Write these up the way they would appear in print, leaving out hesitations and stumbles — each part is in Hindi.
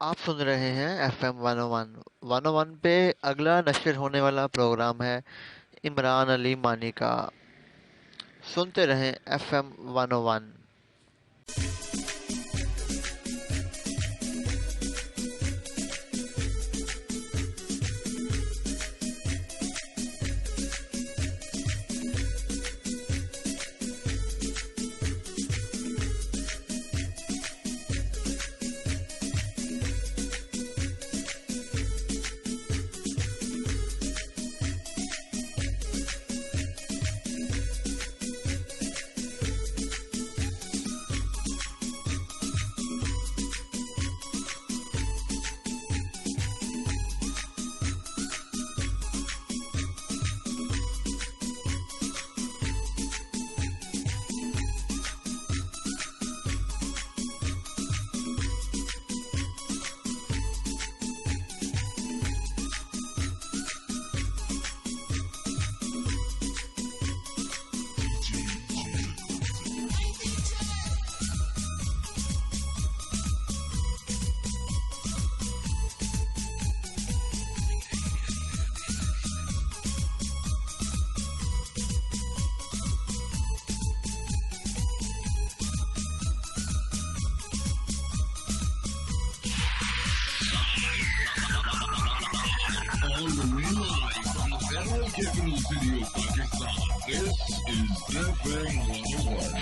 आप सुन रहे हैं FM 101। 101 पे अगला नश्र होने वाला प्रोग्राम है इमरान अली मानी का। सुनते रहें FM 101। Capital City of Pakistan. This is FM 101.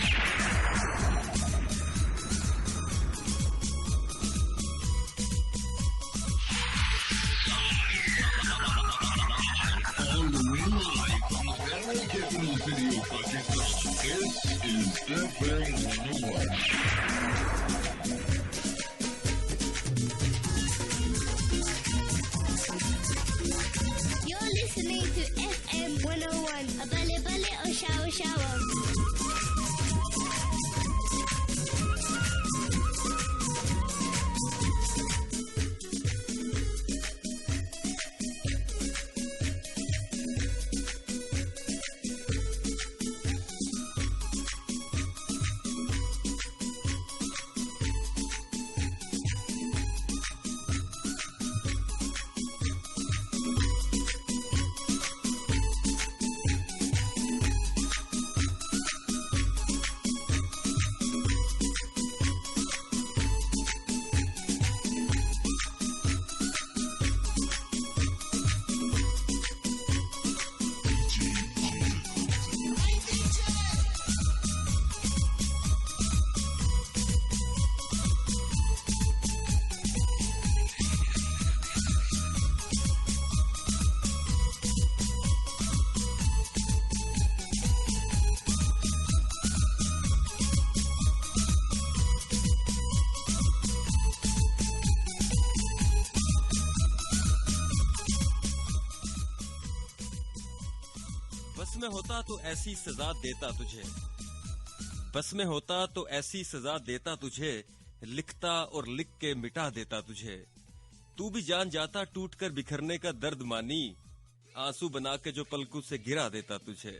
All the way live from the federal capital city of Pakistan. This is FM 101. Listening to FM 101, a bale bale or shower shower. बस में होता तो ऐसी सजा देता तुझे, बस में होता तो ऐसी सजा देता तुझे, लिखता और लिख के मिटा देता तुझे। तू भी जान जाता टूट कर बिखरने का दर्द मानी, आंसू बना के जो पलकों से गिरा देता तुझे।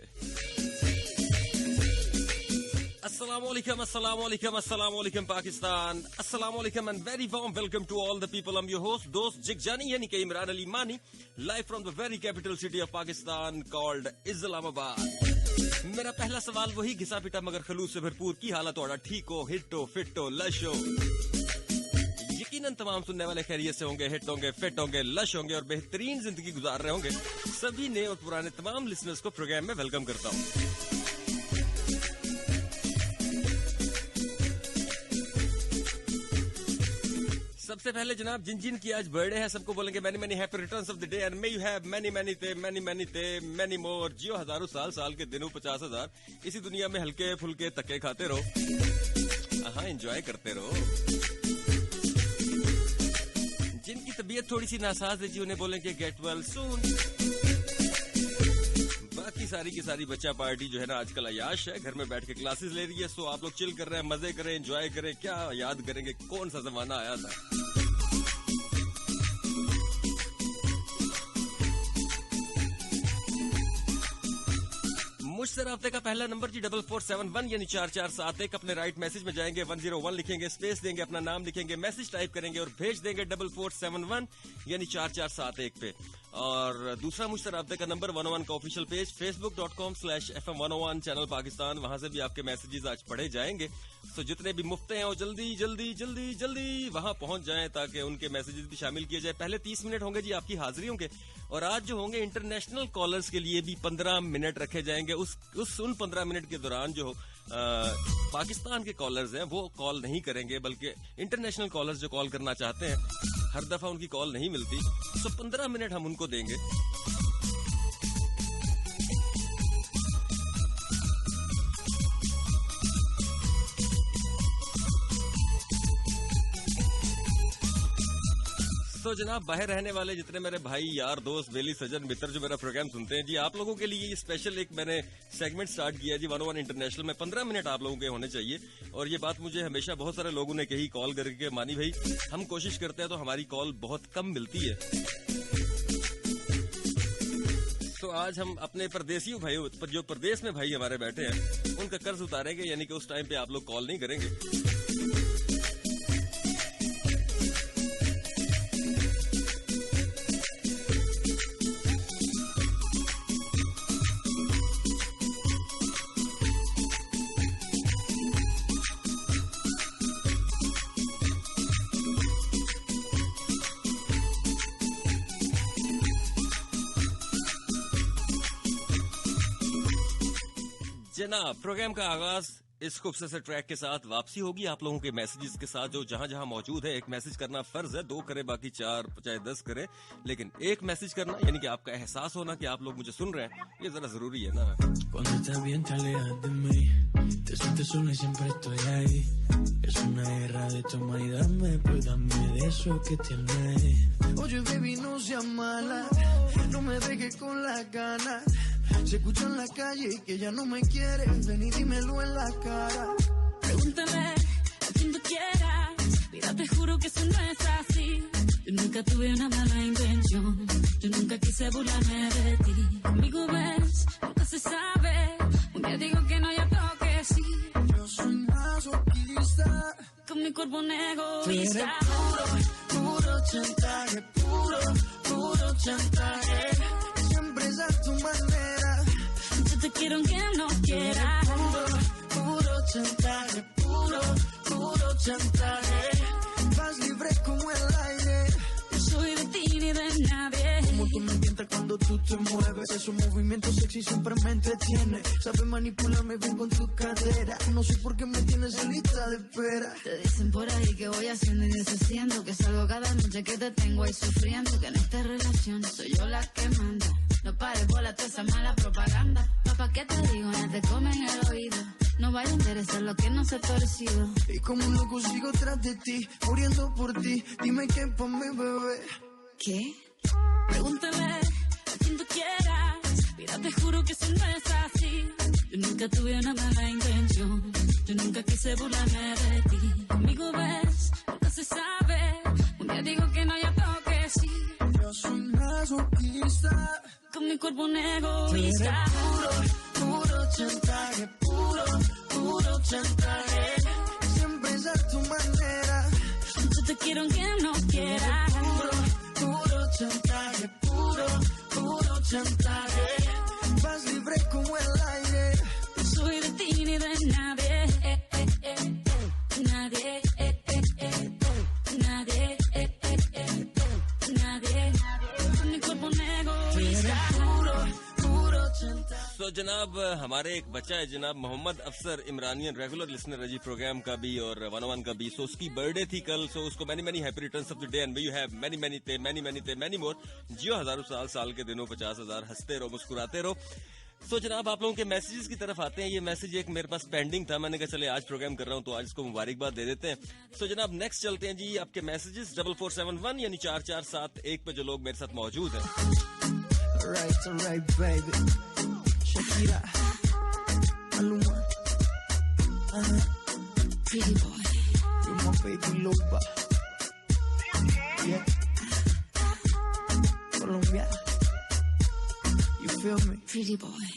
Assalamualaikum Pakistan. Assalamualaikum and very warm welcome to all the people. I'm your host, दोस्त जिगजानी यानी कि इमरान अली मानी, live from the very capital city of Pakistan called Islamabad. मेरा पहला सवाल वही घिसा पिटा मगर खलूस से भरपूर की हालत थोड़ा ठीक हो, हिट हो, फिट हो, लश हो। यकीनन तमाम सुनने वाले खैरियत से होंगे, हिट होंगे, फिट होंगे, लश होंगे और बेहतरीन जिंदगी गुजार रहे होंगे। सभी नए और पुराने तमाम लिसनर्स को प्रोग्राम में वेलकम करता हूँ। सबसे पहले जनाब जिन जिन की आज बर्थडे है सबको बोलेंगे many many happy returns of the day and may you have many many थे मैनी मोर। जियो हजारों साल साल के दिनों 50,000 इसी दुनिया में हल्के फुल्के तके खाते रहो, हाँ एंजॉय करते रहो। जिनकी तबीयत थोड़ी सी नासाज है जी उन्हें बोलेंगे गेट वेल सून। बाकी सारी की सारी बच्चा पार्टी जो है ना आजकल अयाश है, घर में बैठ के क्लासेस ले रही है। सो आप लोग चिल कर रहे हैं, मजे करें, एंजॉय करें। क्या याद करेंगे कौन सा जमाना आया था। मुझसे राब्ते का पहला नंबर जी 4471 यानी 4471। अपने राइट मैसेज में जाएंगे, 101 लिखेंगे, स्पेस देंगे, अपना नाम लिखेंगे, मैसेज टाइप करेंगे और भेज देंगे 4471 यानी 4471 पे। और दूसरा मुझसे राब्ते का नंबर 101 का official page facebook.com/FM101 channel Pakistan, वहां से भी आपके मैसेजेस आज पढ़े जाएंगे। तो जितने भी मुफ्ते हैं वो जल्दी जल्दी जल्दी जल्दी वहां पहुंच जाएं ताकि उनके मैसेजेस भी शामिल किए जाए। पहले 30 मिनट होंगे जी आपकी हाजिरियों के, और आज जो होंगे इंटरनेशनल कॉलर्स के लिए भी 15 मिनट रखे जाएंगे। उन 15 मिनट के दौरान जो पाकिस्तान के कॉलर्स हैं वो कॉल नहीं करेंगे, बल्कि इंटरनेशनल कॉलर्स जो कॉल करना चाहते हैं हर दफा उनकी कॉल नहीं मिलती, तो 15 मिनट हम उनको देंगे। तो जनाब बाहर रहने वाले जितने मेरे भाई यार दोस्त बेली सजन मित्र जो मेरा प्रोग्राम सुनते हैं जी, आप लोगों के लिए ये स्पेशल एक मैंने सेगमेंट स्टार्ट किया जी 101 इंटरनेशनल में। 15 मिनट आप लोगों के होने चाहिए। और ये बात मुझे हमेशा बहुत सारे लोगों ने कही कॉल करके, मानी भाई हम कोशिश करते हैं तो हमारी कॉल बहुत कम मिलती है। तो आज हम अपने परदेसी भाई जो प्रदेश में भाई हमारे बैठे हैं उनका कर्ज उतारेंगे, यानी कि उस टाइम पे आप लोग कॉल नहीं करेंगे। जनाब प्रोग्राम का आगाज इस खूबसूरत से ट्रैक के साथ वापसी होगी आप लोगों के मैसेजेस के साथ, जो जहां जहां मौजूद है। एक मैसेज करना फर्ज है, 2 करे बाकी 4 चाहे 10 करे, लेकिन एक मैसेज करना यानी कि आपका एहसास होना कि आप लोग मुझे सुन रहे हैं, ये जरा जरूरी है ना। Cuando estás bien te alejas de mí, te sientes sola y siempre estoy ahí. Es una guerra de toma y dame, pues dame de eso que tienes. Oye baby no seas mala, no me dejes con las ganas. Se escucha en la calle que ya no me quieres, ven y dímelo en la cara. Pregúntale a quien tú quieras, mira te juro que eso no es así. Yo nunca tuve una mala intención, yo nunca quise burlarme de ti. Conmigo ves, nunca se sabe, un día digo que no y otro que sí. Yo soy masoquista, Con mi cuerpo un tú eres egoísta. puro chantaje, puro chantaje. Siempre es a tu manera. Yo te quiero aunque no quiera. Puro chantaje, puro chantaje. Vas libre como el aire. No soy de ti ni de nadie. Como tú me mientas cuando tú te mueves. Esos movimientos sexy siempre me entretiene. Sabes manipularme bien con tu cadera. No sé por qué me tienes en lista de espera. Te dicen por ahí que voy haciendo y deshaciendo, que salgo cada noche que te tengo ahí sufriendo, que en esta relación soy yo la que manda. No pares bola toda esa mala propaganda. Papá, ¿qué te digo? No te comen el oído. No vaya a interesar lo que no se ha torcido. Y como un loco sigo tras de ti, muriendo por ti. Dime qué pa' mi bebé. ¿Qué? Pregúntale a quien tú quieras. Mira, te juro que eso no es así. Yo nunca tuve una mala intención. Yo nunca quise burlarme de ti. Conmigo ves, nunca se sabe. Un día digo que no y otro que sí. Yo soy masoquista. Con mi cuerpo un Tú eres egoísta. puro chantaje, puro chantaje. Siempre es a tu manera. Yo te quiero aunque no quiera. Puro chantaje, puro chantaje. Vas libre como el aire. No soy de ti ni de nadie. Nadie. Nadie. Nadie. Con mi cuerpo un egoísta. Puro chantaje. तो जनाब हमारे एक बच्चा है जनाब मोहम्मद अफसर इमरानियन, रेगुलर लिसनर है जी प्रोग्राम का भी और 101 का भी। सो उसकी बर्थडे थी कल, सो उसको many happy returns of the day and may you have many more. जियो हजारों साल के दिनों 50,000, हंसते रहो मुस्कुराते रहो। तो जनाब आप लोगों के मैसेजेस की तरफ आते हैं। ये मैसेज एक मेरे पास पेंडिंग था, मैंने कहा चले आज प्रोग्राम कर रहा हूं तो आज इसको मुबारकबाद दे देते हैं। तो जनाब नेक्स्ट चलते हैं जी आपके मैसेजेस 4471 यानी 4471 पे जो लोग मेरे साथ मौजूद हैं। Alright, baby. Shakira, Maluma, Pretty boy. you're my baby loba. Yeah, Colombia, you feel me? Pretty boy.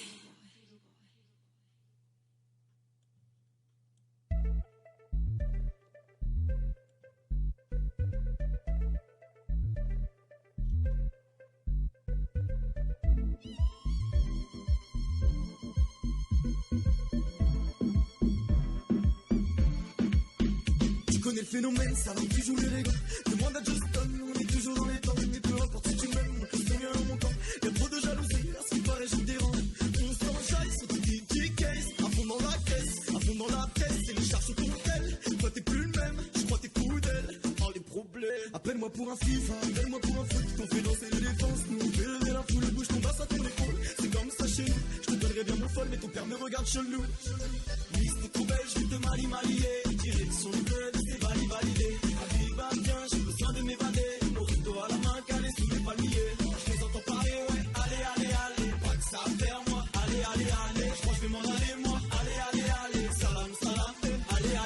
connais le phénomène, ça va toujours l'élégant. Demande à Justin, on est toujours dans les temps. Mais peu importe si tu m'aimes, que je bien mon temps. Y'a trop de jalousie, à ce qui paraît, je me dérange. On s'enchaille sur tout qui case. À fond dans la caisse, à fond dans la tête. Et les charges sur ton tel. Toi t'es plus le même, je crois t'es fou d'elle. Oh les problèmes. Appelle-moi pour un FIFA, appelle-moi pour un foot. T'en fais danser les défenses, nous on fait lever la foule. Bouge ton basse à ton épaule, c'est comme ça chez nous. Je te donnerais bien mon folle, mais ton père me regarde chelou. Miss, t'es trop belle, je vais te marier. Direction le bled, c'est validé. Habiba, viens, j'ai besoin de m'évader. Morito à la main, calé sous les palmiers. Je les entends parler, ouais, allez. Pas que ça à faire, moi, allez. Je crois que je vais m'en aller, moi, allez. Salam, allez.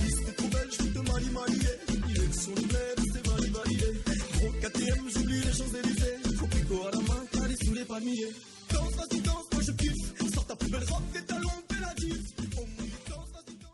Miss, t'es trop belle, je vais te marier. Direction le bled, c'est validé. Gros KTM, j'oublie les Champs-Élysées. Tropico à la main, calé sous les palmiers. Danse, vas-y, danse, moi je kiffe. Sors ta plus belle robe, tes talons, fais la diff. Oh, mon danse, vas-y, danse.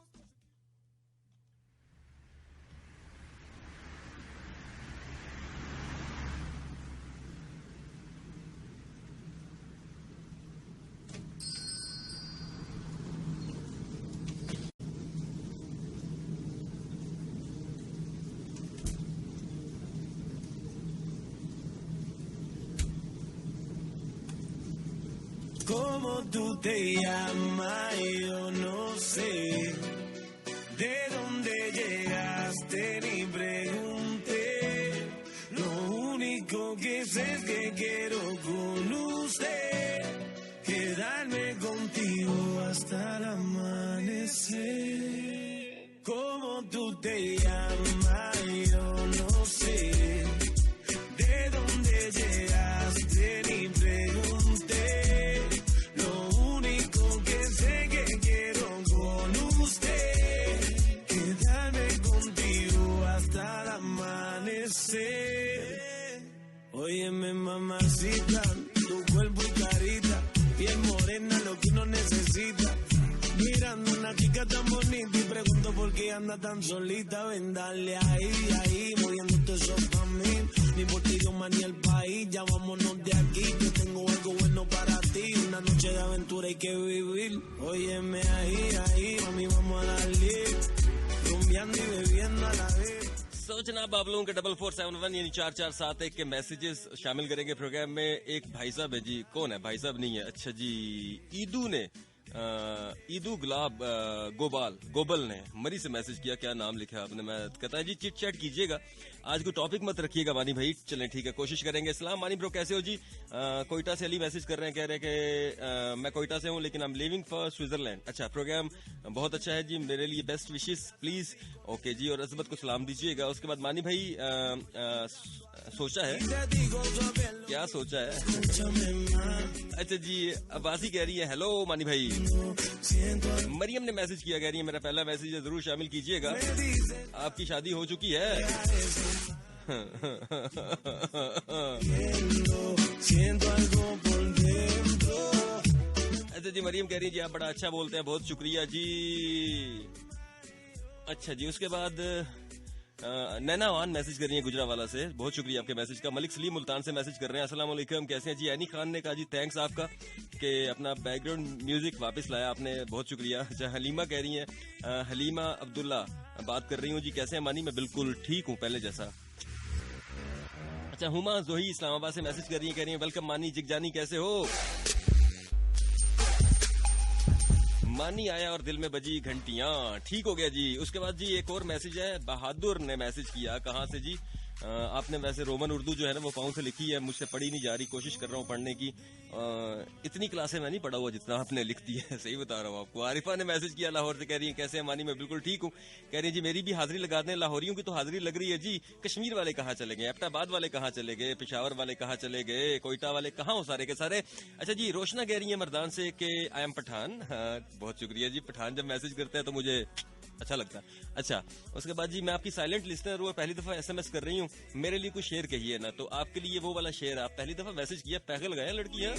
¿Cómo tú te llamas? Yo no sé. ¿De dónde llegaste? Ni pregunté. Lo único que sé es que quiero con usted quedarme contigo hasta el amanecer. ¿Cómo tú te llamas? Yo no sé. ¿De dónde llegaste? Ni pregunté. Óyeme mamacita, tu cuerpo y carita, piel morena, lo que uno necesita. Mirando una chica tan bonita y pregunto por qué anda tan solita. Ven, dale ahí, moviéndote eso pa' mí. Ni por ti Dios más ni el país, ya vámonos de aquí. Yo tengo algo bueno para ti, una noche de aventura hay que vivir. Óyeme ahí, mami vamos a darle, rumbeando y bebiendo a la vez. तो जनाब आप लोगों के 4471 यानी 4471 के मैसेजेस शामिल करेंगे प्रोग्राम में। एक भाई साहब है जी, कौन है भाई साहब? नहीं है, अच्छा जी, ईदू गुलाब गोबल ने मरी से मैसेज किया। क्या नाम लिखा है आपने? मैं कहता है जी चिट चैट कीजिएगा, आज को टॉपिक मत रखिएगा मानी भाई। चलें ठीक है, कोशिश करेंगे। सलाम मानी ब्रो, कैसे हो जी? कोयटा से अली मैसेज कर रहे हैं, कह रहे हैं कि मैं कोयटा से हूं लेकिन I am living for Switzerland. अच्छा, प्रोग्राम बहुत अच्छा है जी, मेरे लिए बेस्ट विशेस प्लीज। ओके जी, और अजमत को सलाम दीजिएगा। उसके बाद मानी भाई सोचा है, क्या सोचा है? अच्छा जी, अब्बासी कह रही है हेलो मानी भाई। मरियम ने मैसेज किया, कह रही है मेरा पहला मैसेज है, जरूर शामिल कीजिएगा। आपकी शादी हो चुकी है? अच्छा जी, मरियम कह रही है जी आप बड़ा अच्छा बोलते हैं, बहुत शुक्रिया जी। अच्छा जी, उसके बाद नैना वान मैसेज कर रही है गुजरावाला से, बहुत शुक्रिया आपके मैसेज का। मलिक सलीम मुल्तान से मैसेज कर रहे हैं, अस्सलाम वालेकुम, कैसे हैं जी? एनी खान ने कहा जी थैंक्स आपका कि अपना बैकग्राउंड म्यूजिक वापस लाया आपने, बहुत शुक्रिया। अच्छा, हलीमा कह रही हैं, हलीमा अब्दुल्ला बात कर रही हूँ जी, कैसे हैं मानी? मैं बिल्कुल ठीक हूँ पहले जैसा। अच्छा, हुमा जोही इस्लामाबाद से मैसेज कर रही है, कह रही है वेलकम मानी जिगजानी, कैसे हो? मानी आया और दिल में बजी घंटियां, ठीक हो गया जी। उसके बाद जी एक और मैसेज है, बहादुर ने मैसेज किया, कहाँ से जी? आपने वैसे रोमन उर्दू जो है ना वो पाँव से लिखी है, मुझसे पढ़ी नहीं जा रही, कोशिश कर रहा हूँ पढ़ने की। इतनी क्लासें मैं नहीं पढ़ा हुआ जितना आपने लिख दी है, सही बता रहा हूँ आपको। आरिफा ने मैसेज किया लाहौर से, कह रही है कैसे हैं मानी? मैं बिल्कुल ठीक हूँ। कह रही है जी मेरी भी हाजिरी लगा दें, लाहौरियों की तो हाजिरी लग रही है जी। कश्मीर वाले कहाँ चले गए? एबटाबाद वाले कहाँ चले गए? पेशावर वाले कहाँ चले गए? कोयटा वाले कहाँ हो सारे के सारे? अच्छा जी, रोशना कह रही है मर्दान से कि आई एम पठान। बहुत शुक्रिया जी, पठान जब मैसेज करते हैं तो मुझे अच्छा लगता है। अच्छा, उसके बाद जी मैं आपकी साइलेंट लिस्टनर हूँ, पहली दफा एसएमएस कर रही हूँ, मेरे लिए कुछ शेर कहिए ना। तो आपके लिए वो वाला शेर, आप पहली दफा मैसेज किया, पागल गए लड़कियां।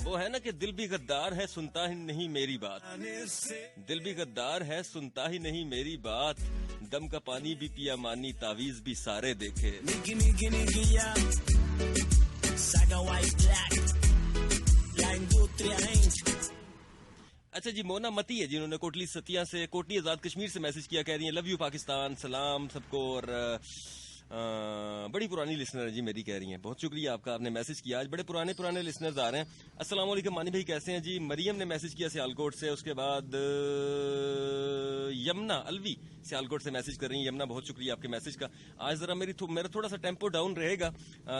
वो है ना कि दिल भी गद्दार है सुनता ही नहीं मेरी बात, दिल भी गद्दार है सुनता ही नहीं मेरी बात, दम का पानी भी पिया मानी, तावीज भी सारे देखे। अच्छा जी, मोना मती है जिन्होंने कोटली सतिया से, कोटली आजाद कश्मीर से मैसेज किया, कह रही है लव यू पाकिस्तान, सलाम सबको। और बड़ी पुरानी लिसनर है जी मेरी, कह रही हैं बहुत शुक्रिया आपका, आपने मैसेज किया। आज बड़े पुराने पुराने लिसनर्स आ रहे हैं। अस्सलाम वालेकुम मानी भाई, कैसे हैं जी? मरियम ने मैसेज किया सियालकोट से, उसके बाद यमुना अलवी सियालकोट से मैसेज कर रही हैं। यमुना बहुत शुक्रिया आपके मैसेज का। आज जरा मेरा थोड़ा सा टेम्पो डाउन रहेगा,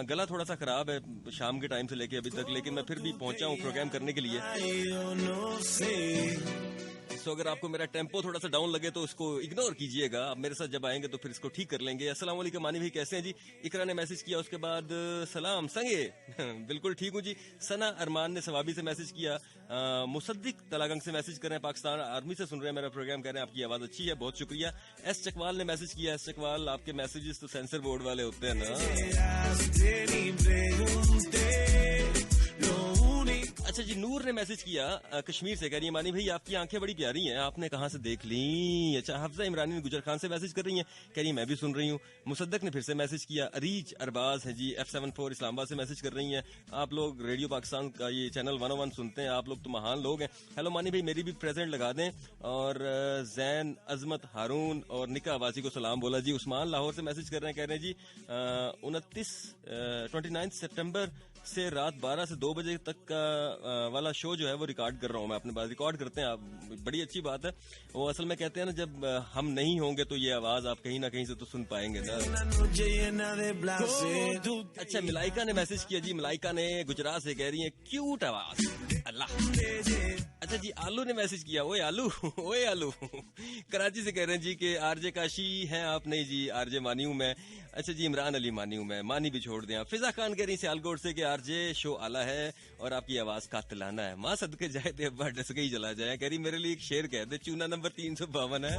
गला थोड़ा सा खराब है शाम के टाइम से लेके अभी तक, लेकिन मैं फिर भी पहुंचा हूँ प्रोग्राम करने के लिए। सो अगर आपको मेरा टेम्पो थोड़ा सा डाउन लगे तो उसको इग्नोर कीजिएगा, आप मेरे साथ जब आएंगे तो फिर इसको ठीक कर लेंगे। अस्सलाम वालेकुम मानी भाई, कैसे हैं जी? इकरा ने मैसेज किया, उसके बाद सलाम संगे बिल्कुल ठीक हूँ जी। सना अरमान ने सवाबी से मैसेज किया, मुसद्दिक तलागंग से मैसेज कर रहे हैं, पाकिस्तान आर्मी से सुन रहे हैं मेरा प्रोग्राम, कह रहे हैं आपकी आवाज अच्छी है, बहुत शुक्रिया। एस चकवाल ने मैसेज किया, एस चकवाल आपके मैसेजेस तो सेंसर बोर्ड वाले होते हैं ना। अच्छा जी, नूर ने मैसेज किया कश्मीर से, कह रही है मानी भाई आपकी आंखें बड़ी प्यारी हैं, आपने कहाँ से देख ली? अच्छा, हफ्जा इमरानी ने गुजर खान से मैसेज कर रही हैं, कह रही है मैं भी सुन रही हूँ। मुसद्दक ने फिर से मैसेज किया, अरीज अरबाज है जी F74 इस्लामाबाद से मैसेज कर रही हैं, आप लोग रेडियो पाकिस्तान का ये चैनल 101 सुनते हैं, आप लोग तो महान लोग हैं। हेलो मानी भाई, मेरी भी प्रेजेंट लगा दें। और जैन अजमत हारून और निका आवासी को सलाम बोला जी। उस्मान लाहौर से मैसेज कर रहे हैं, कह रहे हैं जी 29 सितंबर से रात 12 से 2 बजे तक का वाला शो जो है वो रिकॉर्ड कर रहा हूँ मैं अपने पास, रिकॉर्ड करते हैं आप, बड़ी अच्छी बात है। वो असल में कहते हैं ना, जब हम नहीं होंगे तो ये आवाज आप कहीं ना कहीं से तो सुन पाएंगे ना। अच्छा, मलाइका ने मैसेज किया जी, मलाइका ने गुजरात से, कह रही है क्यूट आवाज अल्लाह। अच्छा जी, आलू ने मैसेज किया, ओए आलू ओए आलू कराची से कह रहे हैं जी कि आरजे काशी हैं आप? नहीं जी, आरजे मानी हूँ मैं। अच्छा जी, इमरान अली मानी हूँ मैं, मानी भी छोड़ दें आप। फिजा खान कह रही सियालकोट से कि आरजे शो आला है और आपकी आवाज कातिलाना है, माँ सदके जाए थे अब्बा डस के ही चला जाए। कह रही मेरे लिए एक शेर कह दे, चूना नंबर 352 है।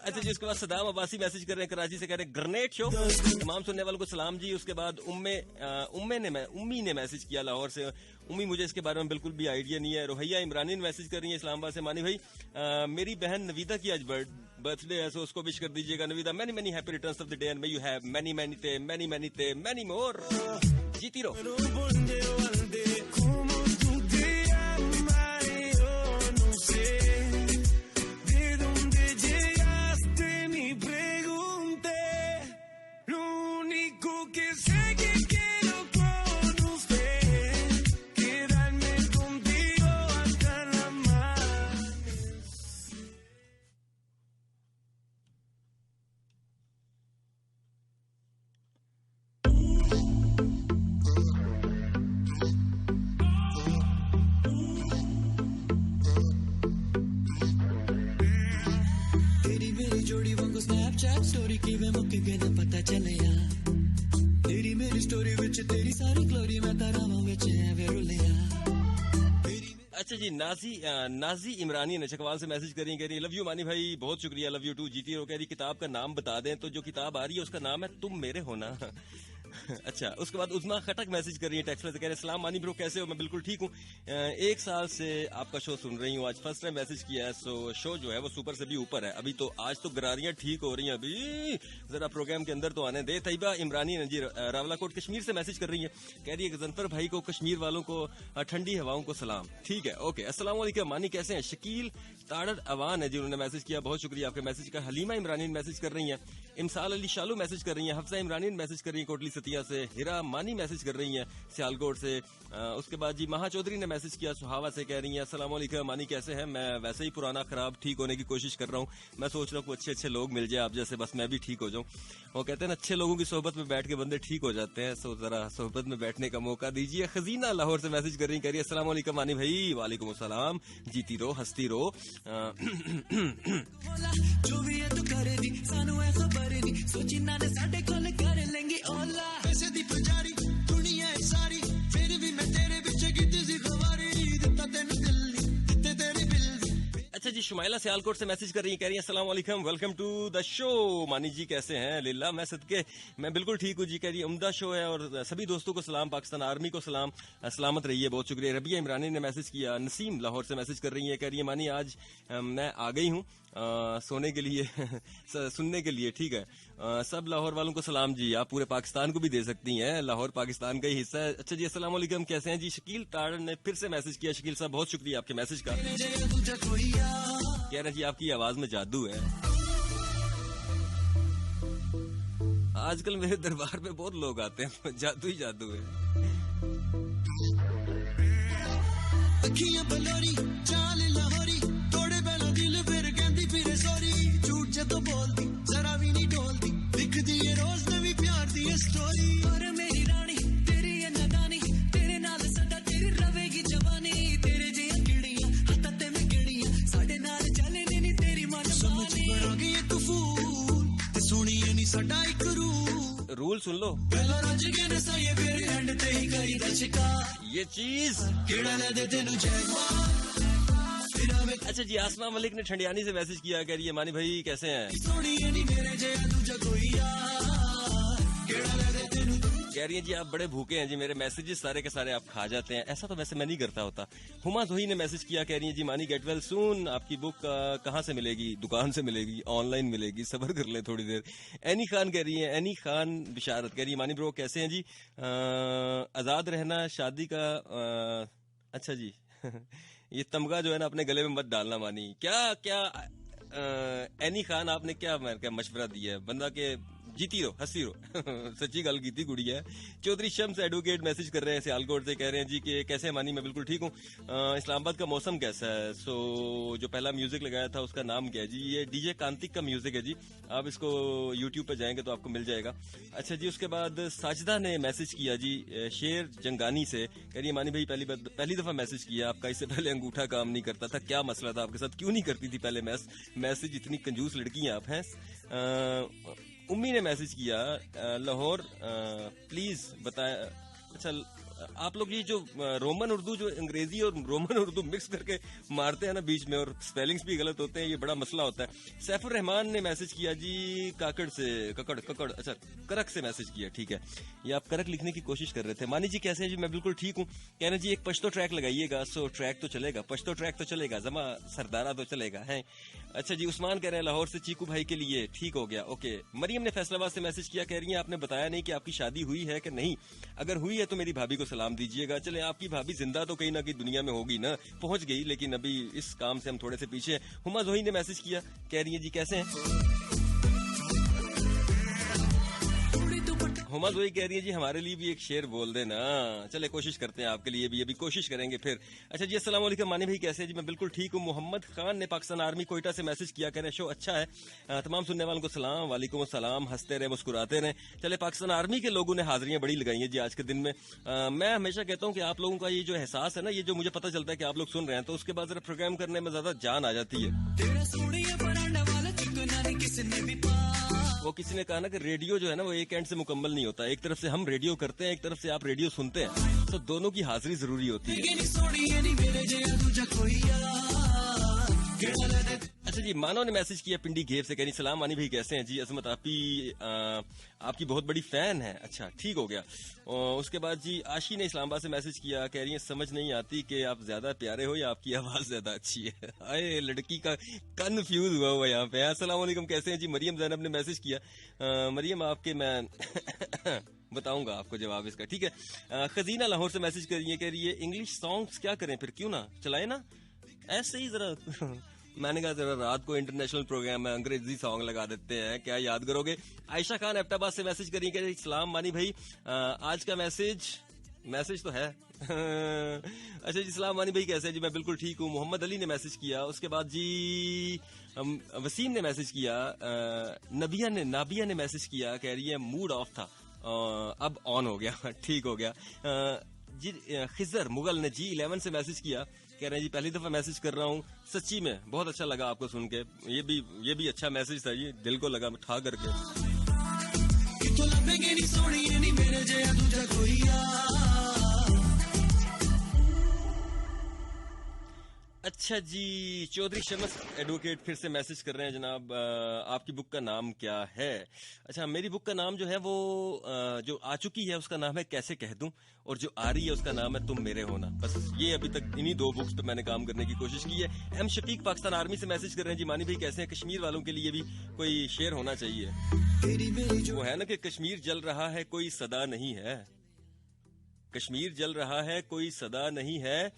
अच्छा जी, उसके बाद सदाम अब्बासी मैसेज कर रहे हैं कराची से, कह रहे ग्रेनेड शो, तमाम सुनने वालों को सलाम जी। उसके बाद उम्मी ने मैसेज किया लाहौर से, उम्मी मुझे इसके बारे में बिल्कुल भी आइडिया नहीं है। रोहैया इमरानी ने मैसेज कर रही है इस्लामाबाद से, मानी भाई मेरी बहन नवीदा की आज बर्थडे है, सो उसको विश कर दीजिएगा। Navida many many happy returns of the day and may you have many many more. जीती रहो। स्टोरी की वे मुक्के के ना पता चले यार, तेरी मेरी स्टोरी विच तेरी सारी ग्लोरी मैं तारा विच वे रुले यार। अच्छा जी, नाजी इमरानी ने चकवाल से मैसेज करी, कह रही लव यू मानी भाई, बहुत शुक्रिया, लव यू टू। जीती रहो। कह रही किताब का नाम बता दें, तो जो किताब आ रही है उसका नाम है तुम मेरे होना। अच्छा, उसके बाद उस्मा खटक मैसेज कर रही है टेक्स्ट से, कह रहे सलाम मानी ब्रो, कैसे हो? मैं बिल्कुल ठीक हूँ, 1 साल से आपका शो सुन रही हूँ, आज फर्स्ट टाइम मैसेज किया है। सो शो जो है वो सुपर से भी ऊपर है अभी तो, आज तो गरारियां ठीक हो रही हैं, अभी जरा प्रोग्राम के अंदर तो आने दे। तैयबा इमरानी ने जी रावलाकोट कश्मीर से मैसेज कर रही है, कह रही है गजनफर भाई को, कश्मीर वालों को ठंडी हवाओं को सलाम। ठीक है, ओके, अस्सलाम वालेकुम मानी, कैसे हैं? शकील ताड़र अवान है जी, उन्होंने मैसेज किया, बहुत शुक्रिया आपके मैसेज का। हलीमा इमरानी मैसेज कर रही है, इमसाल अली शालू मैसेज कर रही है, हफ्सा इमरानी मैसेज कर रही है कोटली सतिया से, हिरा मानी मैसेज कर रही हैं सियालकोट से। उसके बाद जी महा चौधरी ने मैसेज किया सुहावा से, कह रही हैं अस्सलाम वालेकुम मानी, कैसे हैं? मैं वैसे ही पुराना खराब ठीक होने की कोशिश कर रहा हूँ, मैं सोच रहा हूँ अच्छे लोग मिल जाए आप जैसे, बस मैं भी ठीक हो जाऊँ। वो कहते हैं ना, अच्छे लोगों की सोहबत में बैठ के बंदे ठीक हो जाते हैं, सो जरा सोहबत में बैठने का मौका दीजिए। खजीना लाहौर से मैसेज कर रही, कह रही है अस्सलाम वालेकुम मानी भाई। वालेकुम अस्सलाम, जीती रहो हंसती रहो। जो भी है तू करे दी सानू है खबर नहीं, सोची ना ने साडे कोल कर लेंगे ओला, पैसे दी पुजारी दुनिया है सारी, फिर भी मैं तेरे विच कीती सी खवारी, दित्ता तेनू दिल दी, दित्ते तेरे बिल दी। अच्छा जी, शुमाइला सियालकोट से मैसेज कर रही है, कह रही है अस्सलाम वालेकुम, वेलकम टू द शो। मानी जी कैसे हैं? लिल्ला मैं सदके मैं बिल्कुल ठीक हूँ जी। कह रही है उम्दा शो है और सभी दोस्तों को सलाम, पाकिस्तान आर्मी को सलाम, सलामत रहिए, बहुत शुक्रिया। रबिया इमरानी ने मैसेज किया, नसीम लाहौर से मैसेज कर रही है, कह रही है मानी आज मैं आ गई हूँ सोने के लिए सुनने के लिए, ठीक है। सब लाहौर वालों को सलाम जी, आप पूरे पाकिस्तान को भी दे सकती हैं, लाहौर पाकिस्तान का ही हिस्सा है। अच्छा जी, अस्सलाम वालेकुम, कैसे हैं जी? शकील ताड़ ने फिर से मैसेज किया। शकील साहब बहुत शुक्रिया आपके मैसेज का। कह रहे जी आपकी आवाज में जादू है। आजकल मेरे दरबार में बहुत लोग आते हैं, जादू ही जादू है। अखियां बलोरी चाल लाहौरी थोड़े पहला दिल फिर कहंदी फिर सॉरी झूठ जदों बोलदी जरा भी नहीं डोलदी लिखदी है रोज नवी प्यार दी स्टोरी और मेरी रानी तेरी ये नादानी तेरे नाल सदा तेरी रवेगी जवानी तेरे जिया गिड़ियां हत्ता ते मैं गिड़ियां साडे नाल चले नी तेरी मन समझ पड़ागी एक फूल ते सोनिए नी साडा एक रूल सुन लो, पहला रज के नसा ये फिर एंड ते ही करी दशका ये चीज केड़ा ले दे तेनू जयमाल। अच्छा जी, आसमा मलिक ने ठंडियानी से मैसेज किया, कह रही है मानी भाई कैसे हैं? कह रही है जी आप बड़े भूखे हैं जी, मेरे मैसेजेस सारे के सारे आप खा जाते हैं। ऐसा तो वैसे मैं नहीं करता होता। हुमा जोही ने मैसेज किया, कह रही है जी मानी गेट वेल सून, आपकी बुक कहाँ से मिलेगी? दुकान से मिलेगी, ऑनलाइन मिलेगी, सब्र कर ले थोड़ी देर। एनी खान कह रही है, एनी खान बिशारत कह रही है मानी ब्रो कैसे हैं जी? आजाद रहना शादी का अच्छा जी ये तमगा जो है ना अपने गले में मत डालना मानी। क्या क्या एनी खान आपने क्या मशवरा दिया है? बंदा के जीती रहो, हंसी रहो सच्ची गल की थी गुड़िया। चौधरी शम्स एडवोकेट मैसेज कर रहे हैं सियालकोट से, कह रहे हैं जी कि कैसे मानी? मैं बिल्कुल ठीक हूँ। इस्लामाबाद का मौसम कैसा है? सो जो पहला म्यूजिक लगाया था उसका नाम क्या है जी? ये डीजे कांतिक का म्यूजिक है जी, आप इसको यूट्यूब पे जाएंगे तो आपको मिल जाएगा। अच्छा जी, उसके बाद साजिदा ने मैसेज किया जी शेर जंगानी से, कह रही है मानी भाई पहली दफा मैसेज किया आपका, इससे पहले अंगूठा काम नहीं करता था, क्या मसला था आपके साथ? क्यों नहीं करती थी पहले मैसेज? इतनी कंजूस लड़की हैं आप हैं। उम्मी ने मैसेज किया लाहौर प्लीज बताया। अच्छा आप लोग ये जो रोमन उर्दू जो अंग्रेजी और रोमन उर्दू मिक्स करके मारते हैं ना बीच में, और स्पेलिंग्स भी गलत होते हैं, ये बड़ा मसला होता है। सैफुर रहमान ने मैसेज किया जी ककड़ अच्छा करक से मैसेज किया, ठीक है। ये आप करक लिखने की कोशिश कर रहे थे। मानी जी कैसे हैं जी? मैं बिल्कुल ठीक हूँ। कहना जी एक पश्तो ट्रैक लगाइएगा। सो ट्रैक तो चलेगा, पश्तो ट्रैक तो चलेगा, जमा सरदारा तो चलेगा है। अच्छा जी, उस्मान कह रहे हैं लाहौर से चीकू भाई के लिए, ठीक हो गया, ओके। मरियम ने फैसलाबाद से मैसेज किया, कह रही है आपने बताया नहीं कि आपकी शादी हुई है कि नहीं, अगर हुई है तो मेरी भाभी को सलाम दीजिएगा। चले आपकी भाभी जिंदा तो कहीं ना कहीं दुनिया में होगी ना, पहुंच गई, लेकिन अभी इस काम से हम थोड़े से पीछे हैं। हुमा जोही ने मैसेज किया, कह रही है जी कैसे हैं? हुमा जोही कह रही है जी हमारे लिए भी एक शेर बोल देना। चले कोशिश करते हैं आपके लिए भी, अभी कोशिश करेंगे फिर। अच्छा जी, अस्सलाम वालेकुम मानी भाई कैसे हैं जी? मैं बिल्कुल ठीक हूँ। मोहम्मद खान ने पाकिस्तान आर्मी कोयटा से मैसेज किया, कह रहे हैं शो अच्छा है, तमाम सुनने वालों को सलाम, वालेकुम अस्सलाम, हंसते रहे मुस्कुराते रहे। चले पाकिस्तान आर्मी के लोगों ने हाजिरियां बड़ी लगाई हैं जी आज के दिन में। मैं हमेशा कहता हूँ कि आप लोगों का ये जो एहसास है ना, ये जो मुझे पता चलता है कि आप लोग सुन रहे हैं, तो उसके बाद जरा प्रोग्राम करने में ज्यादा जान आ जाती है। वो किसी ने कहा ना कि रेडियो जो है ना वो एक एंड से मुकम्मल नहीं होता, एक तरफ से हम रेडियो करते हैं, एक तरफ से आप रेडियो सुनते हैं, तो दोनों की हाजिरी जरूरी होती है। अच्छा जी, मानो ने मैसेज किया पिंडी घेव से, कह रही सलाम मानी भाई कैसे हैं जी? अजमत आपकी बहुत बड़ी फैन है। अच्छा ठीक हो गया। उसके बाद जी आशी ने इस्लामाबाद से मैसेज किया, कह रही है समझ नहीं आती कि आप ज्यादा प्यारे हो या आपकी आवाज ज्यादा अच्छी है। अरे लड़की का कंफ्यूज हुआ हुआ यहाँ पे। अस्सलाम वालेकुम कैसे हैं जी? मरियम जैनब ने मैसेज किया, मरियम आपके मैं बताऊंगा आपको जवाब इसका, ठीक है। खजीना लाहौर से मैसेज कर रही है, कह रही है इंग्लिश सॉन्ग्स क्या करें फिर, क्यों ना चलाए ना ऐसे ही जरा मैंने कहा जरा रात को इंटरनेशनल प्रोग्राम में अंग्रेजी सॉन्ग लगा देते हैं, क्या याद करोगे? आयशा खान एबटाबाद से मैसेज करी, कह रही सलाम मानी भाई, आज का मैसेज तो है अच्छा जी, सलाम मानी भाई कैसे है जी? मैं बिल्कुल ठीक हूँ। मोहम्मद अली ने मैसेज किया। उसके बाद जी वसीम ने मैसेज किया, नाबिया ने मैसेज किया, कह रही है मूड ऑफ था अब ऑन हो गया ठीक हो गया। जी खिजर मुगल ने जी 11 से मैसेज किया, कह रहे हैं जी पहली दफा मैसेज कर रहा हूँ, सच्ची में बहुत अच्छा लगा आपको सुन के, ये भी अच्छा मैसेज था, ये दिल को लगा ठा करके। अच्छा जी, चौधरी शमस एडवोकेट फिर से मैसेज कर रहे हैं जनाब, आपकी बुक का नाम क्या है? अच्छा, मेरी बुक का नाम जो है वो जो आ चुकी है उसका नाम है कैसे कह दूं, और जो आ रही है उसका नाम है तुम मेरे होना। बस ये अभी तक इन्हीं दो बुक्स पे मैंने काम करने की कोशिश की है। एम शफीक पाकिस्तान आर्मी से मैसेज कर रहे हैं, जी मानी भाई कैसे हैं? कश्मीर वालों के लिए भी कोई शेर होना चाहिए। वो है ना कि कश्मीर जल रहा है कोई सदा नहीं है, कश्मीर जल रहा है कोई सदा नहीं है,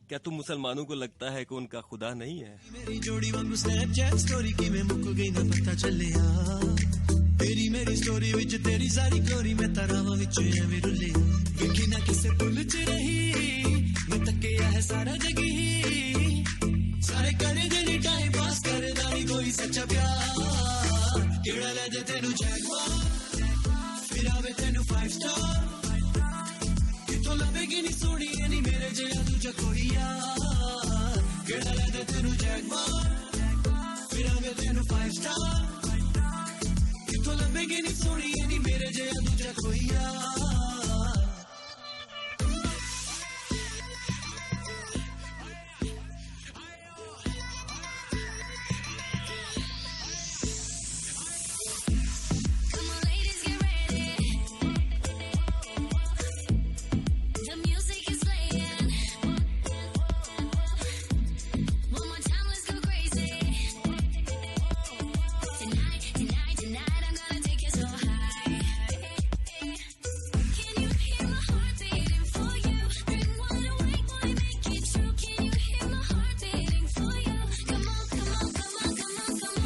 क्या तुम मुसलमानों को लगता है कि उनका खुदा नहीं है? मेरी जोड़ी वांगू स्नैपचैट स्टोरी की मैं मुक गई ना पता चलिया, तेरी मेरी स्टोरी विच तेरी सारी ग्लोरी मैं तारावां विच एवें रुले, वेखी ना किसे पुल च रही मैं तकिया है सारा जगी, सारे करे दिल टाइम पास करदा नहीं कोई सच्चा प्यार, केड़ा ले दे तेनू जैगवार फिर आवे तेनू 5 स्टार, कितों लभेगी नहीं सोनी नहीं मेरे जेहा दूजा कोई यार, केड़ा ले दे तेनू जैगवार फिर आवे तेनू 5 स्टार, कितों लभेगी नहीं सोनी नहीं मेरे जेहा दूजा कोई यार। Come on, ladies, get ready. The music is playing. One more time, let's go crazy. Tonight, tonight, tonight, I'm gonna take you so high. Can you hear my heart beating for you? Bring one away, boy, make it true. Can you hear my heart beating for you? Come on, come on, come on, come on, come on.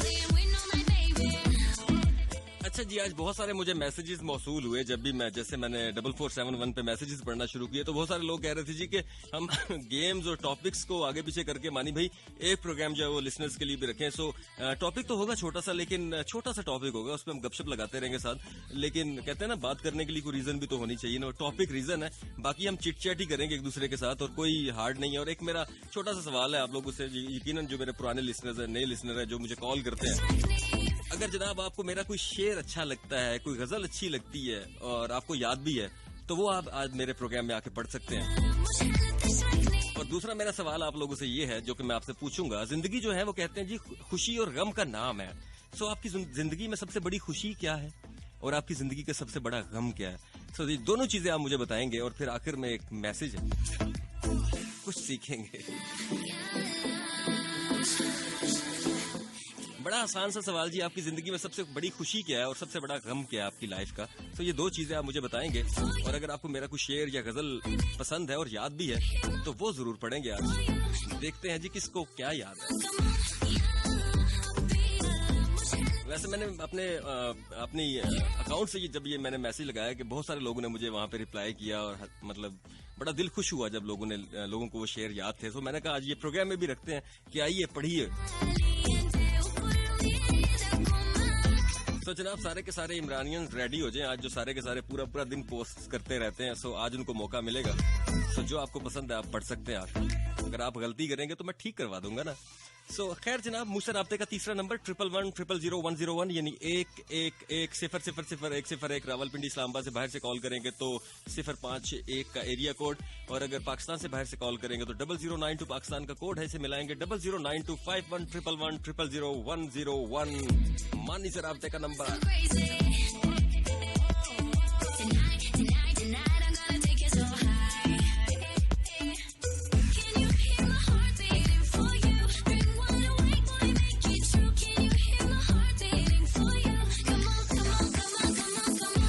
Playing with no my baby. अच्छा जी, आज बहुत सारे मुझे मैसेजेस मौसूल हुए जब भी मैं जैसे मैंने 4471 पे मैसेजेस पढ़ना शुरू किए, तो बहुत सारे लोग कह रहे थे जी कि हम गेम्स और टॉपिक्स को आगे पीछे करके मानी भाई एक प्रोग्राम जो है वो लिसनर्स के लिए भी रखें। सो टॉपिक तो होगा छोटा सा, लेकिन छोटा सा टॉपिक होगा, उस पर हम गपशप लगाते रहेंगे साथ, लेकिन कहते हैं ना बात करने के लिए कोई रीजन भी तो होनी चाहिए ना, टॉपिक रीजन है, बाकी हम चिट चैट ही करेंगे एक दूसरे के साथ और कोई हार्ड नहीं है। और एक मेरा छोटा सा सवाल है आप लोगों से, यकीनन जो मेरे पुराने लिसनर्स है, नए लिसनर है जो मुझे कॉल करते हैं, अगर जनाब आपको मेरा कोई शेर अच्छा लगता है, कोई गजल अच्छी लगती है और आपको याद भी है, तो वो आप आज मेरे प्रोग्राम में आके पढ़ सकते हैं। और दूसरा मेरा सवाल आप लोगों से ये है जो कि मैं आपसे पूछूंगा, जिंदगी जो है वो कहते हैं जी खुशी और गम का नाम है। सो आपकी जिंदगी में सबसे बड़ी खुशी क्या है और आपकी जिंदगी का सबसे बड़ा गम क्या है? सो ये दोनों चीजें आप मुझे बताएंगे और फिर आखिर में एक मैसेज है, कुछ सीखेंगे। बड़ा आसान सा सवाल जी, आपकी जिंदगी में सबसे बड़ी खुशी क्या है और सबसे बड़ा गम क्या है आपकी लाइफ का? तो ये दो चीजें आप मुझे बताएंगे, और अगर आपको मेरा कुछ शेर या गजल पसंद है और याद भी है तो वो जरूर पढ़ेंगे आज। देखते हैं जी किसको क्या याद है। वैसे मैंने अपनी अकाउंट से जब ये मैंने मैसेज लगाया कि बहुत सारे लोगों ने मुझे वहां पे रिप्लाई किया और मतलब बड़ा दिल खुश हुआ जब लोगों को वो शेर याद थे। तो मैंने कहा आज ये प्रोग्राम में भी रखते हैं कि आइए पढ़िए। तो जनाब सारे के सारे इमरानियंस रेडी हो जाएं, आज जो सारे के सारे पूरा दिन पोस्ट करते रहते हैं, सो आज उनको मौका मिलेगा। सो जो आपको पसंद है आप पढ़ सकते हैं। आज अगर आप गलती करेंगे तो मैं ठीक करवा दूंगा ना। सो खैर जनाब, मुझसे राब्ते का तीसरा नंबर 11100101 यानी 1110000101 रावलपिंडी इस्लामाबाद से बाहर से कॉल करेंगे तो 051 का एरिया कोड, और अगर पाकिस्तान से बाहर से कॉल करेंगे तो 0092 पाकिस्तान का कोड है, इसे मिलाएंगे 009251110001 मानी से राब्ते का number. Crazy. Tonight, tonight, tonight, I'm gonna take you so high. Can you hear my heart beating for you? Bring one away, boy, make it true. Can you hear my heart beating for you? Come on, come on, come on, come on, come on.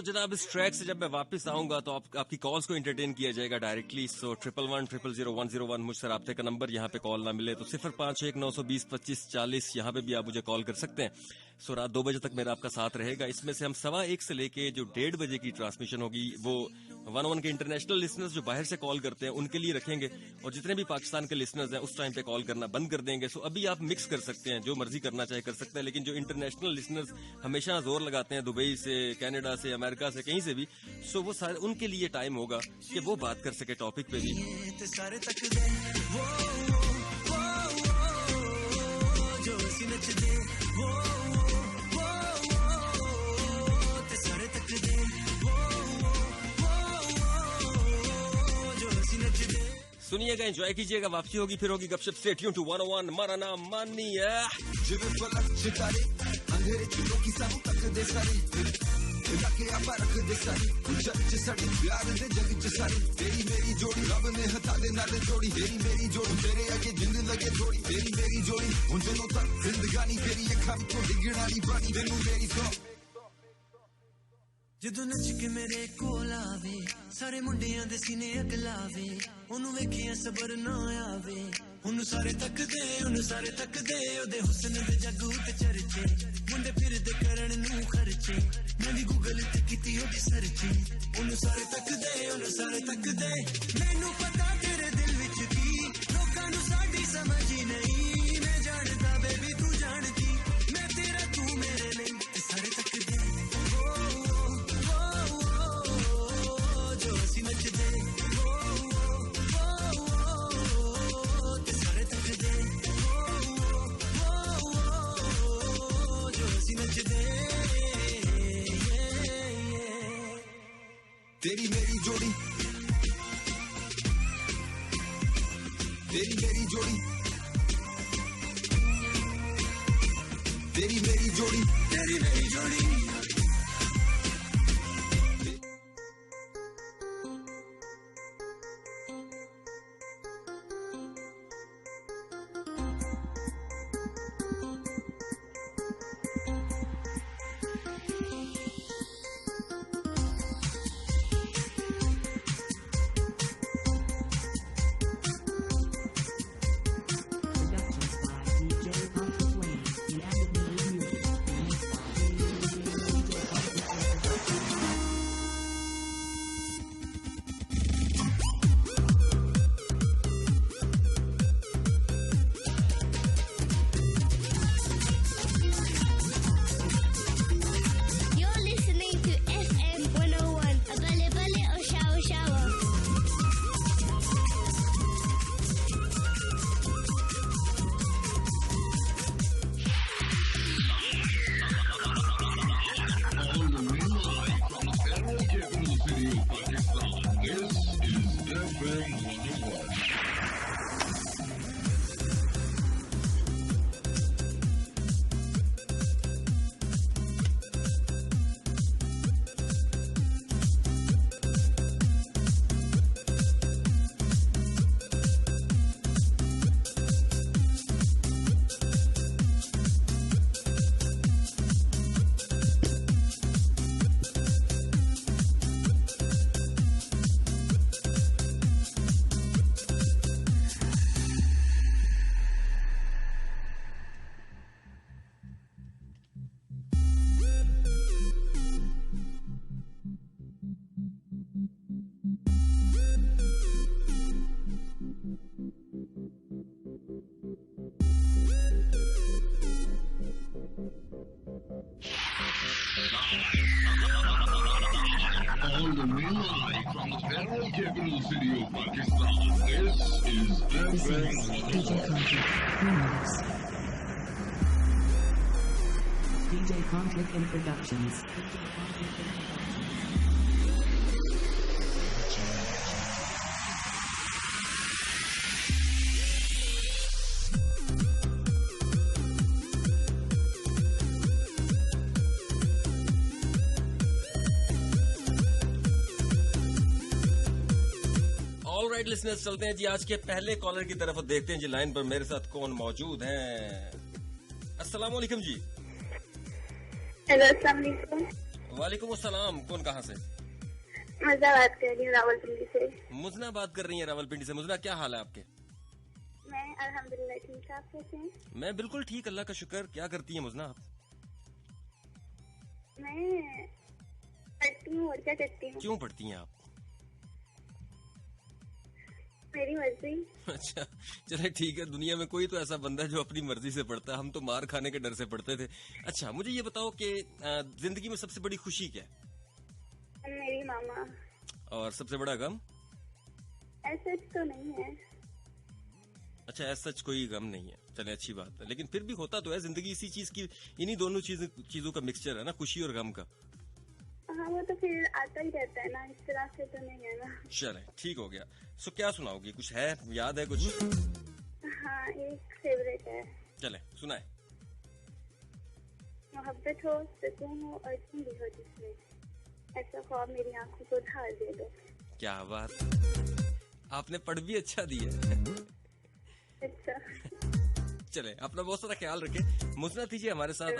सो जनाब इस ट्रैक से जब मैं वापस आऊंगा तो आपकी कॉल्स को एंटरटेन किया जाएगा डायरेक्टली। सो 11100101 मुझसे राब्ते का नंबर, यहाँ पे कॉल ना मिले तो 0519202540 यहाँ पे भी आप मुझे कॉल कर सकते हैं। सो रात 2 बजे तक मेरा आपका साथ रहेगा। इसमें से हम 1:15 से लेके जो 1:30 बजे की ट्रांसमिशन होगी वो 101 के इंटरनेशनल लिसनर्स जो बाहर से कॉल करते हैं उनके लिए रखेंगे, और जितने भी पाकिस्तान के लिसनर्स हैं उस टाइम पे कॉल करना बंद कर देंगे। सो अभी आप मिक्स कर सकते हैं, जो मर्जी करना चाहे कर सकते हैं, लेकिन जो इंटरनेशनल लिसनर्स हमेशा जोर लगाते हैं दुबई से, कनाडा से, अमेरिका से, कहीं से भी, सो वो सारे उनके लिए टाइम होगा कि वो बात कर सके टॉपिक पे भी। ते सारे तकदे वो जो हसी नचदे वो ते सारे तकदे वो जो हसी नचदे। सुनिएगा, एंजॉय कीजिएगा, वापसी होगी फिर होगी गपशप। Stay tuned to 101। हमारा नाम मानिए। जिਵੇਂ ਪਲਕ ਸਿਤਾਰੇ ਅੰਧੇਰੇ ਚ ਲੋਕੀ ਸਾਨੂੰ ਤੱਕਦੇ ਸਾਰੇ ਇਲਾਕੇ ਆਪਾਂ ਰੱਖਦੇ ਸਾਰੇ ਜੱਜ ਸਾਡੇ ਪਿਆਰ ਦੇ ਜਗ ਚ ਸਾਰੇ ਤੇਰੀ ਮੇਰੀ ਜੋੜੀ ਰੱਬ ਨੇ ਹੱਥਾਂ ਦੇ ਨਾਲ ਜੋੜੀ ਤੇਰੀ ਮੇਰੀ ਜੋੜੀ ਤੇਰੇ ਅੱਗੇ ਜਿੰਦ ਲੱਗੇ ਥੋੜੀ ਤੇਰੀ ਮੇਰੀ ਜੋੜੀ ਹੁਣ ਜਦੋਂ ਤੱਕ ਜ਼ਿੰਦਗਾਨੀ ਤੇਰੀ ਅੱਖਾਂ ਵਿੱਚੋਂ ਡਿੱਗਣ ਵਾਲੀ ਬਾਣੀ ਤੈਨੂੰ ਮੇਰੀ ਸੌ ਜਦੋਂ ਨੱਚ ਕੇ ਮੇਰੇ ਕੋਲ ਆਵੇ ਸਾਰੇ ਮੁੰਡਿਆਂ ਦੇ ਸੀਨੇ ਅਗਲਾਵੇ ਉਹਨੂੰ ਵੇਖਿਆ ਸਬਰ ਨਾ ਆਵੇ ਉਹਨੂੰ ਸਾਰੇ ਤੱਕਦੇ ਉਹਦੇ ਹੁਸਨ ਦੇ ਜੱਗ ਉੱਤੇ ਚਰਚੇ ਮੁੰਡੇ ਫਿਰਦੇ ਕਰਨ ਨੂੰ ਖਰਚੇ ਮੈਂ ਵੀ ਗੂਗਲ ਤੇ ਕੀਤੀ ਉਹਦੀ ਸਰਚ ਉਹਨੂੰ ਸਾਰੇ ਤੱਕਦੇ ਮੈਨੂੰ ਪਤਾ ਤੇਰੇ ਦਿਲ ਵਿੱਚ ਕੀ ਲੋਕਾਂ ਨੂੰ ਸਾਡੀ ਸਮਝ ਹੀ ਨਹੀਂ ਮੈਂ ਜਾਣਦਾ ਬੇਬੀ ਤੂੰ ਜਾਣਦੀ ਮੈਂ ਤੇਰਾ ਤੂੰ ਮੇਰੇ ਲਈ ਤੇ ਸਾਰੇ ਤੱਕਦੇ ਜੋ ਅਸੀਂ ਨੱਚਦੇ ਤੇ ਸਾਰੇ ਤੱਕਦੇ ਜੋ ਅਸੀਂ ਨੱਚਦੇ ਤੇਰੀ ਮੇਰੀ ਜੋੜੀ ਤੇਰੀ ਮੇਰੀ ਜੋੜੀ ਤੇਰੀ ਮੇਰੀ ਜੋੜੀ ਤੇਰੀ ਮੇਰੀ ਜੋੜੀ You're listening to FM 101. Abale bale or shower shower. On the main line from the federal capital city of Pakistan, this is FM 101. On the main line from the federal capital city of Pakistan, this is FM 101. DJ Conflict in Productions. Alright listeners, चलते हैं जी आज के पहले कॉलर की तरफ और देखते हैं जी लाइन पर मेरे साथ कौन मौजूद हैं। अस्सलाम वालेकुम जी। हेलो, अस्सलाम वालेकुम। वालेकुम अस्सलाम, कौन कहाँ से? मजा बात कर रही हूँ रावलपिंडी से। मुजना बात कर रही हैं रावलपिंडी से। मुजना, क्या हाल है आपके? मैं अल्हम्दुलिल्लाह ठीक। आप कैसे हैं? मैं बिल्कुल ठीक, अल्लाह का शुक्र। क्या करती हैं मुजना आप? मैं पढ़ती हूँ और क्या करती हूँ। क्यों पढ़ती हैं आप? मेरी मर्जी। अच्छा, चले ठीक है। दुनिया में कोई तो ऐसा बंदा है जो अपनी मर्जी से पढ़ता है, हम तो मार खाने के डर से पढ़ते थे। अच्छा, मुझे ये बताओ कि जिंदगी में सबसे बड़ी खुशी क्या है? मेरी मामा। और सबसे बड़ा गम? ऐसा तो नहीं है। अच्छा, ऐसा सच कोई गम नहीं है, चले अच्छी बात है। लेकिन फिर भी होता तो है, जिंदगी इसी चीज की, इन्हीं दोनों चीजों का मिक्सचर है ना, खुशी और गम का। हाँ, वो तो फिर आता ही रहता है ना, इस तरह से तो नहीं है ना। चले ठीक हो गया। सो क्या सुनाओगी? कुछ है, याद है कुछ? हाँ, एक फेवरेट है। चले सुनाए। मोहब्बत हो, सुकून हो और तुम भी हो जिसमें, ऐसा ख्वाब मेरी आंखों को ढाल दे दो। क्या बात, आपने पढ़ भी अच्छा दिया। अच्छा, चले, अपना बहुत सारा ख्याल रखें। मुस्ना दीजिए हमारे साथ।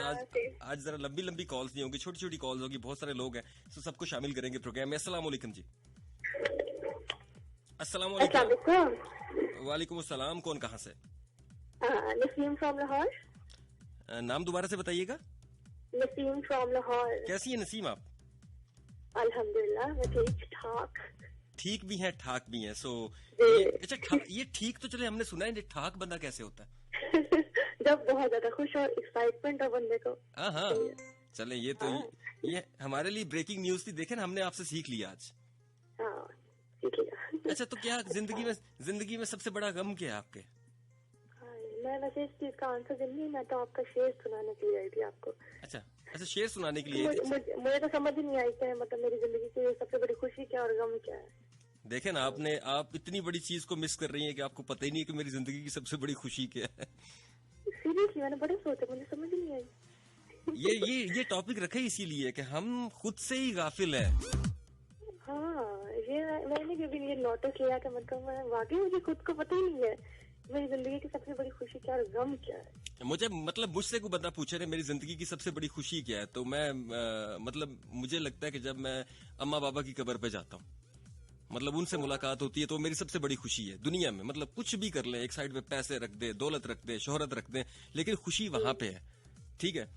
आज जरा लंबी लंबी कॉल्स नहीं होगी, छोटी छोटी कॉल्स होगी। बहुत सारे लोग हैं, तो सबको शामिल करेंगे प्रोग्राम में। अस्सलाम वालेकुम जी। अस्सलाम वालेकुम। वालेकुम अस्सलाम, कौन कहाँ से? नसीम फ्रॉम लाहौर। नाम दोबारा से बताइएगा। नसीम फ्रॉम लाहौर। कैसी है नसीम आप? अल्हम्दुलिल्लाह, मैं ठीक ठाक। ठीक भी है, ठाक भी है। सो अच्छा, ये ठीक तो चले, हमने सुना है, ये ठाक बंदा कैसे होता है? जब बहुत ज्यादा खुश और एक्साइटमेंट हो बंदे को। हाँ, चले ये हमारे लिए ब्रेकिंग न्यूज थी, देखे ना, हमने आपसे सीख लिया आज। हाँ, सीख लिया। अच्छा, तो क्या जिंदगी में सबसे बड़ा गम क्या है आपके? हाँ, मैं वैसे इस चीज का आंसर देनी, मैं तो आपका शेर सुनाने के लिए आई थी आपको। अच्छा, शेर सुनाने के लिए आई थी। मुझे तो समझ ही नहीं आई कि मतलब मेरी जिंदगी की सबसे बड़ी खुशी क्या और गम क्या है। देखे ना, आप इतनी बड़ी चीज को मिस कर रही हैं कि आपको पता ही नहीं है कि मेरी जिंदगी की सबसे बड़ी खुशी क्या है। सीरियसली, मैंने बड़े सोचा, मुझे समझ ही नहीं आई। ये टॉपिक रखे इसीलिए कि हम खुद से ही गाफिल हैं। हाँ, ये मैंने कभी ये नोटिस किया कि मतलब मैं वाकई मुझे खुद को पता ही नहीं है मेरी जिंदगी की सबसे बड़ी खुशी क्या और गम क्या है। मुझे मतलब मुझसे कोई बंदा पूछे रहे मेरी जिंदगी की सबसे बड़ी खुशी क्या है, तो मैं मतलब मुझे लगता है कि जब मैं अम्मा बाबा की कब्र पे जाता हूँ, मतलब उनसे मुलाकात होती है, तो मेरी सबसे बड़ी खुशी है दुनिया में। मतलब कुछ भी कर ले, एक साइड पे पैसे रख दे, दौलत रख दे, शोहरत रख दे, लेकिन खुशी वहां पे है। ठीक है,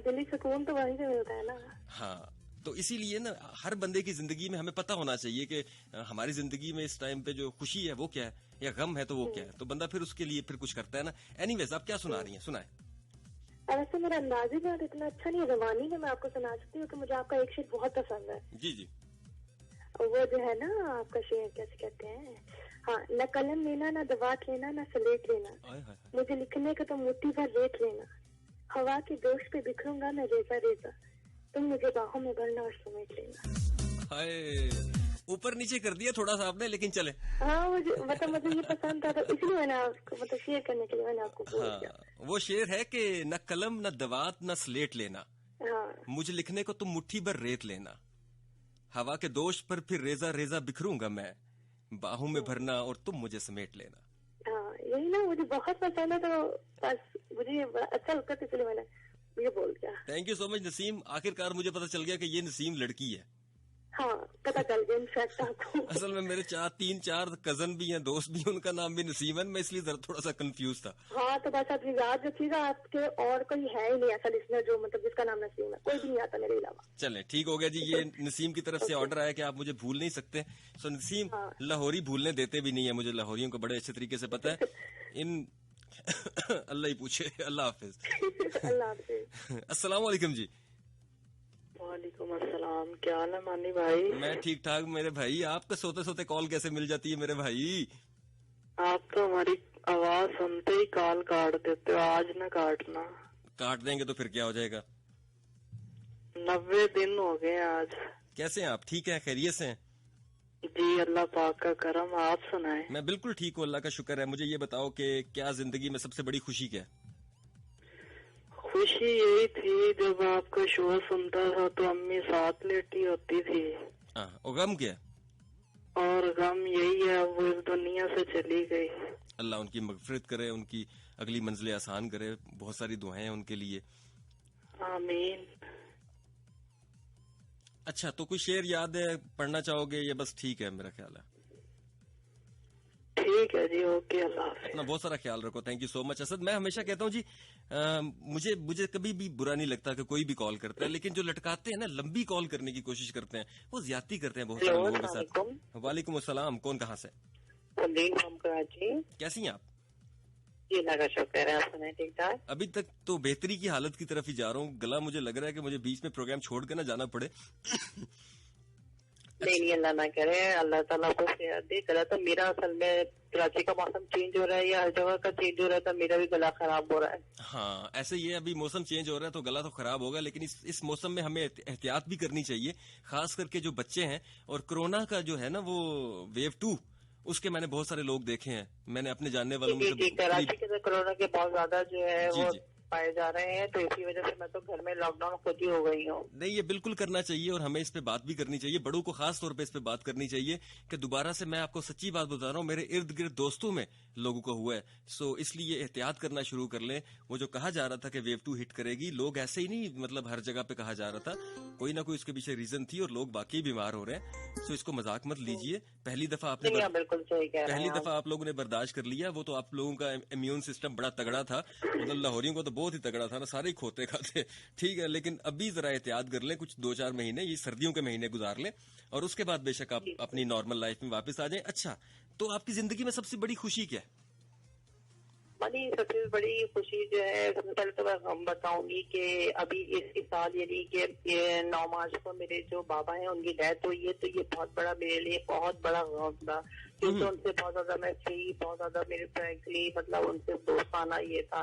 दिली सुकून तो वहीं से मिलता है ना। हाँ, तो इसीलिए ना हर बंदे की जिंदगी में हमें पता होना चाहिए कि हमारी जिंदगी में इस टाइम पे जो खुशी है वो क्या है, या गम है तो वो क्या है, तो बंदा फिर उसके लिए फिर कुछ करता है ना। एनीवेज, आप क्या सुना रही हैं? सुनाए। वैसे मेरा अंदाज ही बहुत इतना अच्छा नहीं है जबानी में, मैं आपको सुना सकती हूँ कि मुझे आपका एक शेर बहुत पसंद है। जी जी। वो जो है ना, आपका शेर कैसे कहते हैं, हाँ, न कलम लेना, न दवात लेना, न सलेट लेना, मुझे लिखने का तो मुट्ठी भर रेत लेना, हवा के दोष पे बिखरूंगा मैं रेजा रेजा, तुम मुझे बाहों में भरना और समेट लेना। हाय, ऊपर नीचे कर दिया थोड़ा सा आपने, लेकिन चले। हाँ, मुझे ये पसंद था, तो इसलिए मैंने आपको मतलब शेयर करने के लिए मैंने आपको बोल दिया। वो शेर है कि न कलम न दवात न स्लेट लेना, हाँ, मुझे लिखने को तुम मुट्ठी भर रेत लेना, हवा के दोष पर फिर रेजा रेजा बिखरूंगा मैं, बाहों में भरना और तुम मुझे समेट लेना। हाँ, यही ना, मुझे बहुत पसंद है, तो बस मुझे ये बड़ा अच्छा लगता है, इसलिए मैंने ये बोल दिया। Thank you so much Naseem. आखिरकार मुझे पता चल गया कि ये नसीम लड़की है। हाँ, पता चल गया इनफैक्ट आपको। असल में मेरे 3-4 कजन भी हैं, दोस्त भी हैं, उनका नाम भी नसीम है, मैं इसलिए जरा थोड़ा सा कंफ्यूज था। हाँ, तो बस आप याद रखिएगा, आपके और कोई है ही नहीं ऐसा लिसनर जो मतलब जिसका नाम नसीम है, कोई भी नहीं आता मेरे अलावा। चले ठीक हो गया जी, ये नसीम की तरफ से ऑर्डर आया कि आप मुझे भूल नहीं सकते। सो नसीम, लाहौरी भूलने देते भी नहीं है, मुझे लाहौरियों को बड़े अच्छे तरीके से पता है। इन अल्लाह ही पूछे। अल्लाह हाफिज। अल्लाह हाफिज। अस्सलाम वालेकुम जी। वालेकुम अस्सलाम, क्या हाल है मानी भाई? मैं ठीक ठाक मेरे भाई, आपको सोते सोते कॉल कैसे मिल जाती है मेरे भाई? आप तो हमारी आवाज सुनते ही कॉल काट देते हो, आज न काटना। काट देंगे तो फिर क्या हो जाएगा? 90 दिन हो गए आज। कैसे हैं आप? ठीक हैं, खैरियत से हैं? जी, अल्लाह पाक का करम, आप सुनाए। मैं बिल्कुल ठीक हूँ, अल्लाह का शुक्र है। मुझे ये बताओ कि क्या जिंदगी में सबसे बड़ी खुशी क्या है? खुशी यही थी जब आपका शो सुनता था तो अम्मी साथ लेटी होती थी। और गम क्या? और गम यही है, वो इस दुनिया से चली गई। अल्लाह उनकी मगफिरत करे, उनकी अगली मंजिलें आसान करे, बहुत सारी दुआएं हैं उनके लिए। आमीन। अच्छा, तो कोई शेर याद है, पढ़ना चाहोगे या बस ठीक है? मेरा ख्याल है ठीक है जी, ओके, अल्लाह हाफिज। अपना बहुत सारा ख्याल रखो। Thank you so much Asad. मैं हमेशा कहता हूँ जी, मुझे मुझे कभी भी बुरा नहीं लगता कि कोई भी कॉल करता है, लेकिन जो लटकाते हैं ना, लंबी कॉल करने की कोशिश करते हैं, वो ज्यादती करते हैं बहुत सारे हेलो, लोगों के साथ। अस्सलाम वालेकुम अस्सलाम, कौन कहाँ से? वालेकुम फ्रॉम कराची। कैसी हैं आप? जी अल्लाह का शुक्र है, आप सुनाए ठीक ठाक? अभी तक तो बेहतरी की हालत की तरफ ही जा रहा हूँ। गला मुझे लग रहा है कि मुझे बीच में प्रोग्राम छोड़ के ना जाना पड़े। नहीं अल्लाह ना करे, अल्लाह ताला को सेहत दे। गला तो मेरा असल में कराची का मौसम चेंज हो रहा है या हर जगह का चेंज हो रहा है, तो मेरा भी गला खराब हो रहा है। हाँ, ऐसे ही है, अभी मौसम चेंज हो रहा है तो गला तो खराब होगा, लेकिन इस मौसम में हमें एहतियात भी करनी चाहिए, खास करके जो बच्चे हैं। और कोरोना का जो है ना वो वेव 2, उसके मैंने बहुत सारे लोग देखे हैं, मैंने अपने जानने वालों में जी, कराची के तो कोरोना के बहुत ज्यादा जो है जी, वो जी। पाए जा रहे हैं, तो इसी वजह से मैं तो घर में लॉकडाउन खुद ही हो गई हूँ। नहीं, ये बिल्कुल करना चाहिए और हमें इस पे बात भी करनी चाहिए, बड़ों को खास तौर पे इस पे बात करनी चाहिए कि दोबारा से, मैं आपको सच्ची बात बता रहा हूँ, मेरे इर्द गिर्द दोस्तों में लोगों को हुआ है। सो इसलिए एहतियात करना शुरू कर लें। वो जो कहा जा रहा था कि वेव 2 हिट करेगी, लोग ऐसे ही नहीं, मतलब हर जगह पे कहा जा रहा था, कोई ना कोई इसके पीछे रीजन थी और लोग बाकी बीमार हो रहे हैं। सो इसको मजाक मत लीजिए। पहली दफा आपने नहीं, आप बिल्कुल सही कह रहे पहली हैं आप। दफा आप लोगों ने बर्दाश्त कर लिया, वो तो आप लोगों का इम्यून सिस्टम बड़ा तगड़ा था, मतलब लाहौरियों को तो बहुत ही तगड़ा था ना, सारे ही खोते खाते, ठीक है। लेकिन अभी जरा एहतियात कर लें, कुछ 2-4 महीने, ये सर्दियों के महीने गुजार लें, और उसके बाद बेशक आप अपनी नॉर्मल लाइफ में वापस आ जाएं। अच्छा, तो आपकी जिंदगी में सबसे बड़ी खुशी क्या है? मानी सबसे बड़ी खुशी जो है, सबसे पहले तो मैं हम बताऊंगी कि अभी इस साल यानी कि 9 मार्च को मेरे जो बाबा हैं उनकी डेथ हुई है, तो ये बहुत बड़ा मेरे लिए बहुत बड़ा गम था, क्योंकि उनसे बहुत ज्यादा मैं फ्री, बहुत ज्यादा मेरे फ्रैंकली मतलब उनसे दोस्ताना ये था।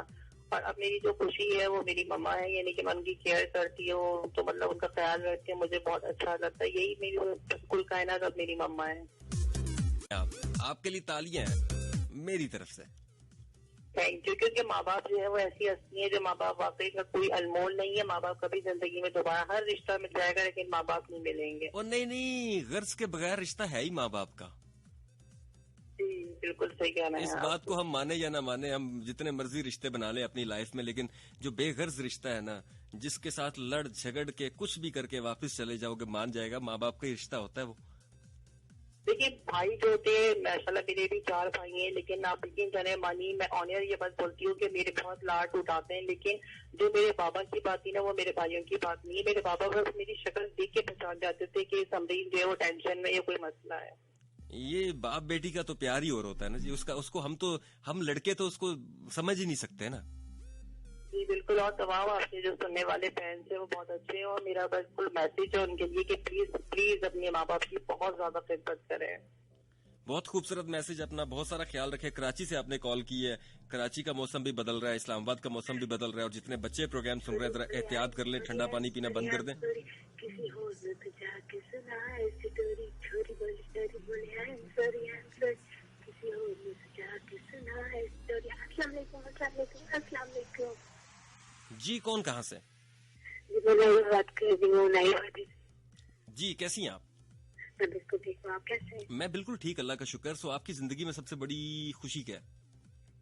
और अब मेरी जो खुशी है वो मेरी मम्मा है, यानी कि मैं उनकी केयर करती हूँ, तो मतलब उनका ख्याल रखती हूँ, मुझे बहुत अच्छा लगता है। यही मेरी कुल कायनात अब मेरी मम्मा है। आपके लिए तालियां हैं मेरी तरफ से। थैंक यू, क्योंकि माँ बाप जो है वो ऐसी हस्ती है, जो माँ बाप वाकई में कोई अनमोल नहीं है। माँ बाप कभी जिंदगी में दोबारा, हर रिश्ता मिल जाएगा लेकिन माँ बाप नहीं मिलेंगे। और नहीं, गर्ज के बगैर रिश्ता है ही माँ बाप का। जी बिल्कुल सही कहना है इस आप। बात को हम माने या ना माने, हम जितने मर्जी रिश्ते बना ले अपनी लाइफ में, लेकिन जो बेगर्ज रिश्ता है ना, जिसके साथ लड़ झगड़ के कुछ भी करके वापस चले जाओगे, मान जाएगा, माँ बाप का ही रिश्ता होता है वो। देखिए भाई जो होते हैं, माशाल्लाह मेरे भी 4 भाई हैं, लेकिन आप यकीन जाने मानी, मैं ऑनर ये बात बोलती हूँ कि मेरे बहुत लाड उठाते हैं, लेकिन जो मेरे बाबा की बात थी ना, वो मेरे भाइयों की बात नहीं है। मेरे बाबा बस मेरी शक्ल देख के पहचान जाते थे कि समरीन जो है वो टेंशन में, ये कोई मसला है। ये बाप बेटी का तो प्यार ही और होता है ना जी, उसको हम लड़के तो उसको समझ ही नहीं सकते ना। जी बिल्कुल, और तमाम आपके जो सुनने वाले फैंस हैं वो बहुत अच्छे हैं, और मेरा बिल्कुल मैसेज है उनके लिए कि प्लीज प्लीज अपने माँ बाप की बहुत ज्यादा खिदमत करें। बहुत खूबसूरत मैसेज, अपना बहुत सारा ख्याल रखें। कराची से आपने कॉल की है, कराची का मौसम भी बदल रहा है, इस्लामाबाद का मौसम भी बदल रहा है, और जितने बच्चे प्रोग्राम सुन रहे हैं जरा एहतियात कर लें, ठंडा पानी पीना बंद कर दें। किसी हो तो जाके सुना स्टोरी, छोरी बोली स्टोरी बोली आई एम सॉरी किसी हो तो जाके सुना स्टोरी। अस्सलाम वालेकुम, अस्सलाम वालेकुम, अस्सलाम वालेकुम। जी, कौन कहाँ से? जी मैं बात कर रही हूँ नाई। जी, कैसी हैं आप? मैं बिल्कुल ठीक हूँ, आप कैसे हैं? मैं बिल्कुल ठीक, अल्लाह का शुक्र। सो आपकी जिंदगी में सबसे बड़ी खुशी क्या है?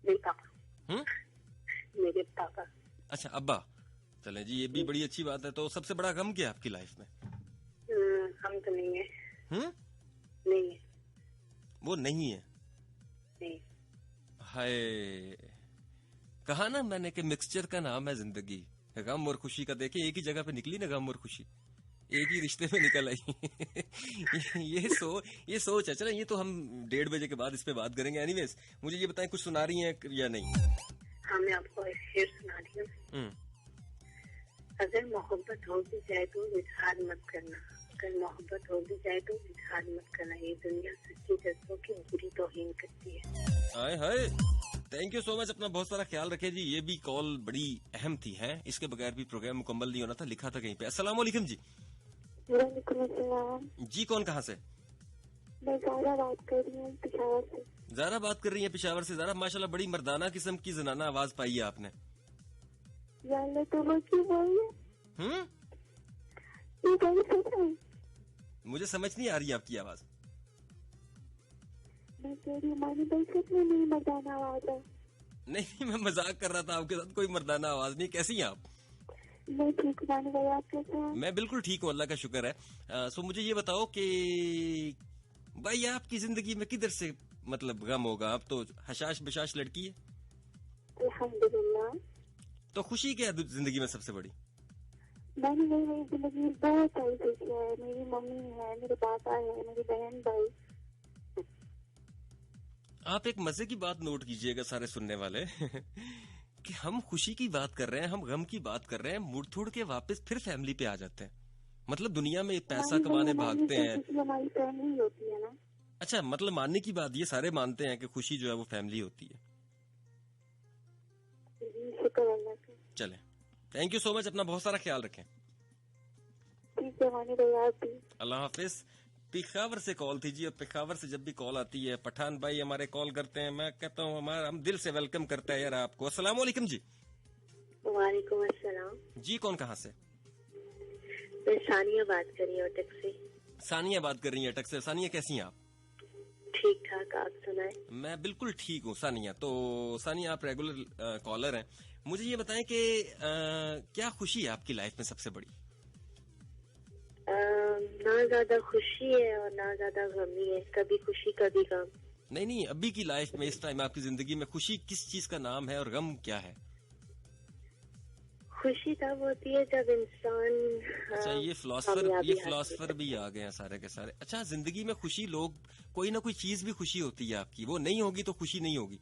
मेरे पापा। मेरे पापा। अच्छा, अब्बा। चलें जी, ये भी बड़ी अच्छी बात है। तो सबसे बड़ा गम क्या है आपकी लाइफ में? हम तो नहीं है। नहीं है। वो नहीं है? नहीं। हाय, कहा ना मैंने कि मिक्सचर का नाम है जिंदगी, गम और खुशी का। देखे एक ही जगह पे निकली ना गम और खुशी, एक ही रिश्ते में निकल आई। ये सोच है। चलो, ये तो हम 1:30 बजे के बाद इस पे बात करेंगे। एनीवेज, मुझे ये बताएं, कुछ सुना रही हैं या नहीं? हाँ, मैं आपको एक शेर सुना रही हूँ। अगर मोहब्बत हो भी जाए तो इजहार मत करना, अगर मोहब्बत हो भी जाए तो इजहार मत करना, ये दुनिया सच्ची जज्बों की बुरी तौहीन करती है। हाय हाय, थैंक यू सो मच, अपना बहुत सारा ख्याल रखें जी। ये भी कॉल बड़ी अहम थी, है, इसके बगैर भी प्रोग्राम मुकम्मल नहीं होना था। लिखा था कहीं पे। अस्सलाम वालेकुम जी। वालेकुम अस्सलाम। जी, कौन कहाँ से? मैं ज़ारा बात कर रही हूँ पेशावर से। ज़ारा बात कर रही है पेशावर से। ज़ारा, माशाल्लाह बड़ी मर्दाना किस्म की जनाना आवाज पाई है आपने। यार तो वो क्यों बोल रहे? ये कौन सा है? मुझे समझ नहीं आ रही आपकी आवाज। मैं तेरी मानी बरकत में नहीं मर्दाना आवाज है। नहीं, मैं मजाक कर रहा था आपके साथ, कोई मर्दाना आवाज नहीं। कैसी हैं आप? मैं ठीक हूँ भाई, आप कैसे हैं? मैं बिल्कुल ठीक हूँ, अल्लाह का शुक्र है। सो मुझे ये बताओ कि भाई आपकी जिंदगी में किधर से मतलब गम होगा? आप तो हशाश बशाश लड़की है, अल्हम्दुलिल्लाह। तो खुशी क्या है जिंदगी में सबसे बड़ी? मेरी जिंदगी में बहुत सारी खुशियाँ है। मेरी मम्मी है, मेरे पापा है, मेरी बहन भाई। आप एक मजे की बात नोट कीजिएगा सारे सुनने वाले कि हम खुशी की बात कर रहे हैं, हम गम की बात कर रहे हैं, मुड़ थुड़ के वापस फिर फैमिली पे आ जाते हैं। मतलब दुनिया में पैसा कमाने भागते हैं। हमारी फैमिली होती है ना। अच्छा, मतलब मानने की बात, ये सारे मानते हैं कि खुशी जो है वो फैमिली होती है। जी, शुक्र अल्लाह का। चले, थैंक यू सो मच, अपना बहुत सारा ख्याल रखें। ठीक है मानी भाई, आप भी। अल्लाह हाफिज। पिखावर से कॉल थी जी, और पिखावर से जब भी कॉल आती है पठान भाई हमारे कॉल करते हैं, मैं कहता हूँ हमारा हम दिल से वेलकम करते हैं यार आपको। अस्सलाम वालेकुम जी। वालेकुम अस्सलाम जी, कौन कहाँ से? मैं सानिया बात कर रही हूँ अटक से। सानिया बात कर रही है अटक से। सानिया कैसी हैं आप? ठीक ठाक, आप सुनाए? मैं बिल्कुल ठीक हूँ सानिया। तो सानिया आप रेगुलर कॉलर हैं, मुझे ये बताएं कि क्या खुशी है आपकी लाइफ में सबसे बड़ी? ना ज्यादा खुशी है और ना ज्यादा गम ही है, कभी खुशी कभी गम। नहीं, अभी की लाइफ में इस टाइम आपकी जिंदगी में खुशी किस चीज का नाम है और गम क्या है? खुशी तब होती है जब इंसान अच्छा, ये फिलोसफर भी आ गए हैं सारे के सारे। अच्छा, जिंदगी में खुशी लोग कोई ना कोई चीज भी खुशी होती है आपकी, वो नहीं होगी तो खुशी नहीं होगी।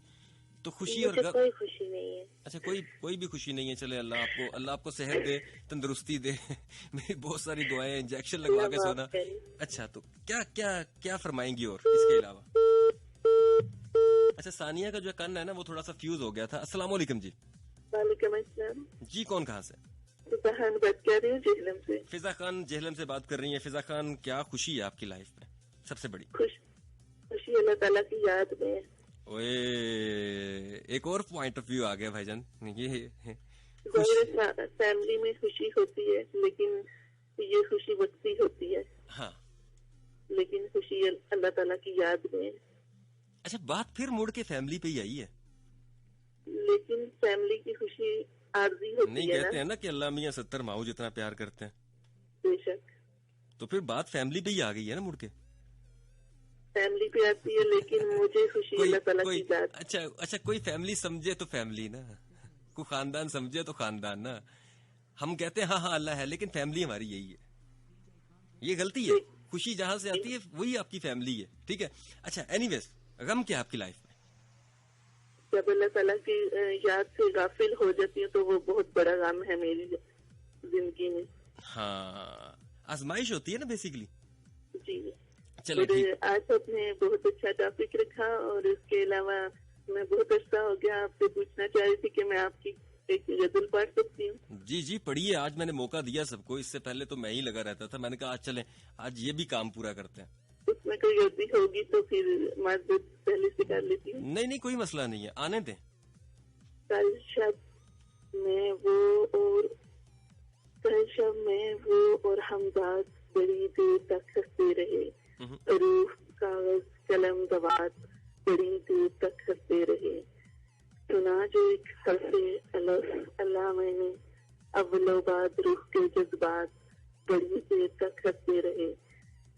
तो खुशी और गम, कोई खुशी नहीं है। अच्छा, कोई भी खुशी नहीं है। चले, अल्लाह आपको सेहत दे, तंदुरुस्ती दे मेरी बहुत सारी दुआएं, इंजेक्शन लगवा के सोना। अच्छा, तो क्या फरमाएंगी और इसके अलावा? अच्छा, सानिया का जो कान है ना वो थोड़ा सा फ्यूज हो गया था। अस्सलाम वालेकुम जी। वालेकुम अस्सलाम जी, कौन कहाँ से? फिजा खान बात कर रही हूँ जेहलम से। फिजा खान जेहलम से बात कर रही हैं। फिजा खान, क्या खुशी है आपकी लाइफ में सबसे बड़ी? खुशी अल्लाह ताला की याद में। ओए, एक और पॉइंट ऑफ व्यू आ गया भाईजान। ये फैमिली में खुशी होती है, लेकिन ये खुशी वक्ती होती है। हाँ, लेकिन खुशी अल्लाह ताला की याद में। अच्छा, बात फिर मुड़ के फैमिली पे ही आई है। लेकिन फैमिली की खुशी आर्जी होती नहीं, है कहते हैं ना कि अल्लाह मियां 70 माऊ जितना प्यार करते हैं। बेशक। तो फिर बात फैमिली पे ही आ गई है ना मुड़ के। फैमिली पे आती है, लेकिन मुझे खुशी अल्लाह ताला की याद। अच्छा, कोई फैमिली समझे तो फैमिली ना, कोई खानदान समझे तो खानदान ना। हम कहते हैं हाँ अल्लाह है, लेकिन फैमिली हमारी यही है। ये गलती है। खुशी जहां से आती है वही आपकी फैमिली है, ठीक है। अच्छा, एनीवेज, गम क्या आपकी लाइफ में? जब अल्लाह ताला की याद से गाफिल हो जाती है तो वो बहुत बड़ा गम है मेरी जिंदगी में। हाँ, आजमाइश होती है ना बेसिकली। जी, चलो ठीक। आज आपने बहुत अच्छा टॉपिक रखा, और इसके अलावा मैं बहुत अच्छा हो गया आपसे पूछना चाह रही थी कि मैं आपकी एक गजल पढ़ सकती हूँ? जी पढ़िए, आज मैंने मौका दिया सबको। इससे पहले तो मैं ही लगा रहता था, मैंने कहा आज चलें, आज ये भी काम पूरा करते हैं। उसमें कोई गलती होगी तो फिर मदद पहले से कर लेती हूँ। नहीं, कोई मसला नहीं है, आने दें। कल शब में वो और हम बात बड़ी देर तक हंसते रहे। रूह कागज कलम दवात बड़ी देर तक हंसते रहे। सुना जो एक हर्फे अल्लाह मैंने अव्वलो बाद रूह के जज्बात बड़ी देर तक हंसते रहे।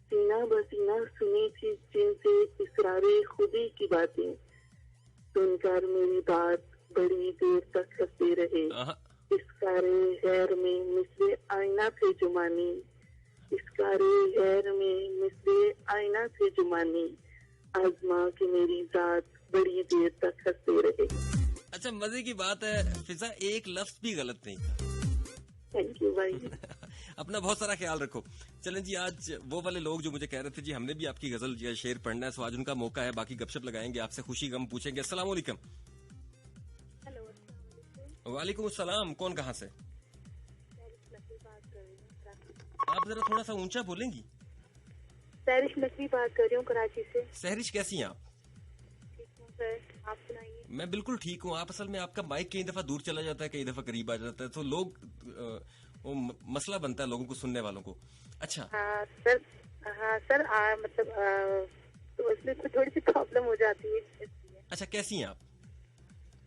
सीना बसीना सुनी थी जिनसे इसरारे खुदी की बातें, सुनकर मेरी बात बड़ी देर तक हंसते रहे। इसकारे गैर में मिसले आईना थे जुमानी, इसकारे गैर में मिसले आईना थे जुमानी, आजमा के मेरी जात बड़ी देर तक हंसते रहे। अच्छा, मजे की बात है फिजा, एक लफ्ज भी गलत नहीं था। थैंक यू भाई। अपना बहुत सारा ख्याल रखो। चलें जी, आज वो वाले लोग जो मुझे कह रहे थे जी हमने भी आपकी गजल या शेर पढ़ना है, तो आज उनका मौका है। बाकी गपशप लगाएंगे, आपसे खुशी गम पूछेंगे। अस्सलाम वालेकुम। वालेकुम अस्सलाम, कौन कहाँ से? आप जरा थोड़ा सा ऊंचा बोलेंगी। सहरिश नकवी बात कर रही हूँ कराची से। सहरिश, कैसी हैं आप? ठीक हूँ सर, आप सुनाइए। मैं बिल्कुल ठीक हूँ। आप असल में आपका माइक कई दफा दूर चला जाता है, कई दफा करीब आ जाता है, तो लोग वो मसला बनता है लोगों को, सुनने वालों को। अच्छा हाँ सर, मतलब तो उसमें थोड़ी सी प्रॉब्लम हो जाती है। अच्छा, कैसी हैं आप?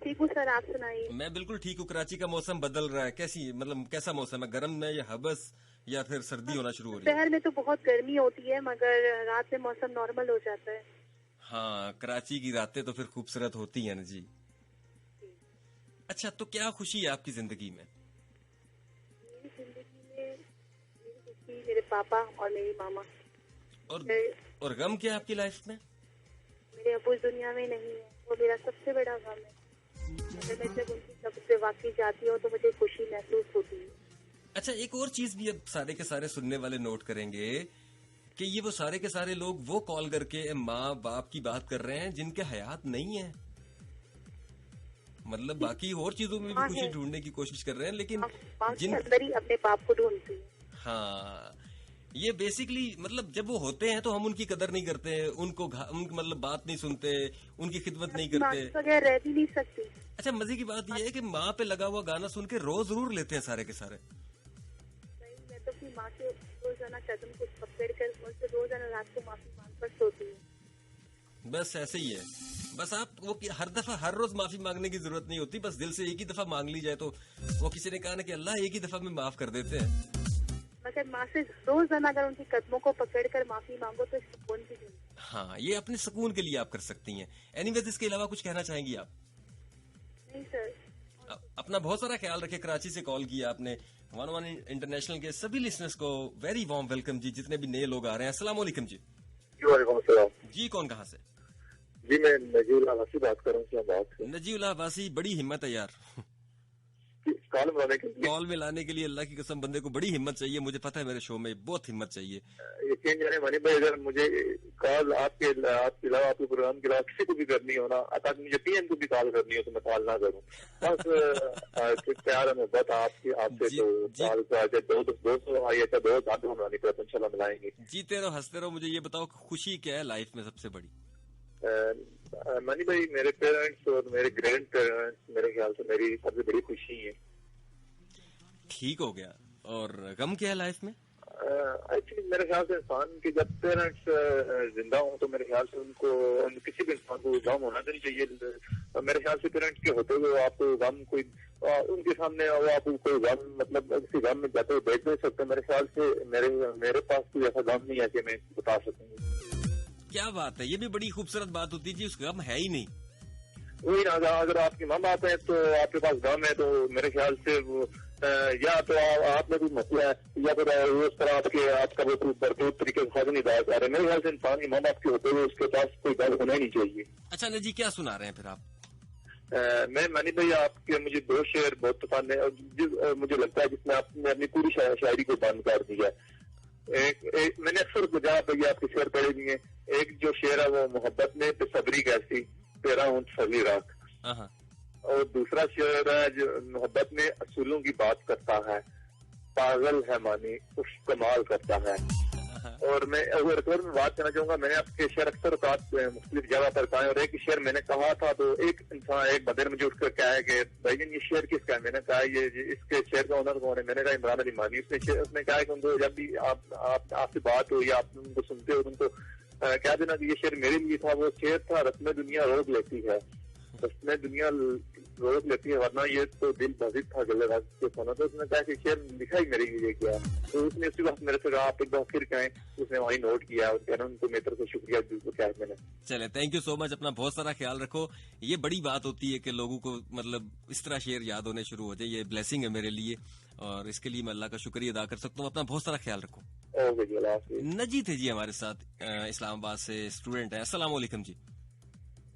ठीक हूँ सर, आप सुनाइए। मैं बिल्कुल ठीक हूँ। कराची का मौसम बदल रहा है, कैसा मौसम है? गर्म में या हबस या फिर सर्दी होना शुरू हो रही है? शहर में तो बहुत गर्मी होती है, मगर रात में मौसम नॉर्मल हो जाता है। हाँ, कराची की रातें तो फिर खूबसूरत होती हैं ना जी। अच्छा, तो क्या खुशी है आपकी जिंदगी में? मेरी जिंदगी में मेरी खुशी मेरे पापा और मेरी मामा। और गम क्या है आपकी लाइफ में? मेरे अबू इस दुनिया में नहीं है, वो मेरा सबसे बड़ा गम है। अगर मैं जब उनकी कब्र पे वाकई जाती हूँ तो मुझे खुशी महसूस होती है। अच्छा, एक और चीज भी अब सारे के सारे सुनने वाले नोट करेंगे कि ये वो सारे के सारे लोग वो कॉल करके माँ बाप की बात कर रहे हैं जिनके हयात नहीं है। मतलब बाकी और चीजों में भी खुशी ढूंढने की कोशिश कर रहे हैं, लेकिन जिन अंदर ही अपने बाप को ढूंढती है। हाँ, ये बेसिकली मतलब जब वो होते हैं तो हम उनकी कदर नहीं करते, उनको मतलब बात नहीं सुनते, उनकी खिदमत नहीं करते, बगैर रह भी नहीं सकती। अच्छा, मजे की बात ये है कि माँ पे लगा हुआ गाना सुन के रोज जरूर लेते हैं सारे के सारे। मैं तो अपनी माँ के रोजाना कदम को पकड़ कर उनसे रोजाना रात को माफी मांग कर सोती हूँ। बस ऐसे ही है। बस आप वो हर दफा हर रोज माफी मांगने की जरूरत नहीं होती, बस दिल से एक ही दफा मांग ली जाए तो वो किसी ने कहा ना कि अल्लाह एक ही दफा में माफ कर देते हैं। मगर माँ से रोजाना अगर उनकी कदमों को पकड़ कर माफी मांगो तो सुकून भी मिलता है। हाँ, ये अपने सुकून के लिए आप कर सकती हैं। एनीवेज, इसके अलावा कुछ कहना चाहेंगी आप? नहीं सर। अपना बहुत सारा ख्याल रखे। कराची से कॉल किया आपने। 101 इंटरनेशनल के सभी लिसनर्स को वेरी वार्म वेलकम जी, जितने भी नए लोग आ रहे हैं। अस्सलाम वालेकुम जी। वालेकुम सलाम जी, कौन कहाँ से? जी, मैं नजीउल्लाह वासी बात कर रहा हूँ इस्लामाबाद से। नजीउल्लाह वासी, बड़ी हिम्मत है यार। कॉल में लाने के लिए अल्लाह की कसम बंदे को बड़ी हिम्मत चाहिए। मुझे पता है मेरे शो में बहुत हिम्मत चाहिए। यकीन जाने मनी भाई, अगर मुझे कॉल आपके अलावा आपके प्रोग्राम के अलावा किसी को भी करनी हो ना, अगर मुझे पीएम को भी कॉल करनी हो तो मैं कॉल ना करूँ। बस प्यार मोहब्बत आपसे तो कॉल पे आके दोस्तों आइए, अच्छा दोस्त आप बनानी पड़ता, इंशाल्लाह मिलाएंगे। जीते रहो, हंसते रहो। मुझे ये बताओ, खुशी क्या है लाइफ में सबसे बड़ी? मनी भाई, मेरे पेरेंट्स और मेरे ग्रैंड पेरेंट्स मेरे ख्याल से मेरी सबसे बड़ी खुशी है। ठीक हो गया। और गम क्या है लाइफ में? एक्चुअली मेरे ख्याल से इंसान के जब पेरेंट्स जिंदा हो तो मेरे ख्याल से उनको किसी भी इंसान को गम होना तो नहीं चाहिए। मेरे ख्याल से पेरेंट्स के होते हुए आपको गम कोई उनके सामने वो आपको कोई गम मतलब किसी गम में जाते हुए बैठ नहीं सकते। मेरे ख्याल से मेरे पास कोई ऐसा गम नहीं है कि मैं बता सकूँ। क्या बात है, ये भी बड़ी खूबसूरत बात होती है जी। उसका गम है ही नहीं। वही ना, अगर आपके माँ बाप है तो आपके पास गम है तो मेरे ख्याल से या तो आप में कोई मसला है या फिर उस तरह आपका वो भरपूर तरीके से नहीं दाया जा रहे। मेरे ख्याल से इंसान के माँ बाप के होते हुए उसके पास कोई गम होना ही नहीं चाहिए। अच्छा ना जी, क्या सुना रहे हैं फिर आप? मैं मानी भाई, आपके मुझे दो शेर बहुत पसंद है और मुझे लगता है जिसमें आपने अपनी पूरी शायरी को बंद कर दिया। एक मैंने अक्सर जहाँ पे आपके शेर पढ़े भी हैं। एक जो शेर है वो मोहब्बत में बेसब्री कैसी तेरा हूँ सभी रात, और दूसरा शेर है जो मोहब्बत में असूलों की बात करता है, पागल है मानी उस कमाल करता है। और मैं एक और में बात करना चाहूंगा, मैंने आपके शेर अक्सर मुख्तलिफ जगह पर कहा है और एक शेर मैंने कहा था तो एक इंसान एक बंदे ने मुझे उठकर कहा है कि भाईजान ये शेर किसका है? मैंने कहा ये इसके शेर का ओनर कौन है? मैंने कहा इमरान अली मानी। उसने कहा कि उनको जब भी आपसे बात हो या आप उनको सुनते हो उनको कह देना कि ये शेर मेरे लिए था। वो शेर था रस्म दुनिया रोक लेती है, रस्म दुनिया रोक लेती है वरना ये तो दिल मस्जिद था गले के सोना। तो उसने कहा कि शेर लिखा ही मेरे लिए गया। तो उसने उसी वक्त मेरे से कहा आप एक बार फिर कहें, उसने वही नोट किया और कहना उनको मेरी तरफ से शुक्रिया बिल्कुल कहा मैंने। चले, थैंक यू सो मच। अपना बहुत सारा ख्याल रखो। ये बड़ी बात होती है कि लोगों को मतलब इस तरह शेर याद होने शुरू हो जाए। ये ब्लेसिंग है मेरे लिए और इसके लिए मैं अल्लाह का शुक्रिया अदा कर सकता हूँ। अपना बहुत सारा ख्याल रखो। नजी थे जी हमारे साथ, इस्लामाबाद से स्टूडेंट है। अस्सलाम वालेकुम जी।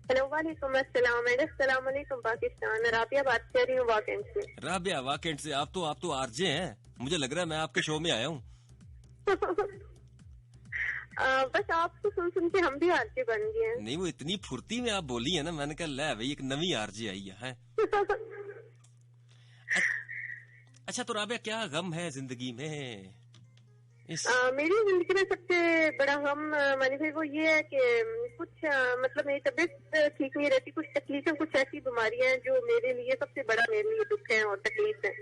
हेलो, वालेकुम अस्सलाम। अस्सलाम वालेकुम पाकिस्तान। राबिया बात कर रही हूँ वाकेंट से। राबिया वाकेंट से। आप तो आरजे हैं, मुझे लग रहा है मैं आपके शो में आया हूँ। बस आपको सुन सुन के हम भी आरजे बन गए हैं। नहीं, वो इतनी फुर्ती में आप बोली है ना, मैंने कहा ले भाई एक नवी आरजे आई है। अच्छा, तो राबिया क्या गम है जिंदगी में? मेरी जिंदगी में सबसे बड़ा गम मानी भाई वो ये है कि कुछ मतलब मेरी तबीयत ठीक नहीं रहती, कुछ तकलीफें, कुछ ऐसी बीमारियां हैं जो मेरे लिए सबसे बड़ा मेरे लिए दुख है और तकलीफ है।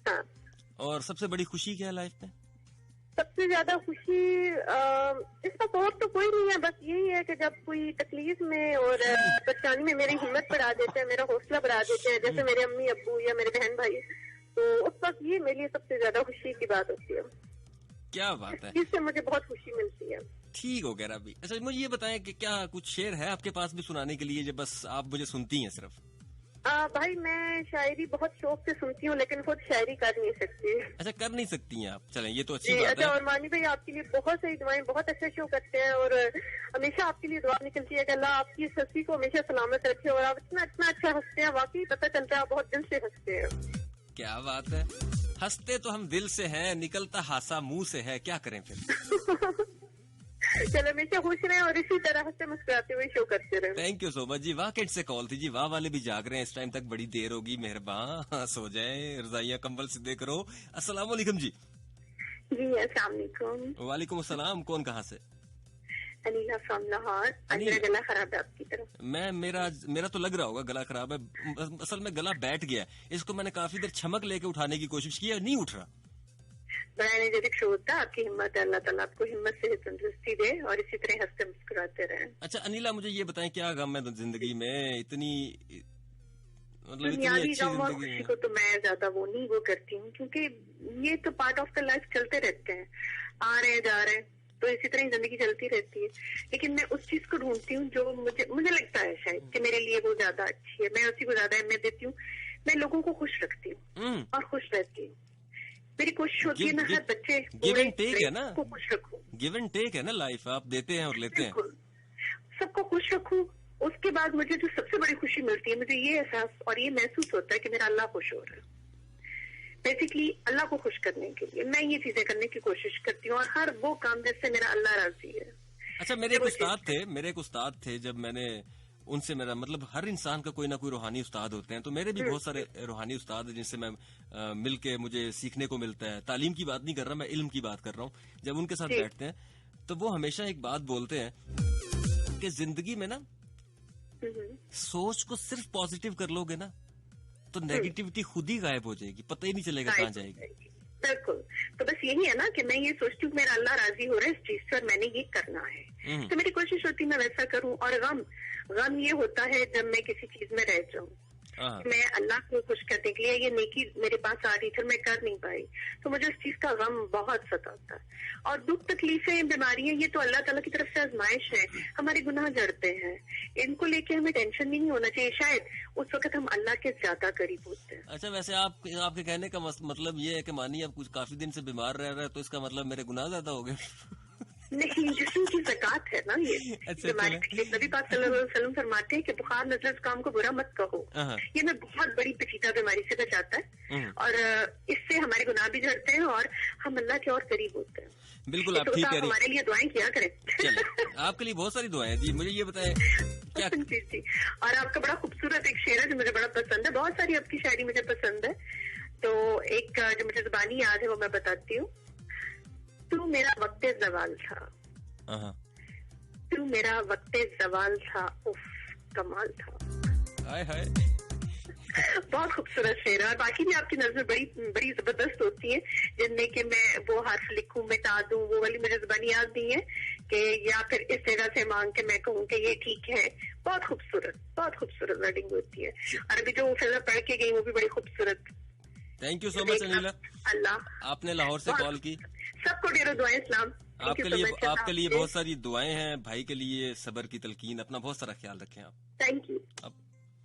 हाँ। और सबसे बड़ी खुशी क्या है लाइफ में? सबसे ज्यादा खुशी इसका और तो कोई नहीं है, बस यही है कि जब कोई तकलीफ में और परेशानी में मेरी हिम्मत बढ़ा देते हैं, मेरा हौसला बढ़ा देते हैं, जैसे मेरे अम्मी अब्बू या मेरे बहन भाई, तो उस वक्त ये मेरे लिए सबसे ज्यादा खुशी की बात होती है। क्या बात है, इससे मुझे बहुत खुशी मिलती है। ठीक हो गया अभी। अच्छा मुझे ये बताएं कि क्या कुछ शेर है आपके पास भी सुनाने के लिए, जो बस आप मुझे सुनती हैं सिर्फ? भाई मैं शायरी बहुत शौक से सुनती हूँ, लेकिन खुद शायरी कर नहीं सकती। अच्छा कर नहीं सकती हैं आप, चलें ये तो अच्छी जी, बात अच्छा। है। और मानी भाई आपके लिए बहुत सारी दुआएं, बहुत अच्छा शो करते हैं और हमेशा आपके लिए दुआ निकलती है कि अल्लाह आपकी इस हंसी को हमेशा सलामत रखे, और आप इतना इतना अच्छा हंसते हैं, वाकई पता चलता है आप बहुत दिल से हंसते हैं। क्या बात है, हंसते तो हम दिल से हैं, निकलता हासा मुंह से है, क्या करें फिर। चलो हमेशा खुश रहें और इसी तरह से मुस्कुराते हुए शो करते रहें। थैंक यू सो मच जी। वाह किड से कॉल थी जी, वाह वाले भी जाग रहे हैं इस टाइम तक, बड़ी देर होगी, मेहरबान सो जाए, रजाइयाँ कंबल सीधे करो। अस्सलाम वालेकुम जी। जी अस्सलाम वालेकुम। वालेकुम अस्सलाम, कौन कहाँ से? अनीला फ्रॉम लाहौर। मेरा गला खराब है आपकी तरफ। मेरा तो लग रहा होगा गला खराब है, असल में गला बैठ गया, इसको मैंने काफी देर छमक लेके उठाने की कोशिश की, नहीं उठ रहा। बड़ा एनर्जेटिक शो होता है, आपकी हिम्मत है, अल्लाह ताला आपको हिम्मत से तंदुरुस्ती दे और इसी तरह हंसते मुस्कुराते रहे। अच्छा अनिला मुझे ये बताएं, क्या गम है जिंदगी में, इतनी मतलब इतनी बुनियादी अच्छी गम और जिंदगी खुशी में? को तो मैं ज्यादा वो करती हूँ, क्योंकि ये तो पार्ट ऑफ द लाइफ चलते रहते हैं, आ रहे हैं जा रहे हैं, तो इसी तरह ही जिंदगी चलती रहती है। लेकिन मैं उस चीज को ढूंढती हूँ जो मुझे लगता है शायद कि मेरे लिए वो ज्यादा अच्छी है, मैं उसी को ज्यादा अहमियत देती हूँ। मैं लोगों को खुश रखती हूँ और खुश रहती हूँ। मेरी कोशिश होती है ना हर बच्चे गिव एंड टेक है ना, को खुश रखूं, गिव एंड टेक है ना लाइफ, आप देते हैं और लेते हैं। सबको खुश रखूं। उसके बाद मुझे जो सबसे बड़ी खुशी मिलती है, मुझे ये एहसास और ये महसूस होता है कि मेरा अल्लाह खुश हो रहा है। बेसिकली अल्लाह को खुश करने के लिए मैं ये चीजें करने की कोशिश करती हूँ, और हर वो काम जिससे मेरा अल्लाह राजी है। अच्छा मेरे एक उस्ताद थे, जब मैंने उनसे मेरा मतलब हर इंसान का कोई ना कोई रूहानी उस्ताद होते हैं, तो मेरे भी बहुत सारे रूहानी उस्ताद हैं जिनसे मैं मिल के मुझे सीखने को मिलता है। तालीम की बात नहीं कर रहा मैं, इल्म की बात कर रहा हूँ। जब उनके साथ बैठते हैं तो वो हमेशा एक बात बोलते हैं कि जिंदगी में ना सोच को सिर्फ पॉजिटिव कर लोगे ना तो नेगेटिविटी खुद ही गायब हो जाएगी, पता ही नहीं चलेगा कहाँ जाएगी। बिल्कुल, तो बस यही है ना कि मैं ये सोचती हूँ मेरा अल्लाह राजी हो रहा है इस चीज से और मैंने ये करना है, तो मेरी कोशिश होती है मैं वैसा करूँ। और गम ये होता है जब मैं किसी चीज में रह जाऊँ, मैं अल्लाह को खुश करने के लिए ये नेकी मेरे पास आ रही थी मैं कर नहीं पाई, तो मुझे उस चीज का गम बहुत सताता है। और दुख तकलीफें बीमारियां ये तो अल्लाह ताला की तरफ से आजमाइश है, हमारे गुनाह जड़ते हैं, इनको लेके हमें टेंशन नहीं होना चाहिए। शायद उस वक्त हम अल्लाह के ज्यादा करीब होते हैं। अच्छा वैसे आपके कहने का मतलब ये है कि मानिए आप कुछ काफी दिन से बीमार रह रहे हैं, तो इसका मतलब मेरे गुनाह ज्यादा हो गए? नहीं, जिस्म की ज़कात है ना ये। अच्छा, नबी पाक सल्लल्लाहु अलैहि वसल्लम फरमाते हैं कि बुखार नजला जुकाम को बुरा मत कहो, ये मैं बहुत बड़ी पेचीदा बीमारी से बचाता है और इससे हमारे गुनाह भी झड़ते हैं और हम अल्लाह के और करीब होते हैं। बिल्कुल आप ठीक कह रही हैं। हमारे लिए दुआएं किया करें। चलिए आपके लिए बहुत सारी दुआएं जी, मुझे ये बताएं क्या? जी, और आपका बड़ा खूबसूरत एक शेर है जो मुझे बड़ा पसंद है, बहुत सारी आपकी शायरी मुझे पसंद है, तो एक जो मुझे जुबानी याद है वो मैं बताती हूँ। तू मेरा वक्त जवाल था, तू मेरा वक्त जवाल था, उफ कमाल था। हाय हाय बहुत खूबसूरत शेर है। और बाकी भी आपकी नजर बड़ी बड़ी जबरदस्त होती है, जिनमें कि मैं वो हर्फ लिखूं मिटा दूं, वो वाली मुझे जुबानी याद नहीं है कि या फिर इस जगह से मांग के मैं कहूँ कि ये ठीक है। बहुत खूबसूरत वर्डिंग होती है। और अभी जो फिल्म पढ़ के गई वो भी बड़ी खूबसूरत। Thank you so much Anila, अल्लाह आपने लाहौर से कॉल की। सबको ढेरों दुआएं इस्लाम। आपके लिए बहुत सारी दुआएं हैं, भाई के लिए सब्र की तलकीन, अपना बहुत सारा ख्याल रखें आप। Thank you. अब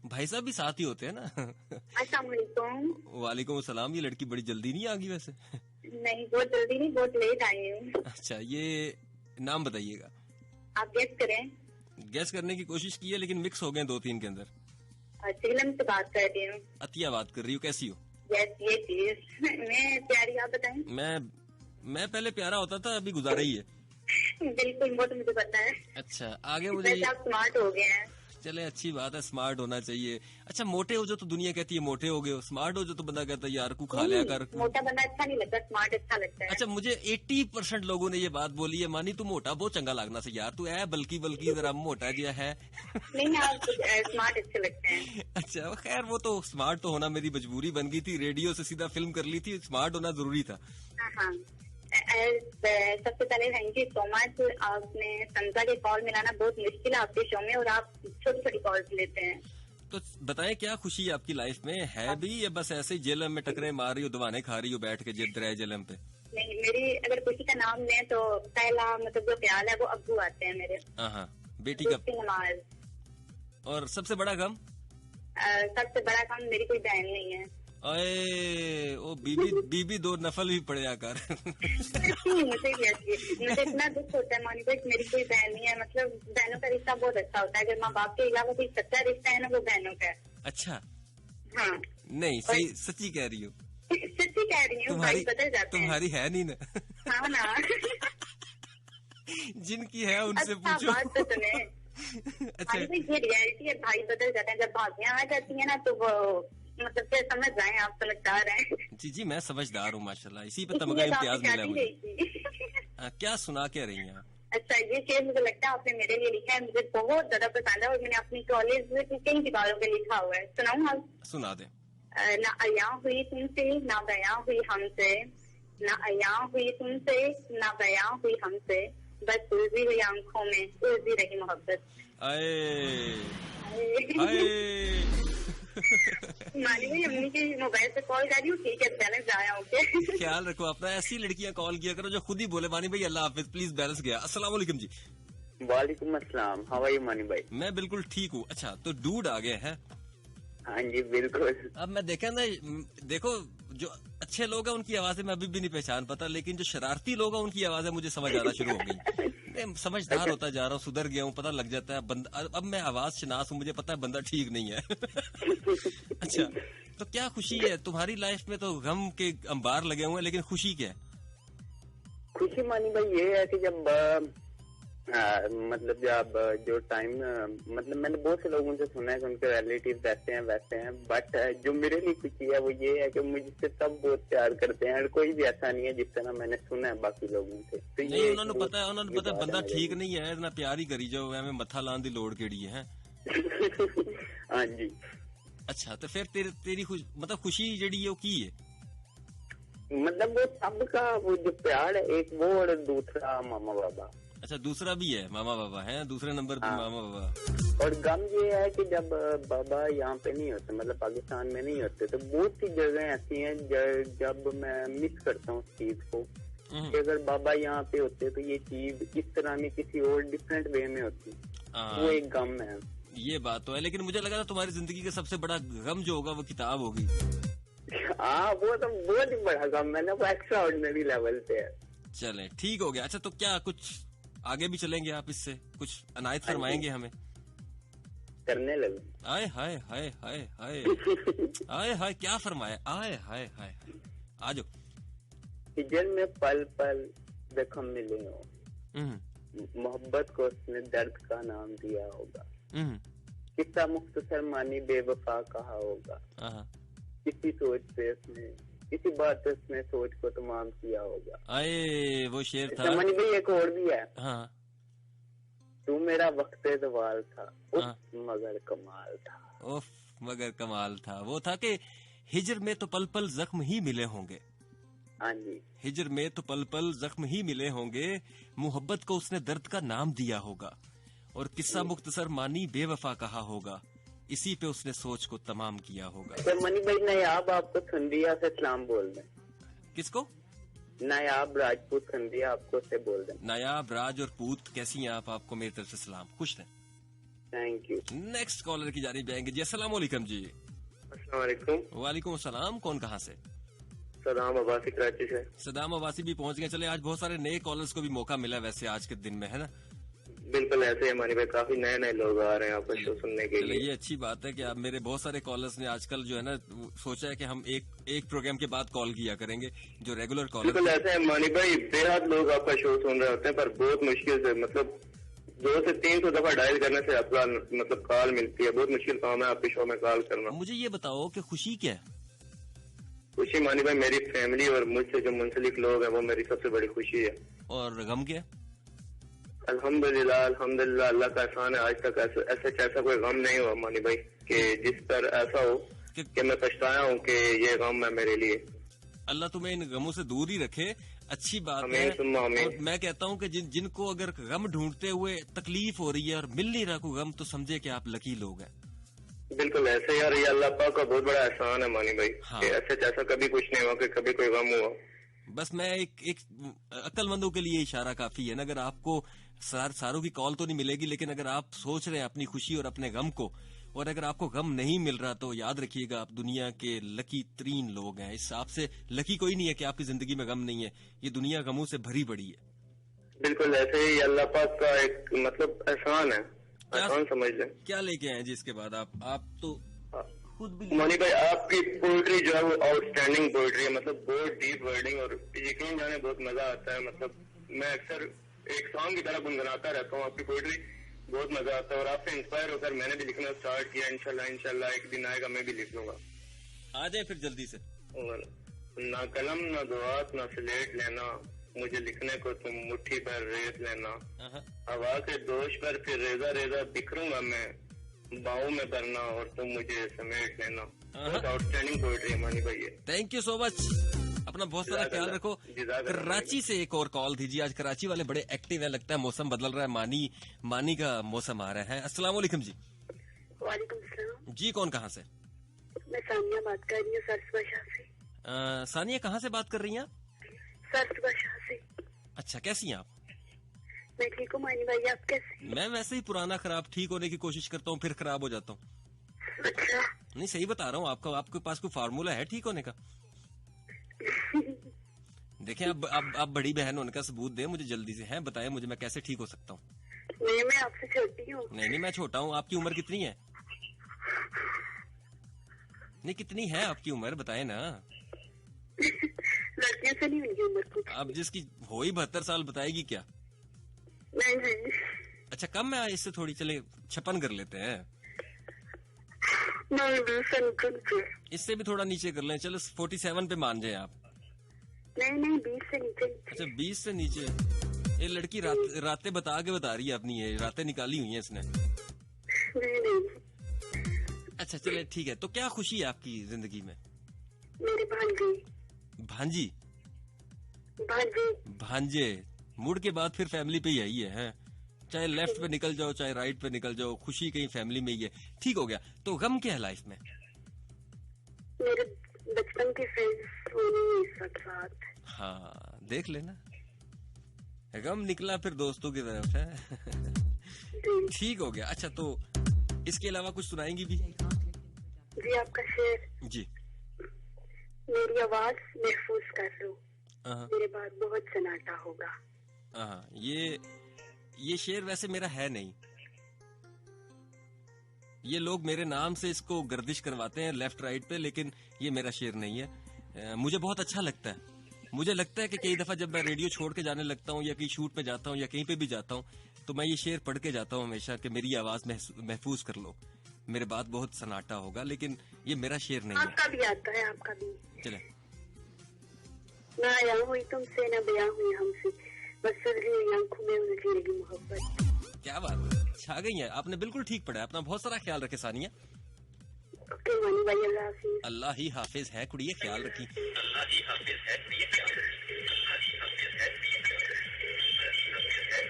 भाई साहब भी साथ ही होते हैं ना। अस्सलाम वालेकुम। वालेकुम अस्सलाम। ये लड़की बड़ी जल्दी नहीं आ गई वैसे? नहीं बहुत जल्दी नहीं, बहुत लेट आई हूँ। अच्छा ये नाम बताइएगा। आप गेस करें। गेस करने की कोशिश की है लेकिन मिक्स हो गए 2-3 के अंदर। जिलम से बात कर रही हूँ। अतिया बात कर रही हूँ, कैसी हो? ये चीज मैं प्यारी, आप बताएं। मैं पहले प्यारा होता था, अभी गुजारा ही है। बिल्कुल वो तो मुझे पता है। अच्छा आगे मुझे आप स्मार्ट हो गए हैं। चले अच्छी बात है, स्मार्ट होना चाहिए। अच्छा मोटे हो जो तो दुनिया कहती है मोटे हो गए हो, स्मार्ट हो जो तो बंदा कहता है यार को खा लिया कर। मोटा बंदा अच्छा नहीं लगता, स्मार्ट अच्छा लगता है। अच्छा मुझे 80% लोगों ने ये बात बोली है, मानी तू मोटा बहुत चंगा लगना से यार, तू है बल्कि जरा मोटा जिया है। नहीं आप स्मार्ट अच्छे लगते हैं। अच्छा खैर वो तो स्मार्ट तो होना मेरी मजबूरी बन गई थी, रेडियो से सीधा फिल्म कर ली थी, स्मार्ट होना जरूरी था। हाँ सबसे पहले थैंक यू सो मच। आपने संता के कॉल मिलाना बहुत मुश्किल है आपके शो में, और आप छोटी छोटी कॉल्स लेते हैं। तो बताएं क्या खुशी है आपकी लाइफ में, है भी या बस ऐसे ही जेलम में टकरे मार रही हो, दवाने खा रही हो बैठ के जिद रहे जेलम पे? नहीं, मेरी अगर खुशी का नाम लें तो पहला मतलब जो ख्याल है वो अब्बू आते हैं मेरे। हाँ, बेटी का नमाज। और सबसे बड़ा गम? सबसे बड़ा गम मेरी कोई बहन नहीं है। अरे ओ बीबी दो नफल भी पड़े आकर। मुझे इतना दुख होता है मानी भाई, मेरी कोई बहन नहीं है। मतलब बहनों का रिश्ता बहुत अच्छा होता है, अगर माँ बाप के अलावा कोई सच्चा रिश्ता है ना वो बहनों का है। अच्छा, हाँ नहीं सही सच्ची कह रही हो। सच्ची कह रही हूँ, भाई बदल जाते हैं। तुम्हारी है नहीं ना? हाँ ना। जिनकी है उनसे अच्छा, पूछो। बात तो सुने। अच्छा, ये रियलिटी है, भाई बदल जाते हैं। जब भाभियाँ आ जाती है ना तो वो मतलब क्या समझ रहे हैं आप, समझदार हैं। जी मैं समझदार हूँ माशाल्लाह, इसी पे तमगा इम्तियाज मिला है मुझे। क्या सुना क्या रही हैं? अच्छा, ये शेर मुझे लगता है आपने मेरे लिए लिखा है, मुझे बहुत ज्यादा पसंद है और मैंने अपनी कॉलेज में कई किताबों पे लिखा हुआ है। सुनाऊँ आप? सुना दे। ना अया हुई तुमसे ना बया हुई हमसे, ना अया हुई तुमसे ना बया हुई हमसे, बस उलझी हुई आंखों में उलझी रही मोहब्बत। मानी भाई अम्मी की मोबाइल से कॉल कर रही हूँ, ठीक है बैलेंस आया। ओके, ख्याल रखो अपना, ऐसी लड़कियां कॉल किया करो जो खुद ही बोले मानी भाई अल्लाह हाफिज प्लीज बैलेंस गया। अस्सलाम वालेकुम जी। वालेकुम अस्सलाम, हाउ आर यू मानी भाई? मैं बिल्कुल ठीक हूँ। अच्छा, तो डूड आ गए हैं? हाँ जी बिल्कुल। अब मैं देखा ना, देखो जो अच्छे लोग हैं उनकी आवाजें मैं अभी भी नहीं पहचान पाता, लेकिन जो शरारती लोग हैं उनकी आवाजें मुझे समझ आना शुरू हो गई। मैं समझदार होता जा रहा हूँ, सुधर गया हूँ, पता लग जाता है बंदा। अब मैं आवाज शनास हूँ, मुझे पता है बंदा ठीक नहीं है। अच्छा, तो क्या खुशी है तुम्हारी लाइफ में? तो गम के अंबार लगे हुए हैं, लेकिन खुशी क्या है? खुशी मानी भाई ये है कि जब मतलब जब जो टाइम मतलब मैंने बहुत से लोगों से सुना है कि उनके रिलेटिव वैसे हैं, बट जो मेरे लिए खुशी है वो ये है कि मुझसे सब बहुत प्यार करते हैं, और कोई भी ऐसा नहीं है जिस तरह मैंने सुना है बाकी लोगों से। तो नहीं, उन्होंने पता है बंदा ठीक नहीं है, इतना प्यार ही करी जाओ, हमें मत्था लान दी लोड़ केड़ी है। हाँ जी। अच्छा, तो फिर तेरी मतलब खुशी जड़ी है वो की है? मतलब वो सबका वो जो प्यार है, एक वो और दूसरा मामा बाबा। अच्छा, दूसरा भी है, मामा बाबा है दूसरे नंबर पे। मामा बाबा। और गम ये है कि जब बाबा यहाँ पे नहीं होते, मतलब पाकिस्तान में नहीं होते, तो बहुत सी जगह ऐसी हैं जब मैं मिस करता हूँ उस चीज को, कि अगर बाबा यहाँ पे होते तो ये चीज इस तरह में किसी और डिफरेंट वे में होती। वो एक गम है। ये बात तो है, लेकिन मुझे लगा था तुम्हारी जिंदगी का सबसे बड़ा गम जो होगा वो किताब होगी। हाँ, वो तो बहुत ही बड़ा गम है ना, वो एक्स्ट्रा ऑर्डिनरी लेवल पे है। चले ठीक हो गया। अच्छा, तो क्या कुछ आगे भी चलेंगे आप, इससे कुछ अनायत फरमाएंगे हमें? करने लगे। आए हाय हाय हाय हाय आए हाय, क्या फरमाया? आए हाय हाय, आ जाओ। हिजर में पल पल जख्म मिले हो, मोहब्बत को उसने दर्द का नाम दिया होगा, कितना मुख्तसर मानी बेवफा कहा होगा, किसी सोच पे उसने किसी बात पे उसने सोच को तमाम किया होगा। आए वो शेर था। मनी भाई एक और भी है। हाँ। तू मेरा वक्त सवाल था, मगर कमाल था। उफ, मगर कमाल था। वो था कि हिजर में तो पल पल जख्म ही मिले होंगे। हाँ जी। हिजर में तो पल पल जख्म ही मिले होंगे, मोहब्बत को उसने दर्द का नाम दिया होगा, और किस्सा मुख्तसर मानी बेवफा कहा होगा, इसी पे उसने सोच को तमाम किया होगा। तो मनी भाई नायाब आपको संधिया से सलाम बोल दें। किसको? नायाब राजपूत संधिया आपको से बोल दें। नायाब राज और पूत, कैसी हैं आप? आपको मेरी तरफ से सलाम, खुश रहें। Thank you. नेक्स्ट कॉलर की जानिब जाएंगे जी। अस्सलाम वालेकुम जी। अस्सलाम वालेकुम। वालेकुम अस्सलाम। कौन कहाँ से? सदाम अब्बासी कराची से। सदाम अब्बासी भी पहुंच गए। चले, आज बहुत सारे नए कॉलर्स को भी मौका मिला वैसे आज के दिन में, है ना? बिल्कुल ऐसे हमारे पे काफी नए नए लोग आ रहे हैं आपका शो सुनने के लिए। ये अच्छी बात है कि आप मेरे बहुत सारे कॉलर्स ने आजकल जो है ना सोचा है कि हम एक प्रोग्राम के बाद कॉल किया करेंगे, जो रेगुलर कॉलर। बिल्कुल ऐसे है मानी भाई, बेहद लोग आपका शो सुन रहे होते हैं, पर बहुत मुश्किल से, मतलब 200 से 300 दफा डायल करने से आपका मतलब कॉल मिलती है। बहुत मुश्किल काम है आपके शो में कॉल करना। मुझे ये बताओ कि खुशी क्या है? खुशी मानी भाई मेरी फैमिली और मुझसे जो मुंसलिक लोग हैं वो मेरी सबसे बड़ी खुशी है। और गम क्या है? अल्हम्दुलिल्लाह अल्हम्दुलिल्लाह, अल्लाह का एहसान है, आज तक ऐसा कोई गम नहीं हुआ मानी भाई कि जिस पर ऐसा हो कि मैं पछताया हूँ कि ये गम है मेरे लिए। अल्लाह तुम्हें इन गमों से दूर ही रखे। अच्छी बात आमीन है। सुम्मा आमीन। और मैं कहता हूँ कि जिनको अगर गम ढूंढते हुए तकलीफ हो रही है और मिल नहीं रहा कोई गम, तो समझे कि आप लकी लोग हैं। बिल्कुल ऐसे यार, ये अल्लाह पाक का बहुत बड़ा एहसान है मानी भाई। हाँ। कि ऐसा कभी कुछ नहीं हुआ कि कभी कोई गम हुआ। बस मैं एक अक्लमंदों के लिए इशारा काफी है ना। अगर आपको सारों की कॉल तो नहीं मिलेगी, लेकिन अगर आप सोच रहे हैं अपनी खुशी और अपने गम को, और अगर आपको गम नहीं मिल रहा, तो याद रखिएगा आप दुनिया के लकी 3 लोग हैं। इस आपसे लकी कोई नहीं है कि आपकी जिंदगी में गम नहीं है। ये दुनिया गमों से भरी पड़ी है। बिल्कुल ऐसे ही अल्लाह पाक का एक मतलब एहसान है, एहसान समझ लें। क्या लेके आए जी इसके बाद आप तो खुद भी मानी भाई आपकी पोइट्री जो है वो आउटस्टैंडिंग पोइट्री है, मतलब बहुत डीप वर्डिंग, और यकीन जाने बहुत मजा आता है। मतलब मैं अक्सर एक सॉन्ग की तरह गुनगुनाता रहता हूँ, आपकी पोइट्री बहुत मजा आता है। और आपसे इंस्पायर होकर मैंने भी लिखना स्टार्ट किया। इंशाल्लाह एक दिन आएगा मैं भी लिख लूंगा। आ जाए फिर जल्दी से। और ना कलम ना दुआत ना स्लेट लेना, मुझे लिखने को तुम मुट्ठी भर रेत लेना। हवा के दोष पर फिर रेजा रेजा बिखरूंगा मैं, बाहों में भरना और तुम मुझे समेट लेना। बहुत आउटस्टैंडिंग पोइट्री है मानी भाई। Thank you so much. अपना बहुत सारा ख्याल रखो। कराची से एक और कॉल दीजिए। आज कराची वाले बड़े एक्टिव है, लगता है मौसम बदल रहा है। मानी का मौसम आ रहा है। अस्सलाम वालेकुम जी। वालेकुम सलाम जी, कौन कहाँ से? मैं सानिया बात कर रही हूँ सरसबा से। सानिया कहाँ से बात कर रही हैं? सरसबा से। अच्छा, कैसी हैं आप? मैं ठीक हूँ मानी भाई, आप कैसे? मैं वैसे ही पुराना खराब ठीक होने की कोशिश करता हूँ, फिर खराब हो जाता हूँ। अच्छा। नहीं, सही बता रहा हूँ आपको। आपके पास कोई फार्मूला है ठीक होने का? देखें, अब बड़ी बहन होने का सबूत दे मुझे जल्दी से। हैं, बताएं मुझे, मैं कैसे ठीक हो सकता हूँ? नहीं, मैं आपसे छोटी हूँ। नहीं, मैं छोटा हूँ। आपकी उम्र कितनी है? नहीं, कितनी है आपकी उम्र, बताएं ना। लड़कियों से नहीं मिली उम्र कुछ। अब जिसकी हो ही 72 साल बताएगी क्या? नहीं नहीं। अच्छा, कम है इससे थोड़ी, चले 56 कर लेते हैं। नहीं, 20 से नीचे। इससे भी थोड़ा नीचे कर लें, चलो 47 पे मान जाए आप। नहीं, 20 से नीचे। अच्छा, 20 से नीचे। ये लड़की रातें बता रही है अपनी, ये रातें निकाली हुई हैं इसने। नहीं। अच्छा चले ठीक है। तो क्या खुशी है आपकी जिंदगी में? मेरी भांजी। भांजी? भांजे मुड़ के बाद फिर फैमिली पे यही है। चाहे लेफ्ट पे निकल जाओ चाहे राइट पे निकल जाओ, खुशी कहीं फैमिली में ही है। ठीक हो गया। तो गम क्या है लाइफ में? मेरे बचपन के फ्रेंड्स साथ। हाँ, देख लेना, गम निकला फिर दोस्तों की तरफ है। ठीक हो गया। अच्छा, तो इसके अलावा कुछ सुनाएंगी भी? जी, आपका शेर। जी। मेरी आवाज महफूज कर लो, मेरे बाद बहुत सन्नाटा होगा। ये शेर वैसे मेरा है नहीं। ये लोग मेरे नाम से इसको गर्दिश करवाते हैं लेफ्ट राइट पे, लेकिन ये मेरा शेर नहीं है। मुझे बहुत अच्छा लगता है। मुझे लगता है कि कई दफा जब मैं रेडियो छोड़ के जाने लगता हूँ या कहीं शूट पे जाता हूँ या कहीं पे भी जाता हूँ, तो मैं ये शेर पढ़ के जाता हूँ हमेशा कि मेरी आवाज महफूज कर लो, मेरे बाद बहुत सन्नाटा होगा। लेकिन ये मेरा शेर नहीं है। आपका भी आता है, आपका भी। चले। ना आया हुई तुमसे ना बयां हुई हमसे, बस सुलझी हुई आंखों में उलझी रही मोहब्बत। क्या बात है, छा गई है आपने। बिल्कुल ठीक पढ़ा है। अपना बहुत सारा ख्याल रखे सानिया। अल्लाह ही हाफिज है कुड़िए, ख्याल रखी।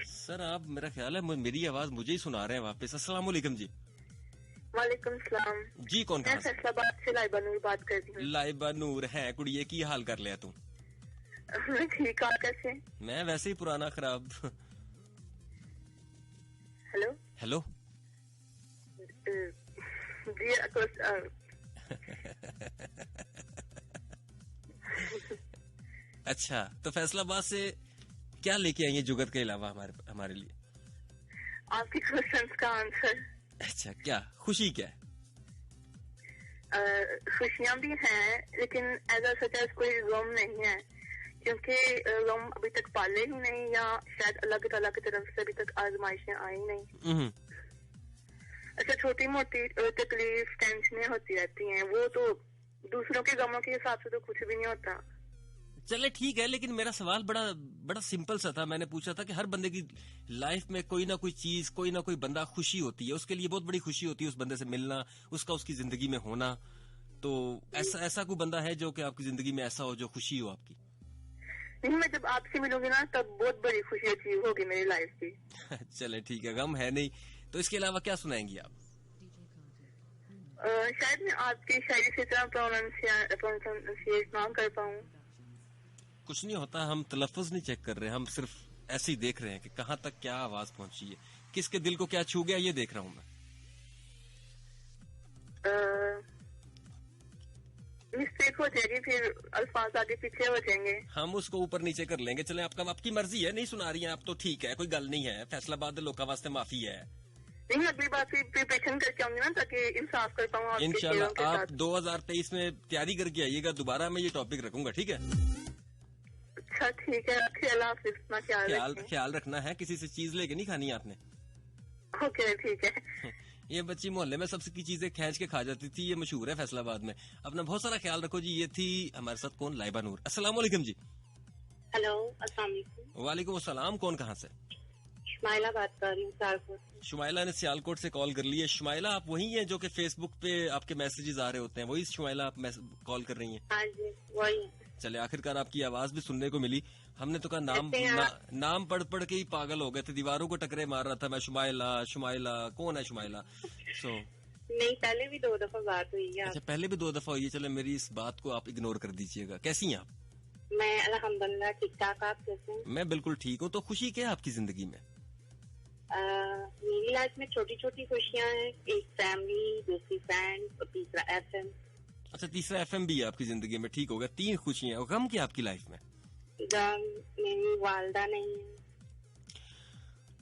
सर आप, मेरा ख्याल है मेरी आवाज मुझे ही सुना रहे हैं वापस। अस्सलाम वालेकुम जी। वालेकुम सलाम जी। कौन कहाँ से? फैसलाबाद से लाइबा नूर बात कर रही हूँ। लाइबा नूर है कुड़िए, की हाल कर लिया तू? ठीक है, कैसे? मैं वैसे ही पुराना खराब। हेलो हेलो जी। अच्छा, तो फैसलाबाद से क्या लेके आई है जुगत के अलावा हमारे लिए? आपके क्वेश्चंस का आंसर। अच्छा, क्या खुशी क्या है? खुशियाँ भी हैं, लेकिन ऐसा सच कोई गम नहीं है, क्योंकि गम अभी तक पाले ही नहीं, या शायद अल्लाह ताला की तरफ से अभी तक आजमाइशें आई नहीं। अच्छा, छोटी मोटी तकलीफ टेंशनें होती रहती हैं, वो तो दूसरों के गमों के हिसाब से तो कुछ भी नहीं होता। चले ठीक है, लेकिन मेरा सवाल बड़ा सिंपल सा था। मैंने पूछा था कि हर बंदे की लाइफ में कोई ना कोई चीज, कोई ना कोई बंदा खुशी होती है, उसके लिए बहुत बड़ी खुशी होती है उस बंदे से मिलना, उसकी जिंदगी में होना। तो ऐसा कोई बंदा है जो कि आपकी जिंदगी में ऐसा हो जो खुशी हो आपकी? नहीं, मैं जब आपसे मिलूंगी ना तब बहुत बड़ी खुशी अचीव होगी मेरी लाइफ की। चले ठीक है, गम है नहीं तो इसके अलावा क्या सुनाएंगी आप? शायद मैं आपकी शायरी से इतना प्रोनाउंसिएट ना कर पाऊँ। कुछ नहीं होता, हम तलफ्फुज नहीं चेक कर रहे, हम सिर्फ ऐसे ही देख रहे हैं कि कहाँ तक क्या आवाज पहुंची है, किसके दिल को क्या छू गया, ये देख रहा हूँ मैं। मिस्टेक हो जाएगी, फिर अल्फाज आगे पीछे हो जाएंगे। हम उसको ऊपर नीचे कर लेंगे। चले आपकी मर्जी है, नहीं सुना रही हैं आप तो ठीक है, कोई गल नहीं है। फैसलाबाद लोका वास्ते माफी है। नहीं, अगली बार फिर प्रिपरेशन करके आऊंगी ना ताकि इंसाफ कर पाऊँ। इंशाल्लाह आप 2023 में तैयारी करके आइएगा, दोबारा मैं ये टॉपिक रखूंगा, ठीक है? अच्छा ठीक है, अल्लाह हाफिज़, अपना ख्याल रखना है, किसी से चीज लेके नहीं खानी आपने। ओके ठीक है। ये बच्ची मोहल्ले में सबकी चीजें खींच के खा जाती थी, ये मशहूर है फैसलाबाद में। अपना बहुत सारा ख्याल रखो जी। ये थी हमारे साथ कौन, लाइबा नूर। अस्सलाम वालेकुम जी। हेलो, अस्सलाम वालेकुम। वालेकुम अस्सलाम। कौन कहाँ से? शुमाइला बात कर रही हूँ सियालकोट से। शुमाइला ने सियालकोट से कॉल कर ली है। शुमाइला आप वही हैं जो कि फेसबुक पे आपके मैसेजेस आ रहे होते हैं, वही शुमाइला आप कॉल कर रही हैं? हाँ जी वही। चले आखिरकार आपकी आवाज भी सुनने को मिली। हमने तो कहा नाम पढ़ पढ़ के ही पागल हो गए थे, दीवारों को टकरे मार रहा था मैं। शुमाइला शुमाइला कौन है शुमाइला? नहीं, पहले भी 2 दफा बात हुई है। अच्छा, पहले भी 2 दफा हुई है। चले मेरी इस बात को आप इग्नोर कर दीजिएगा। कैसी हैं आप? मैं अल्हम्दुलिल्लाह ठीक ठाक। आप कैसे हैं? मैं बिल्कुल ठीक हूँ। तो खुशी क्या है आपकी जिंदगी में? मेरी लाइफ में छोटी छोटी खुशियाँ हैं, एक फैमिली, दूसरी फ्रेंड और तीसरा FM। अच्छा, तीसरा FM भी है आपकी जिंदगी में, ठीक हो गया। 3 खुशियाँ। और गम क्या आपकी लाइफ में? गम मेरी वालदा नहीं है।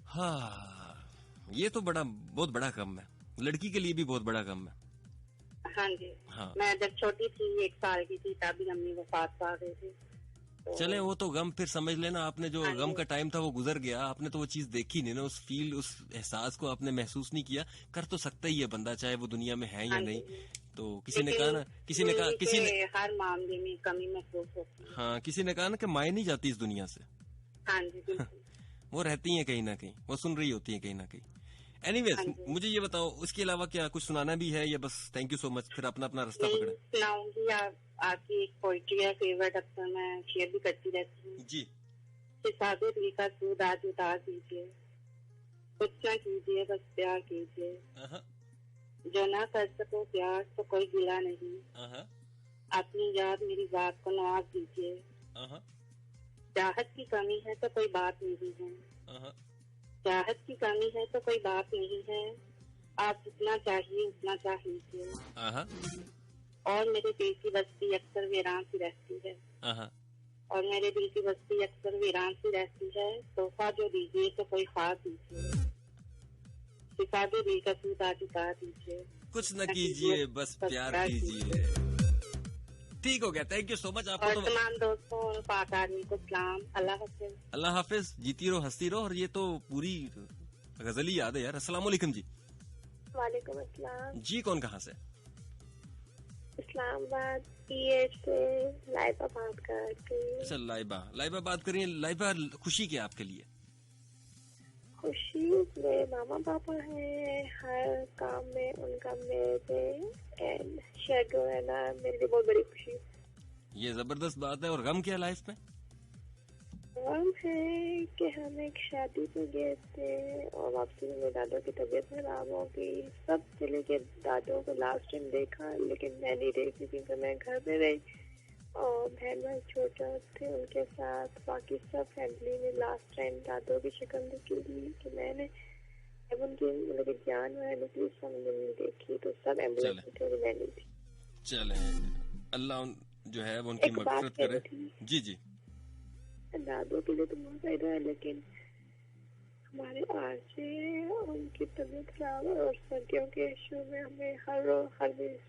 हाँ, ये तो बहुत बड़ा गम है, लड़की के लिए भी बहुत बड़ा गम है। हाँ जी। हाँ। मैं जब छोटी थी, 1 साल की थी, तभी अम्मी वफात पा गई थी। चले वो तो गम फिर समझ लेना, आपने जो गम का टाइम था वो गुजर गया, आपने तो वो चीज देखी नहीं ना, उस एहसास को आपने महसूस नहीं किया। कर तो सकता ही है बंदा, चाहे वो दुनिया में है या नहीं। तो किसी ने कहा हर मामले में कमी महसूस होती है। हाँ, किसी ने कहा ना कि माए नहीं जाती इस दुनिया से। हाँ जी बिल्कुल। वो रहती हैं कहीं ना कहीं, वो सुन रही होती हैं कहीं ना कहीं। एनीवेज, मुझे ये बताओ उसके अलावा क्या कुछ सुनाना भी है या बस थैंक यू सो मच, फिर अपना रास्ता पकड़े? सुनाऊंगी। आपकी एक पोइट्री है फेवरेट, अक्सर मैं शेयर भी करती रहती हूँ जी। सादे दिल का सूद आज उतार दीजिए, कुछ ना कीजिए बस प्यार कीजिए, जो ना कर सको प्यार तो कोई गिला नहीं, अपनी याद मेरी बात को नवाज दीजिए, चाहत की कमी है तो कोई बात नहीं है, चाहत की कमी है तो कोई बात नहीं है, आप जितना चाहिए उतना चाह लीजिए, और मेरे दिल की बस्ती अक्सर वीरान सी रहती है, और मेरे दिल की बस्ती अक्सर वीरान सी रहती है, तोहफा जो दीजिए तो कोई ख्वाब दीजिए, सिफादे दिल का सूद आज उतार दीजिए, कुछ न कीजिए बस प्यार कीजिए। ठीक हो गया, थैंक यू सो मच आपको। और तमाम दोस्तों और पाक आदमी को सलाम। अल्लाह हाफिज। अल्लाह हाफिज, जीती रहो हंसती रहो। और ये तो पूरी गजल ही याद है यार। अस्सलाम वालेकुम जी। वालेकुम अस्सलाम जी। कौन कहाँ से? इस्लामाबाद PH से लाइबा बात कर रही हूँ। अच्छा, लाइबा बात कर रही है। लाइबा, खुशी क्या आपके लिए? खुशी मेरे मामा पापा हैं, हर काम में उनका मेरे एंड शेयर करना मेरे लिए बहुत बड़ी खुशी। ये जबरदस्त बात है। और गम क्या लाइफ में? गम है कि हम एक शादी पे गए थे और वापसी में मेरे दादों की तबीयत खराब हो गई। सब चले के दादों को लास्ट टाइम देखा, लेकिन मैं नहीं देखी क्योंकि मैं घर में रही और बहन भाई छोटा थे उनके साथ। बाकी सब फैमिली में लास्ट टाइम दादों की शक्ल देखी थी कि मैंने जब उनकी मतलब जान वाला निकली समझ नहीं देखी, तो सब एम्बुलेंस में मैंने थी। चले, अल्लाह जो है वो उनकी मगफिरत करे। जी जी। दादों के लिए तो बहुत फायदा है, लेकिन हमारे आरजे उनकी तबीयत खराब है और सर्दियों के इशू में हमें हर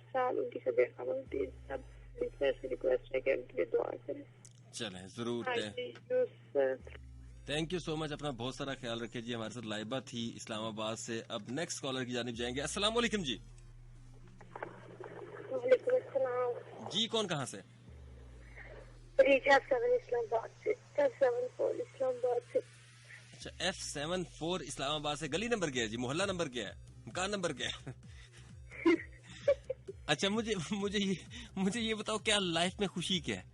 साल उनकी तबीयत खराब होती है। सब से रिक्वेस्ट है कि उनके लिए दुआ करें। चले, जरूर है। Thank you so much. अपना बहुत सारा ख्याल रखिए जी। हमारे साथ लाइबा थी इस्लामाबाद से। अब नेक्स्ट कॉलर की जानिब जाएंगे। अस्सलाम वालेकुम जी। वालेकुम अस्सलाम जी। कौन कहाँ से? इस्लामाबाद से। F74 इस्लामाबाद से। अच्छा, F74 इस्लामाबाद से। गली नंबर क्या है जी? मोहल्ला नंबर क्या है? मकान नंबर क्या है? अच्छा, मुझे ये बताओ क्या लाइफ में खुशी क्या है?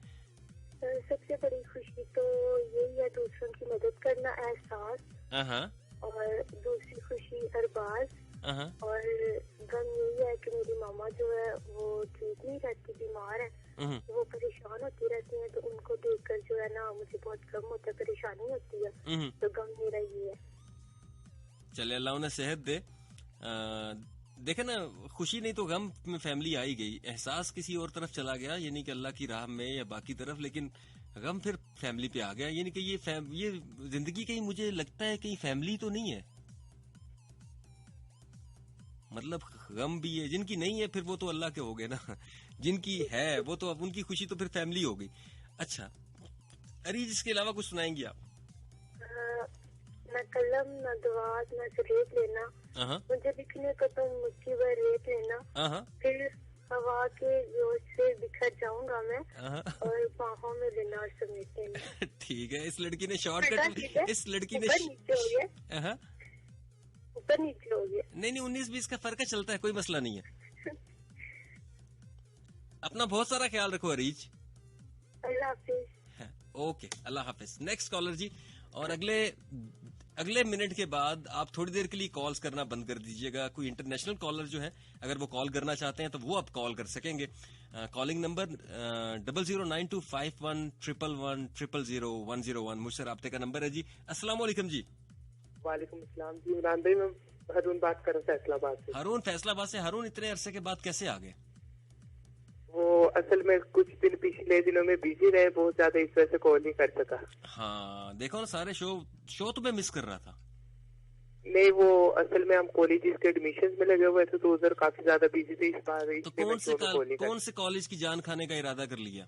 सबसे बड़ी खुशी तो यही है, दूसरों की मदद करना, एहसास, और दूसरी खुशी अरबाज, और गम यही है कि मेरी मामा जो है वो ठीक नहीं रहती, बीमार है, वो परेशान होती रहती है, तो उनको देखकर जो है ना मुझे बहुत गम होता है, परेशानी होती है, तो गम मेरा ये है। चले अल्लाह उन्हें सेहत दे। देखे ना, खुशी नहीं तो गम में फैमिली आई गई, एहसास किसी और तरफ चला गया, यानी कि अल्लाह की राह में या बाकी तरफ, लेकिन गम फिर फैमिली पे आ गया। यानी कि ये जिंदगी कहीं मुझे लगता है कहीं फैमिली तो नहीं है, मतलब गम भी है, जिनकी नहीं है फिर वो तो अल्लाह के हो गए ना, जिनकी है वो तो अब उनकी खुशी तो फिर फैमिली हो गई। अच्छा अरीज, इसके अलावा कुछ सुनाएंगी आप? न कलम न दवात न रेत लेना, मुझे लिखने को तुम मुट्ठी भर रेत लेना, फिर हवा के जोश से बिखर जाऊंगा मैं, और बाहों में लेना और समेट लेना। ठीक है, इस लड़की ने शॉर्टकट, इस लड़की ने ऊपर नीचे हो गया। नहीं 19-20 का फर्क चलता है, कोई मसला नहीं है। अपना बहुत सारा ख्याल रखो अरीज। अल्लाह हाफिज। ओके, अल्लाह हाफिज। नेक्स्ट कॉलर जी, और अगले मिनट के बाद आप थोड़ी देर के लिए कॉल्स करना बंद कर दीजिएगा। कोई इंटरनेशनल कॉलर जो है अगर वो कॉल करना चाहते हैं तो वो आप कॉल कर सकेंगे। कॉलिंग नंबर 00925111000101 मुझसे राब्ते का नंबर है जी। अस्सलाम वालेकुम जी। वालेकुम अस्सलाम जी। इमरान भाई, मैं हारून बात कर रहा हूँ फैसलाबाद से। हारून फैसलाबाद से। हारून, इतने अरसे के बाद कैसे आ गए? वो असल में कुछ दिन पिछले दिनों में बिजी रहे बहुत ज्यादा, इस वजह से कॉल नहीं कर सका। हाँ देखो ना, सारे शो तो मैं मिस कर रहा था। नहीं, वो असल में हम कॉलेजेस के एडमिशन में लगे हुए थे, तो उधर काफी ज्यादा बिजी थे इस बार। तो कौन से कॉलेज की जान खाने का इरादा कर लिया?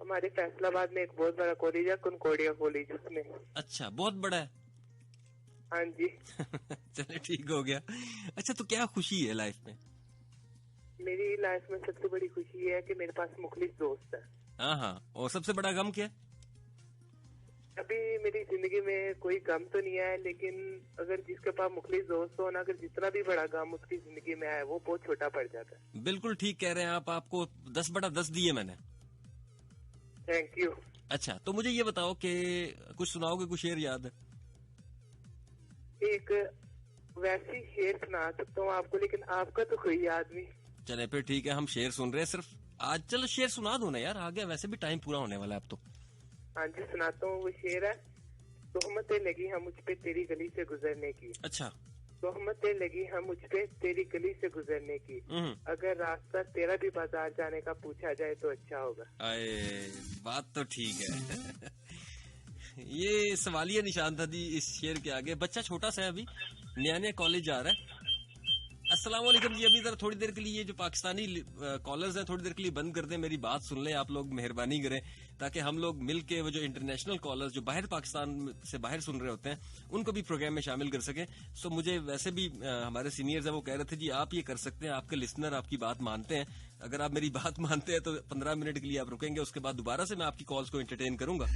हमारे फैसलाबाद में एक बहुत बड़ा कॉलेज है, कॉन्कॉर्डिया कॉलेज, उसमें। अच्छा, बहुत बड़ा है? हाँ जी। चले ठीक हो गया। अच्छा, तो क्या खुशी है लाइफ में? मेरी लाइफ में सबसे बड़ी खुशी है कि मेरे पास मुखलिस दोस्त है। हाँ, और सबसे बड़ा गम क्या? अभी मेरी जिंदगी में कोई गम तो नहीं है, लेकिन अगर जिसके पास मुखलिस दोस्त हो ना, अगर जितना भी बड़ा गम उसकी जिंदगी में आए वो बहुत छोटा पड़ जाता है। बिल्कुल ठीक कह रहे हैं आप। आपको 10/10 दिए मैंने। Thank you. अच्छा, तो मुझे ये बताओ कि कुछ सुनाओगे? कुछ शेर याद है? एक वैसी शेर सुना सकता हूँ आपको, लेकिन आपका तो कोई याद नहीं। चले फिर ठीक है, हम शेर सुन रहे हैं सिर्फ आज। चलो शेर सुना दो ना यार, आ गया, वैसे भी टाइम पूरा होने वाला है अब तो। हाँ जी, सुनाता हूँ। वो शेर है, तोहमतें लगी हम मुझ पे तेरी गली से गुजरने की। अच्छा। तोहमतें लगी हम मुझ पे तेरी गली से गुजरने की, अगर रास्ता तेरा भी बाजार जाने का पूछा जाए तो अच्छा होगा। अरे बात तो ठीक है। ये सवालिया निशान था जी इस शेर के आगे। बच्चा छोटा सा है, अभी नया कॉलेज जा रहा है। अस्सलाम वालेकुम जी। अभी जरा थोड़ी देर के लिए ये जो पाकिस्तानी कॉलर्स हैं थोड़ी देर के लिए बंद कर दें, मेरी बात सुन लें आप लोग, मेहरबानी करें, ताकि हम लोग मिल के वो जो इंटरनेशनल कॉलर्स जो बाहर पाकिस्तान से बाहर सुन रहे होते हैं उनको भी प्रोग्राम में शामिल कर सकें। सो मुझे वैसे भी हमारे सीनियर्स हैं वो कह रहे थे जी आप ये कर सकते हैं, आपके लिसनर आपकी बात मानते हैं। अगर आप मेरी बात मानते हैं तो 15 मिनट के लिए आप रुकेंगे, उसके बाद दोबारा से मैं आपकी कॉल्स को एंटरटेन करूंगा।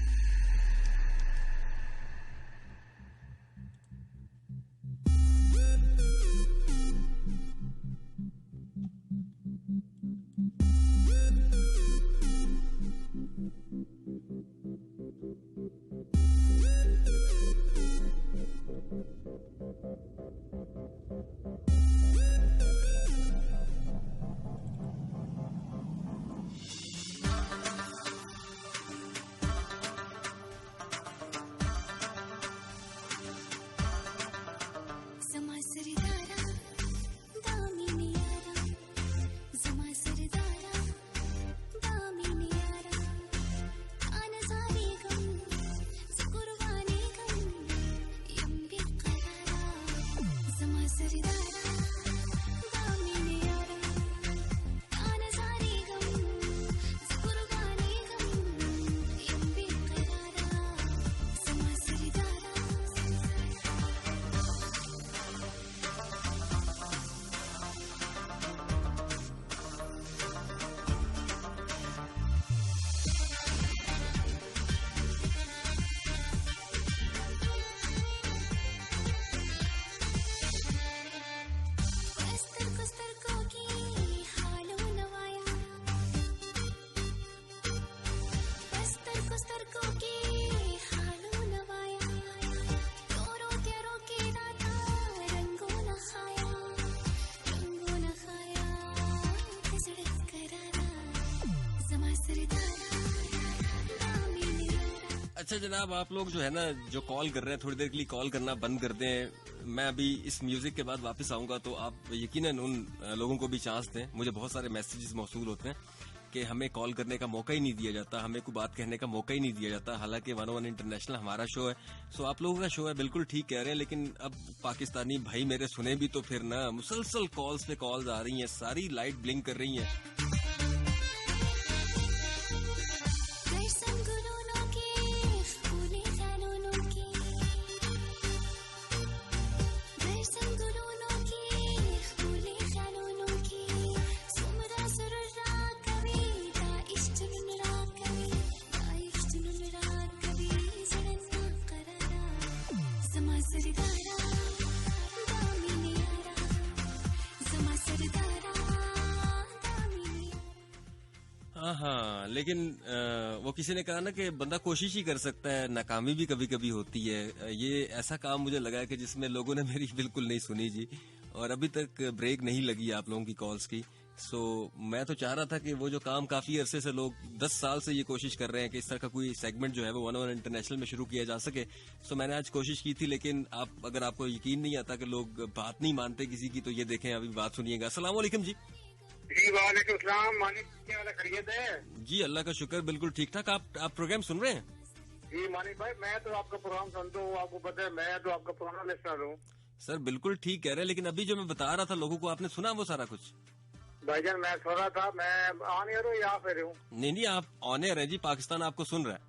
अच्छा जनाब, आप लोग जो है ना जो कॉल कर रहे हैं थोड़ी देर के लिए कॉल करना बंद कर दें। मैं अभी इस म्यूजिक के बाद वापस आऊंगा तो आप यकीनन उन लोगों को भी चांस दें। मुझे बहुत सारे मैसेजेस मौसूल होते हैं कि हमें कॉल करने का मौका ही नहीं दिया जाता, हमें कोई बात कहने का मौका ही नहीं दिया जाता, हालांकि 101 इंटरनेशनल हमारा शो है। सो आप लोगों का शो है, बिल्कुल ठीक कह रहे हैं, लेकिन अब पाकिस्तानी भाई मेरे सुने भी तो फिर ना मुसलसल कॉल्स पे कॉल्स आ रही हैं, सारी लाइट ब्लिंक कर रही हैं। हाँ, लेकिन वो किसी ने कहा ना कि बंदा कोशिश ही कर सकता है, नाकामी भी कभी कभी होती है। ये ऐसा काम मुझे लगा है कि जिसमें लोगों ने मेरी बिल्कुल नहीं सुनी जी, और अभी तक ब्रेक नहीं लगी आप लोगों की कॉल्स की। सो मैं तो चाह रहा था कि वो जो काम काफी अरसे से लोग 10 साल से ये कोशिश कर रहे हैं कि इस तरह का कोई सेगमेंट जो है वो 101 इंटरनेशनल में शुरू किया जा सके। सो मैंने आज कोशिश की थी, लेकिन अगर आपको यकीन नहीं आता कि लोग बात नहीं मानते किसी की, तो ये देखें अभी बात सुनिएगा। अस्सलाम वालेकुम जी। जी वालेकुम सलाम, मानिक क्या हाल है, खैरियत है? जी अल्लाह का शुक्र, बिल्कुल ठीक ठाक। आप प्रोग्राम सुन रहे हैं? जी मानिक भाई, मैं तो आपका प्रोग्राम सुनता हूँ, आपको पता है मैं तो आपका पुराना लिस्टर हूँ। सर बिल्कुल ठीक कह रहे हैं, लेकिन अभी जो मैं बता रहा था लोगों को, आपने सुना वो सारा कुछ? भाईजान मैं सो रहा था, मैं ऑन एयर हूँ या फिर हूँ? नहीं, आप ऑन एयर है जी, पाकिस्तान आपको सुन रहा है।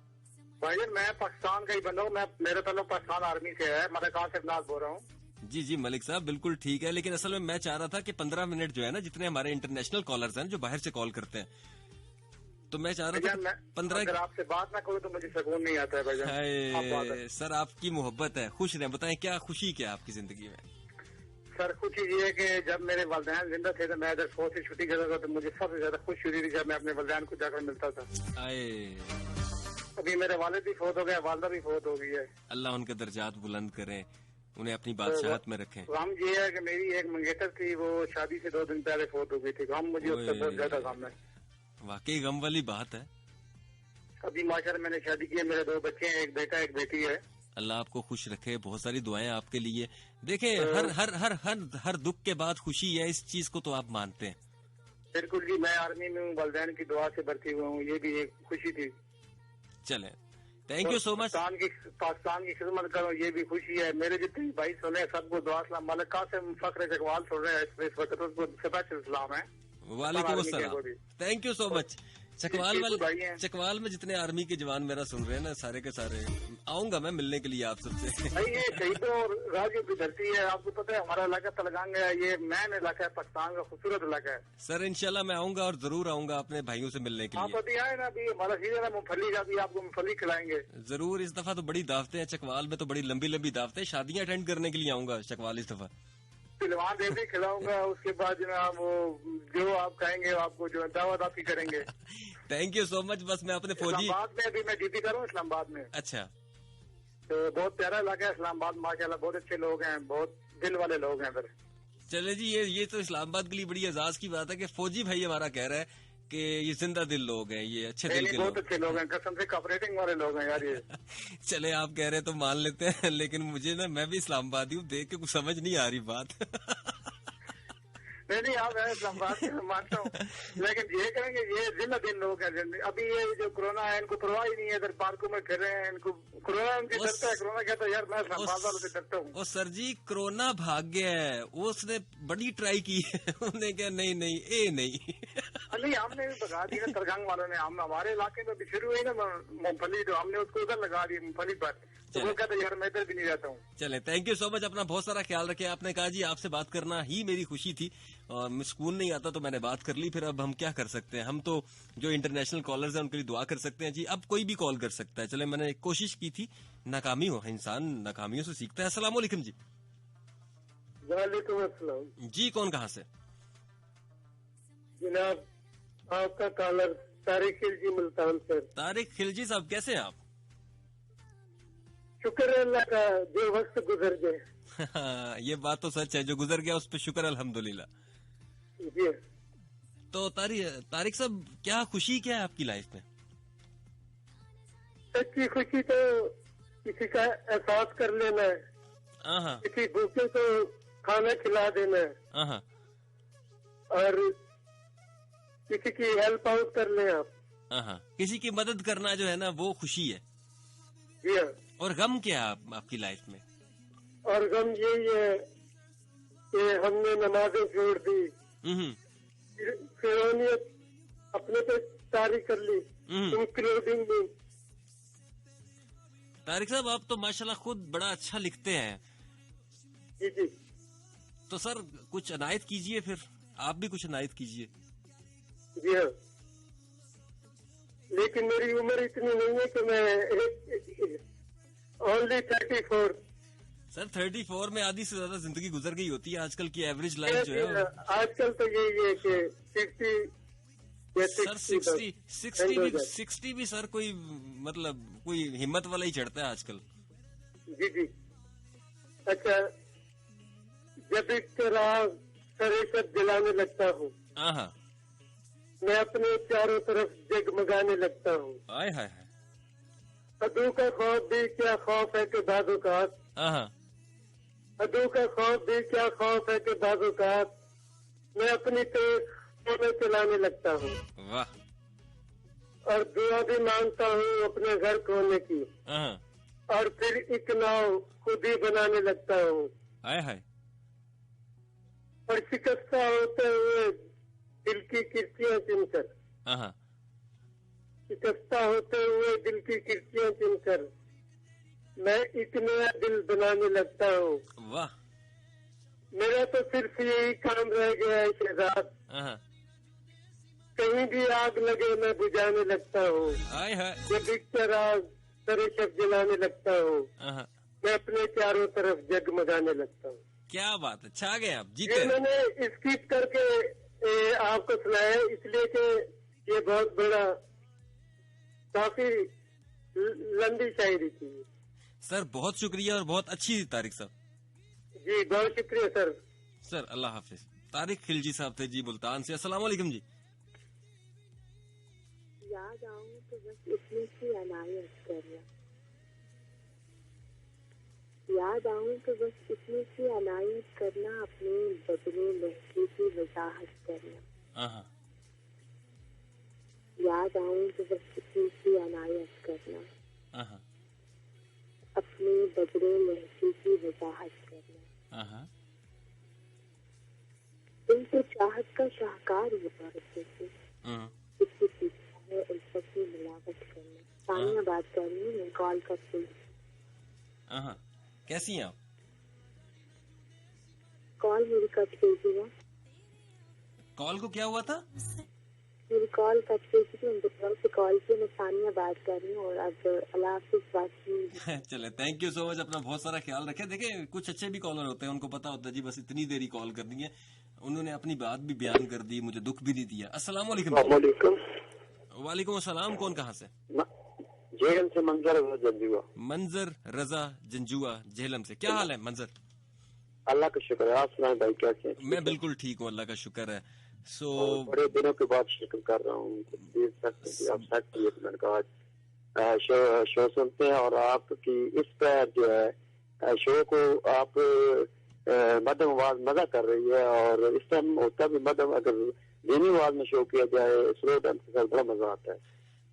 भाईजान मैं पाकिस्तान का ही बंदा हूँ, मेरे ताल्लुक पाकिस्तान आर्मी से है, मैं कहा से नाज बोल रहा हूँ। जी मलिक साहब बिल्कुल ठीक है, लेकिन असल में मैं चाह रहा था कि 15 मिनट जो है ना, जितने हमारे इंटरनेशनल कॉलर्स हैं जो बाहर से कॉल करते हैं, तो मैं चाह रहा था 15। अगर आपसे बात ना करूँ तो मुझे सुकून नहीं आता है भाईजान। सर आपकी मोहब्बत है, खुश रहें। बताएं क्या खुशी क्या आपकी जिंदगी में? सर खुशी ये है कि जब मेरे वालिदैन जिंदा थे तो मैं इधर फौज से छुट्टी करता था, तो मुझे सबसे ज्यादा खुशी हुई थी जब मैं अपने वालिदैन को जाकर मिलता था। अभी मेरे वालिद भी फौत हो गए, वालदा भी फौत हो गई है। अल्लाह उनके दर्जात बुलंद करें, उन्हें अपनी बादशाहत में रखें। गम ये है कि मेरी एक मंगेतर थी, वो शादी से 2 दिन पहले फौत हो गई थी। गम मुझे उससे बहुत ज्यादा गम है, वाकई गम वाली बात है। अभी माशाल्लाह मैंने शादी की है, मेरे 2 बच्चे हैं, एक बेटा एक बेटी है। अल्लाह आपको खुश रखे, बहुत सारी दुआएं आपके लिए। देखें हर हर हर हर हर दुख के बाद खुशी है, इस चीज को तो आप मानते हैं? बिल्कुल जी, मैं आर्मी में हूँ, वालिदैन की दुआ से भर्ती हुआ हूँ, ये भी एक खुशी थी। चले, thank you so much. Pakistan की खिदमत करो, ये भी खुशी है। मेरे जितने भाई सुने सबको दुआ सलाम। मलिक कासिम फखर जगवाल सुन रहे हैं इस वक्त, उसको स्पेशल सलाम है। वालेकुम अस्सलाम, thank you so much. Chakwal में जितने आर्मी के जवान मेरा सुन रहे हैं ना, सारे के सारे आऊंगा मैं मिलने के लिए आप सबसे। भाई ये शहीदों और राजू की धरती है, आपको पता है हमारा इलाका तलगांग है, ये मैन इलाका है, पाकिस्तान का खूबसूरत इलाका है। सर इंशाल्लाह मैं आऊंगा और जरूर आऊंगा अपने भाइयों से मिलने के लिए। आप अभी आए ना, अभी हमारा सीजन है मूंगफली का, भी आपको मूंगफली खिलाएंगे जरूर। इस दफा तो बड़ी दावतें हैं चकवाल में, तो बड़ी लंबी लंबी दावतें, शादियां अटेंड करने के लिए आऊंगा चकवाल इस दफा। पिलवान दे भी खिलाऊंगा, उसके बाद जनाब वो जो आप कहेंगे आपको जो दावत आपकी करेंगे। Thank you so much. बस मैं अपने फौजी इस्लामाबाद में, अभी मैं ड्यूटी कर रहा हूँ इस्लामाबाद में। अच्छा, तो बहुत प्यारा इलाका है इस्लामाबाद, माशाल्लाह बहुत अच्छे लोग हैं, बहुत दिल वाले लोग हैं इधर। चले जी, ये तो इस्लामाबाद के लिए बड़ी एजाज की बात है कि फौजी भाई हमारा कह रहा है कि ये जिंदा दिल लोग हैं, ये अच्छे दिल के बहुत अच्छे लोग हैं, कसम से कोऑपरेटिंग वाले लोग हैं यार ये। चले आप कह रहे हैं तो मान लेते हैं, लेकिन मुझे ना, मैं भी इस्लामाबादी हूँ, देख के कुछ समझ नहीं आ रही बात। नहीं आप इस्लामाबाद से मानता हूँ, लेकिन ये कहेंगे ये जिंदा दिन लोग हैं। अभी ये जो कोरोना है इनको परवाह ही नहीं है, इधर पार्कों में फिर रहे हैं, इनको कोरोना उनकी डरता है। कोरोना कहता है यार मैं इस्लामाबाद वालों से डरता हूँ। ओ सर जी, कोरोना भाग गया है, उसने बड़ी ट्राई की है, उन्होंने क्या नहीं नहीं हमने भी भगा दिया तरगांग वालों ने। हम हमारे इलाके में भी शुरू हुई ना मूंगफली, तो हमने उसको उधर लगा दी मूंगफली पर, तो वो कहते यार मैं इधर भी नहीं रहता हूँ। चले, थैंक यू सो मच, अपना बहुत सारा ख्याल रखे। आपने कहा जी आपसे बात करना ही मेरी खुशी थी, और सुकून नहीं आता तो मैंने बात कर ली। फिर अब हम क्या कर सकते हैं, हम तो जो इंटरनेशनल कॉलर्स हैं उनके लिए दुआ कर सकते हैं जी। अब कोई भी कॉल कर सकता है। चले, मैंने कोशिश की थी, नाकामी हो, इंसान नाकामियों से सीखता है। अस्सलाम वालेकुम जी। वालेकुम अस्सलाम जी, कौन कहाँ से? जनाब आपका कॉलर तारिक खिलजी मुल्तान से। तारिक खिलजी साहब, कैसे हैं आप? शुक्र है अल्लाह का, जो वक्त गुजर गए। ये बात तो सच है, जो गुजर गया उस पर शुक्र अल्हम्दुलिल्लाह। जी तो तारिक साहब, क्या खुशी क्या है आपकी लाइफ में? सच्ची खुशी तो किसी का एहसास कर लेना है, किसी भूखे को खाना खिला देना है, और किसी की हेल्प आउट कर ले आप। किसी की मदद करना जो है ना वो खुशी है। जी हाँ। और गम क्या है आपकी लाइफ में? और गम यही है कि हमने नमाजें छोड़ दी, फिरौनियत अपने पे तारी कर ली, इंक्लूडिंग मी। तारिक साहब आप तो माशाल्लाह खुद बड़ा अच्छा लिखते हैं। जी जी। तो सर कुछ अनायत कीजिए, फिर आप भी कुछ अनायत कीजिए। जी हाँ, लेकिन मेरी उम्र इतनी नहीं है कि मैं ओनली 34। सर 34 में आधी से ज्यादा जिंदगी गुजर गई होती है। आजकल की एवरेज लाइफ जो है आजकल तो यही है कि 60 भी सर कोई मतलब कोई हिम्मत वाला ही चढ़ता है आजकल। जी जी। अच्छा, जब इतना सरे सब जलाने लगता हूँ, मैं अपने चारों तरफ जगमगाने लगता हूँ। हाय हाय। अदू का खौफ भी क्या खौफ है कि बाज़-ओ-क़ात, अदू का खौफ भी क्या खौफ है कि बाज़-ओ-क़ात मैं अपनी तेज में चलाने लगता हूँ। वाह। और दुआ भी मांगता हूँ अपने घर खोने की, और फिर एक नाव खुद ही बनाने लगता हूँ। हाय हाय। और शिकस्ता होते हुए दिल की किर्तियाँ चुनकर, शिकस्ता होते हुए दिल की किर्तियाँ चुनकर मैं एक नया दिल बनाने लगता हूँ। वाह। मेरा तो सिर्फ यही काम रह गया है शहजाद, कहीं भी आग लगे मैं बुझाने लगता हूँ। जब बिककर आग सरे शब जलाने लगता हूँ, मैं अपने चारों तरफ जगमगाने लगता हूँ। क्या बात है, छा गए आप, जीते। ये मैंने स्किप करके आपको सुनाया इसलिए कि ये बहुत बड़ा काफी लंबी शायरी थी। सर बहुत शुक्रिया और बहुत अच्छी थी तारिक साहब। जी बहुत शुक्रिया सर। सर अल्लाह हाफिज। तारिक खिलजी साहब थे जी मुल्तान से। अस्सलाम वालेकुम जी। याद आऊं तो बस इतनी सी अनायत करना, याद आऊं तो बस इतनी सी अनायत करना, अपने बदले लहके की वजाहत करना। याद आऊं तो बस इतनी सी अनायत करना, अपने बदले लहके की वजाहत करना। तुम तो चाहत का शाहकार हुआ करते थे, इसकी सीखा है उल्फत में मिलावट करना। सानिया बात कर रही हूँ, मैं कॉल करती हूँ। कैसी हैं आप? कॉल मेरी कट गई थी ना। कॉल को क्या हुआ था? मेरी कॉल कट गई थी, मैं दोबारा से कॉल की। मैं सानिया बात कर रही हूँ और अब अल्लाह हाफिज़ बात की। चले, थैंक यू सो मच। अपना बहुत सारा ख्याल रखें। देखें कुछ अच्छे भी कॉलर होते हैं, उनको पता होता है जी बस इतनी देरी कॉल करनी है। उन्होंने अपनी बात भी बयान कर दी, मुझे दुख भी नहीं दिया। अस्सलाम वालेकुम। वालेकुम अस्सलाम। कौन कहाँ से? झेलम से मंजर रजा जंजुआ। मंजर रजा जंजुआ झेलम से। क्या हाल है मंजर? अल्लाह का शुक्र है, आप सुनाएं भाई कैसे हैं? मैं बिल्कुल ठीक हूँ, अल्लाह का शुक्र है। बड़े दिनों के बाद शुक्र कर रहा हूँ आप साथ शो सुनते हैं, और आपकी इस पर जो है शो को आप मध्यम आवाज मजा कर रही है, और इस टाइम होता भी मध्यम अगर धीमी आवाज में शो किया जाए स्लो टेम्पो से बड़ा मजा आता है।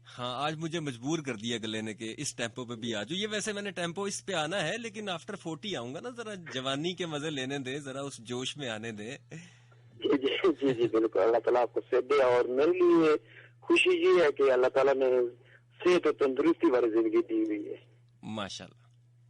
हाँ, आज मुझे मजबूर कर दिया गले ने कि इस टेम्पो पे भी आ जाओ। ये वैसे मैंने टेम्पो इस पे आना है, लेकिन आफ्टर 40 आऊंगा ना, जरा जवानी के मजे लेने दे, जरा उस जोश में आने दे। जी जी जी जी बिल्कुल। अल्लाह ताला आपको सेहत दे, और मेरे लिए खुशी ये है कि अल्लाह ताला ने सेहत और तंदुरुस्ती वाली जिंदगी दी हुई है माशाल्लाह।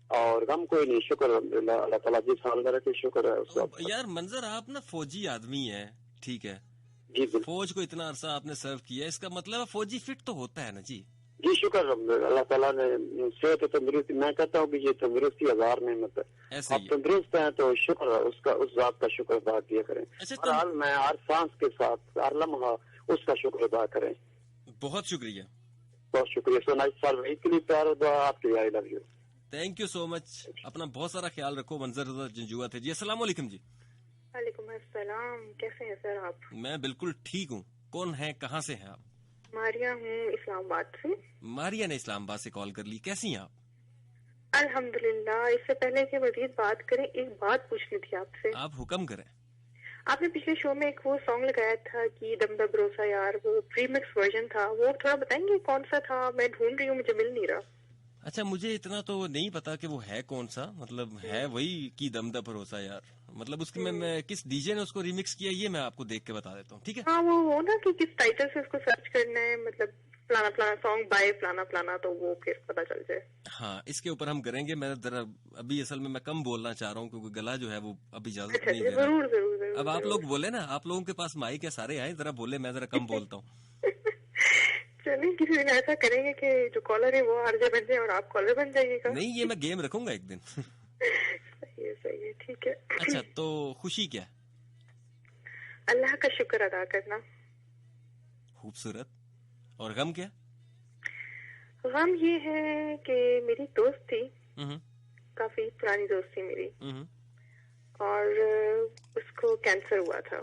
और गम कोई नहीं, शुक्र अल्लाह, अल्लाह ताला जिस हाल में रखे शुक्र है उसका। यार मंजर आप ना फौजी आदमी है, ठीक है जी, फौज को इतना अरसा आपने सर्व किया, इसका मतलब फौजी फिट तो होता है ना जी? जी शुक्र अल्लाह ताला ने सेहत तंदुरुस्ती। मैं कहता हूँ कि ये तंदुरुस्ती हजार नेमत है। आप तंदुरुस्त हैं तो शुक्र उसका, उस बात का शुक्र अदा किया करें। हर हाल में हर सांस के साथ हर लम्हा उसका शुक्र अदा करें। बहुत शुक्रिया, बहुत शुक्रिया। सो नाइस साल के लिए प्यार दुआ आपके। I love you, thank you so much. अपना बहुत सारा ख्याल रखो। मंजर जंजुआ थे जी। अस्सलाम वालेकुम जी। वालेकुम अस्सलाम। कैसे हैं सर आप? मैं बिल्कुल ठीक हूँ। कौन है, कहाँ से हैं आप? मारिया हूँ इस्लामाबाद से। मारिया ने इस्लामाबाद से कॉल कर ली, कैसी हैं आप? अल्हम्दुलिल्लाह। इससे पहले कि मजीद बात करें, एक बात पूछनी थी आपसे। आप हुक्म करें। आपने पिछले शो में एक वो सॉन्ग लगाया था कि दम दा भरोसा यार, वो प्रीमिक्स वर्जन था, वो थोड़ा बताएंगे कौन सा था? मैं ढूंढ रही हूँ, मुझे मिल नहीं रहा। अच्छा, मुझे इतना तो नहीं पता कि वो है कौन सा, मतलब है वही की दम दा भरोसा यार, मतलब उसकी मैं किस डीजे ने उसको रिमिक्स किया ये मैं आपको देख के बता देता हूँ, ठीक है? हाँ, वो ना कि किस टाइटल से उसको सर्च करना है, मतलब फलाना फलाना सॉन्ग बाय फलाना फलाना, तो वो फिर पता चल जाए। हाँ, इसके ऊपर हम करेंगे। मैं जरा अभी असल में मैं कम बोलना चाह रहा हूँ क्योंकि गला जो है वो अभी इजाजत अच्छा, नहीं दे रहा। जरूर जरूर जरूर। अब आप लोग बोले ना, आप लोगों के पास माइक है, सारे आए, जरा बोले, मैं जरा कम बोलता हूँ। चलिए, किसी दिन ऐसा करेंगे कि जो कॉलर है वो आरजे बन जाए और आप कॉलर बन जाइएगा। नहीं, ये मैं गेम रखूंगा एक दिन। सही है, ठीक है। अच्छा, तो खुशी क्या? अल्लाह का शुक्र अदा करना। खूबसूरत। और गम क्या? गम ये है कि मेरी दोस्त थी, काफी पुरानी दोस्त थी मेरी, और उसको कैंसर हुआ था।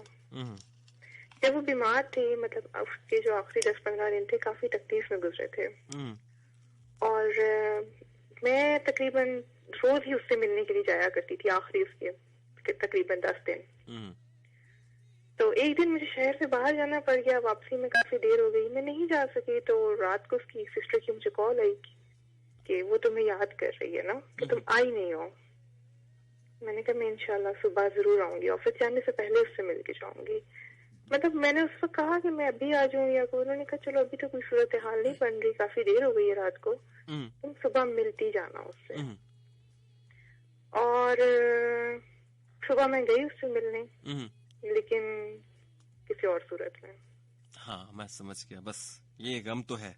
जब वो बीमार थी, मतलब उसके जो आखिरी 10-15 दिन थे काफी तकलीफ में गुजरे थे, और मैं तकरीबन रोज ही उससे मिलने के लिए जाया करती थी आखिरी उसके तकरीबन 10 दिन। तो एक दिन मुझे शहर से बाहर जाना पड़ गया, वापसी में काफी देर हो गई, मैं नहीं जा सकी। तो रात को उसकी सिस्टर की मुझे कॉल आई कि वो तुम्हें याद कर रही है ना, कि तुम आई नहीं हो। मैंने कहा मैं इंशाल्लाह सुबह जरूर आऊंगी, ऑफिस जाने से पहले उससे मिल के जाऊंगी। मतलब मैंने उस वक्त कहा कि मैं अभी आ जाऊँ या कोई, उन्होंने कहा चलो अभी तो कोई सूरत हाल नहीं बन रही, काफी देर हो गई है रात को, तुम सुबह मिलती जाना उससे। और सुबह मैं गई उससे मिलने, लेकिन किसी और सूरत में। हाँ, मैं समझ गया, बस ये गम तो है।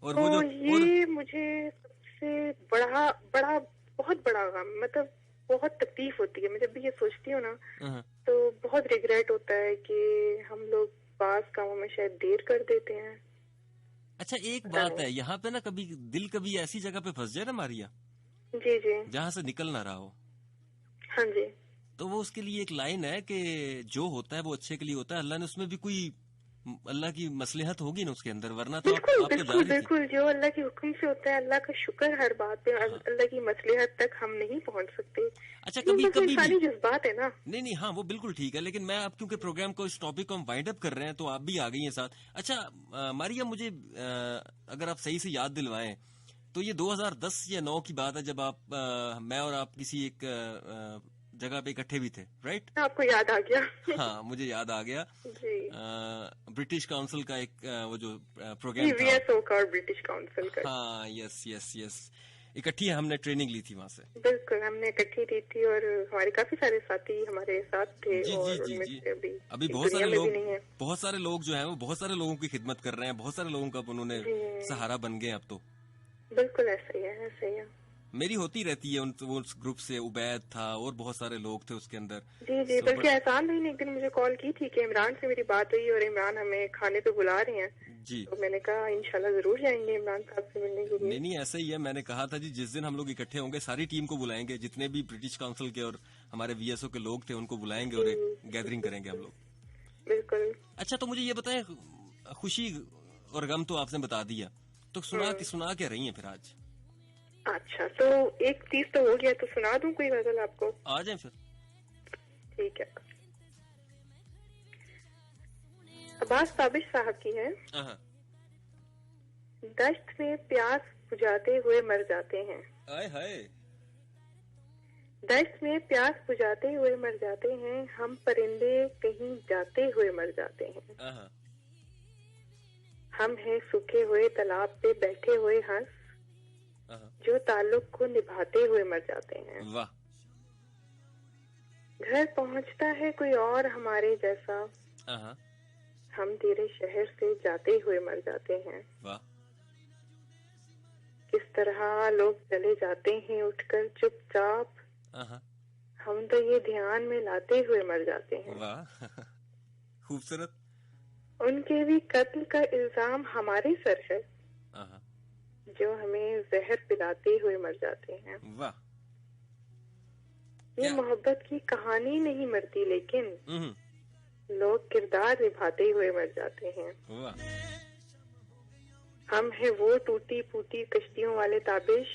और तो वो जो ये मुझे सबसे बहुत बड़ा गम, मतलब बहुत तकलीफ होती है। मैं जब भी ये सोचती हूँ ना, तो बहुत रिग्रेट होता है कि हम लोग बास कामों में शायद देर कर देते हैं। अच्छा, एक बात है यहाँ पे ना, कभी दिल कभी ऐसी जगह पे फंस जाए ना मारिया, जी जी, जहाँ से निकल ना रहा हो, हाँ जी, तो वो उसके लिए एक लाइन है कि जो होता है वो अच्छे के लिए होता है। अल्लाह ने उसमें भी कोई अल्लाह की मसलहत होगी ना उसके अंदर, वरना तो आप तो जा रही थी। बिल्कुल, जो अल्लाह के हुक्म से होता है, अल्लाह का शुक्र हर बात पे। अल्लाह की मसलहत तक हम नहीं पहुंच सकते। अच्छा, कभी इंसानी जज्बात है ना। नहीं, हाँ वो बिल्कुल ठीक है, लेकिन मैं अब क्योंकि प्रोग्राम को, इस टॉपिक को हम वाइंड अप कर रहे हैं, तो आप भी आ गई हैं साथ। अच्छा मारिया, मुझे अगर आप सही से याद दिलवाएं तो ये 2010 या 9 की बात है, जब आप मैं और आप किसी एक जगह पे इकट्ठे भी थे, राइट? आपको याद आ गया? हाँ, मुझे याद आ गया जी। ब्रिटिश काउंसिल का एक वो जो प्रोग्राम था, VSO का और ब्रिटिश काउंसिल का। हाँ, यस, इकट्ठी हमने ट्रेनिंग ली थी वहाँ से। बिल्कुल, हमने इकट्ठी ली थी, और हमारे काफी सारे साथी हमारे साथ थे। जी, और जी, जी, जी। अभी बहुत सारे लोग जो हैं वो बहुत सारे लोगों की खिदमत कर रहे हैं, बहुत सारे लोगों का उन्होंने सहारा बन गए अब तो। बिल्कुल ऐसा ही है, ऐसा ही है। मेरी होती रहती है उस ग्रुप से, उबैद था और बहुत सारे लोग थे उसके अंदर। जी, बल्कि एहसान भाई ने एक दिन मुझे कॉल की थी कि इमरान से मेरी बात हुई और इमरान हमें खाने पे बुला रहे हैं। जी। तो मैंने कहा इंशाल्लाह जरूर जाएंगे इमरान साहब से मिलने के लिए। नहीं, ऐसा ही है। मैंने कहा था जी, जिस दिन हम लोग इकट्ठे होंगे सारी टीम को बुलाएंगे, जितने भी ब्रिटिश काउंसिल के और हमारे VSO के लोग थे उनको बुलाएंगे और एक गैदरिंग करेंगे हम लोग। बिल्कुल। अच्छा, तो मुझे ये बताएं, खुशी और गम तो आपने बता दिया, तो सुना क्या रही है फिर आज? अच्छा, तो एक चीज तो हो गया, तो सुना दूं कोई गजल आपको? आ जाए फिर। ठीक है, अब्बास साबिश साहब की है। दश्त में प्यास बुझाते हुए मर जाते हैं। आए हाय। दश्त में प्यास बुझाते हुए मर जाते हैं, हम परिंदे कहीं जाते हुए मर जाते हैं। हम हैं सूखे हुए तालाब पे बैठे हुए हंस, जो ताल्लुक को निभाते हुए मर जाते हैं। वाह। घर पहुंचता है कोई और हमारे जैसा, हम तेरे शहर से जाते हुए मर जाते हैं। वाह। किस तरह लोग चले जाते हैं उठकर चुपचाप, हम तो ये ध्यान में लाते हुए मर जाते हैं। वाह, खूबसूरत। उनके भी कत्ल का इल्जाम हमारे सर है, जो हमें जहर पिलाते हुए मर जाते हैं। वाह। ये मोहब्बत की कहानी नहीं मरती, लेकिन लोग किरदार निभाते हुए मर जाते हैं। वाह। हम है वो टूटी फूटी कश्तियों वाले ताबिश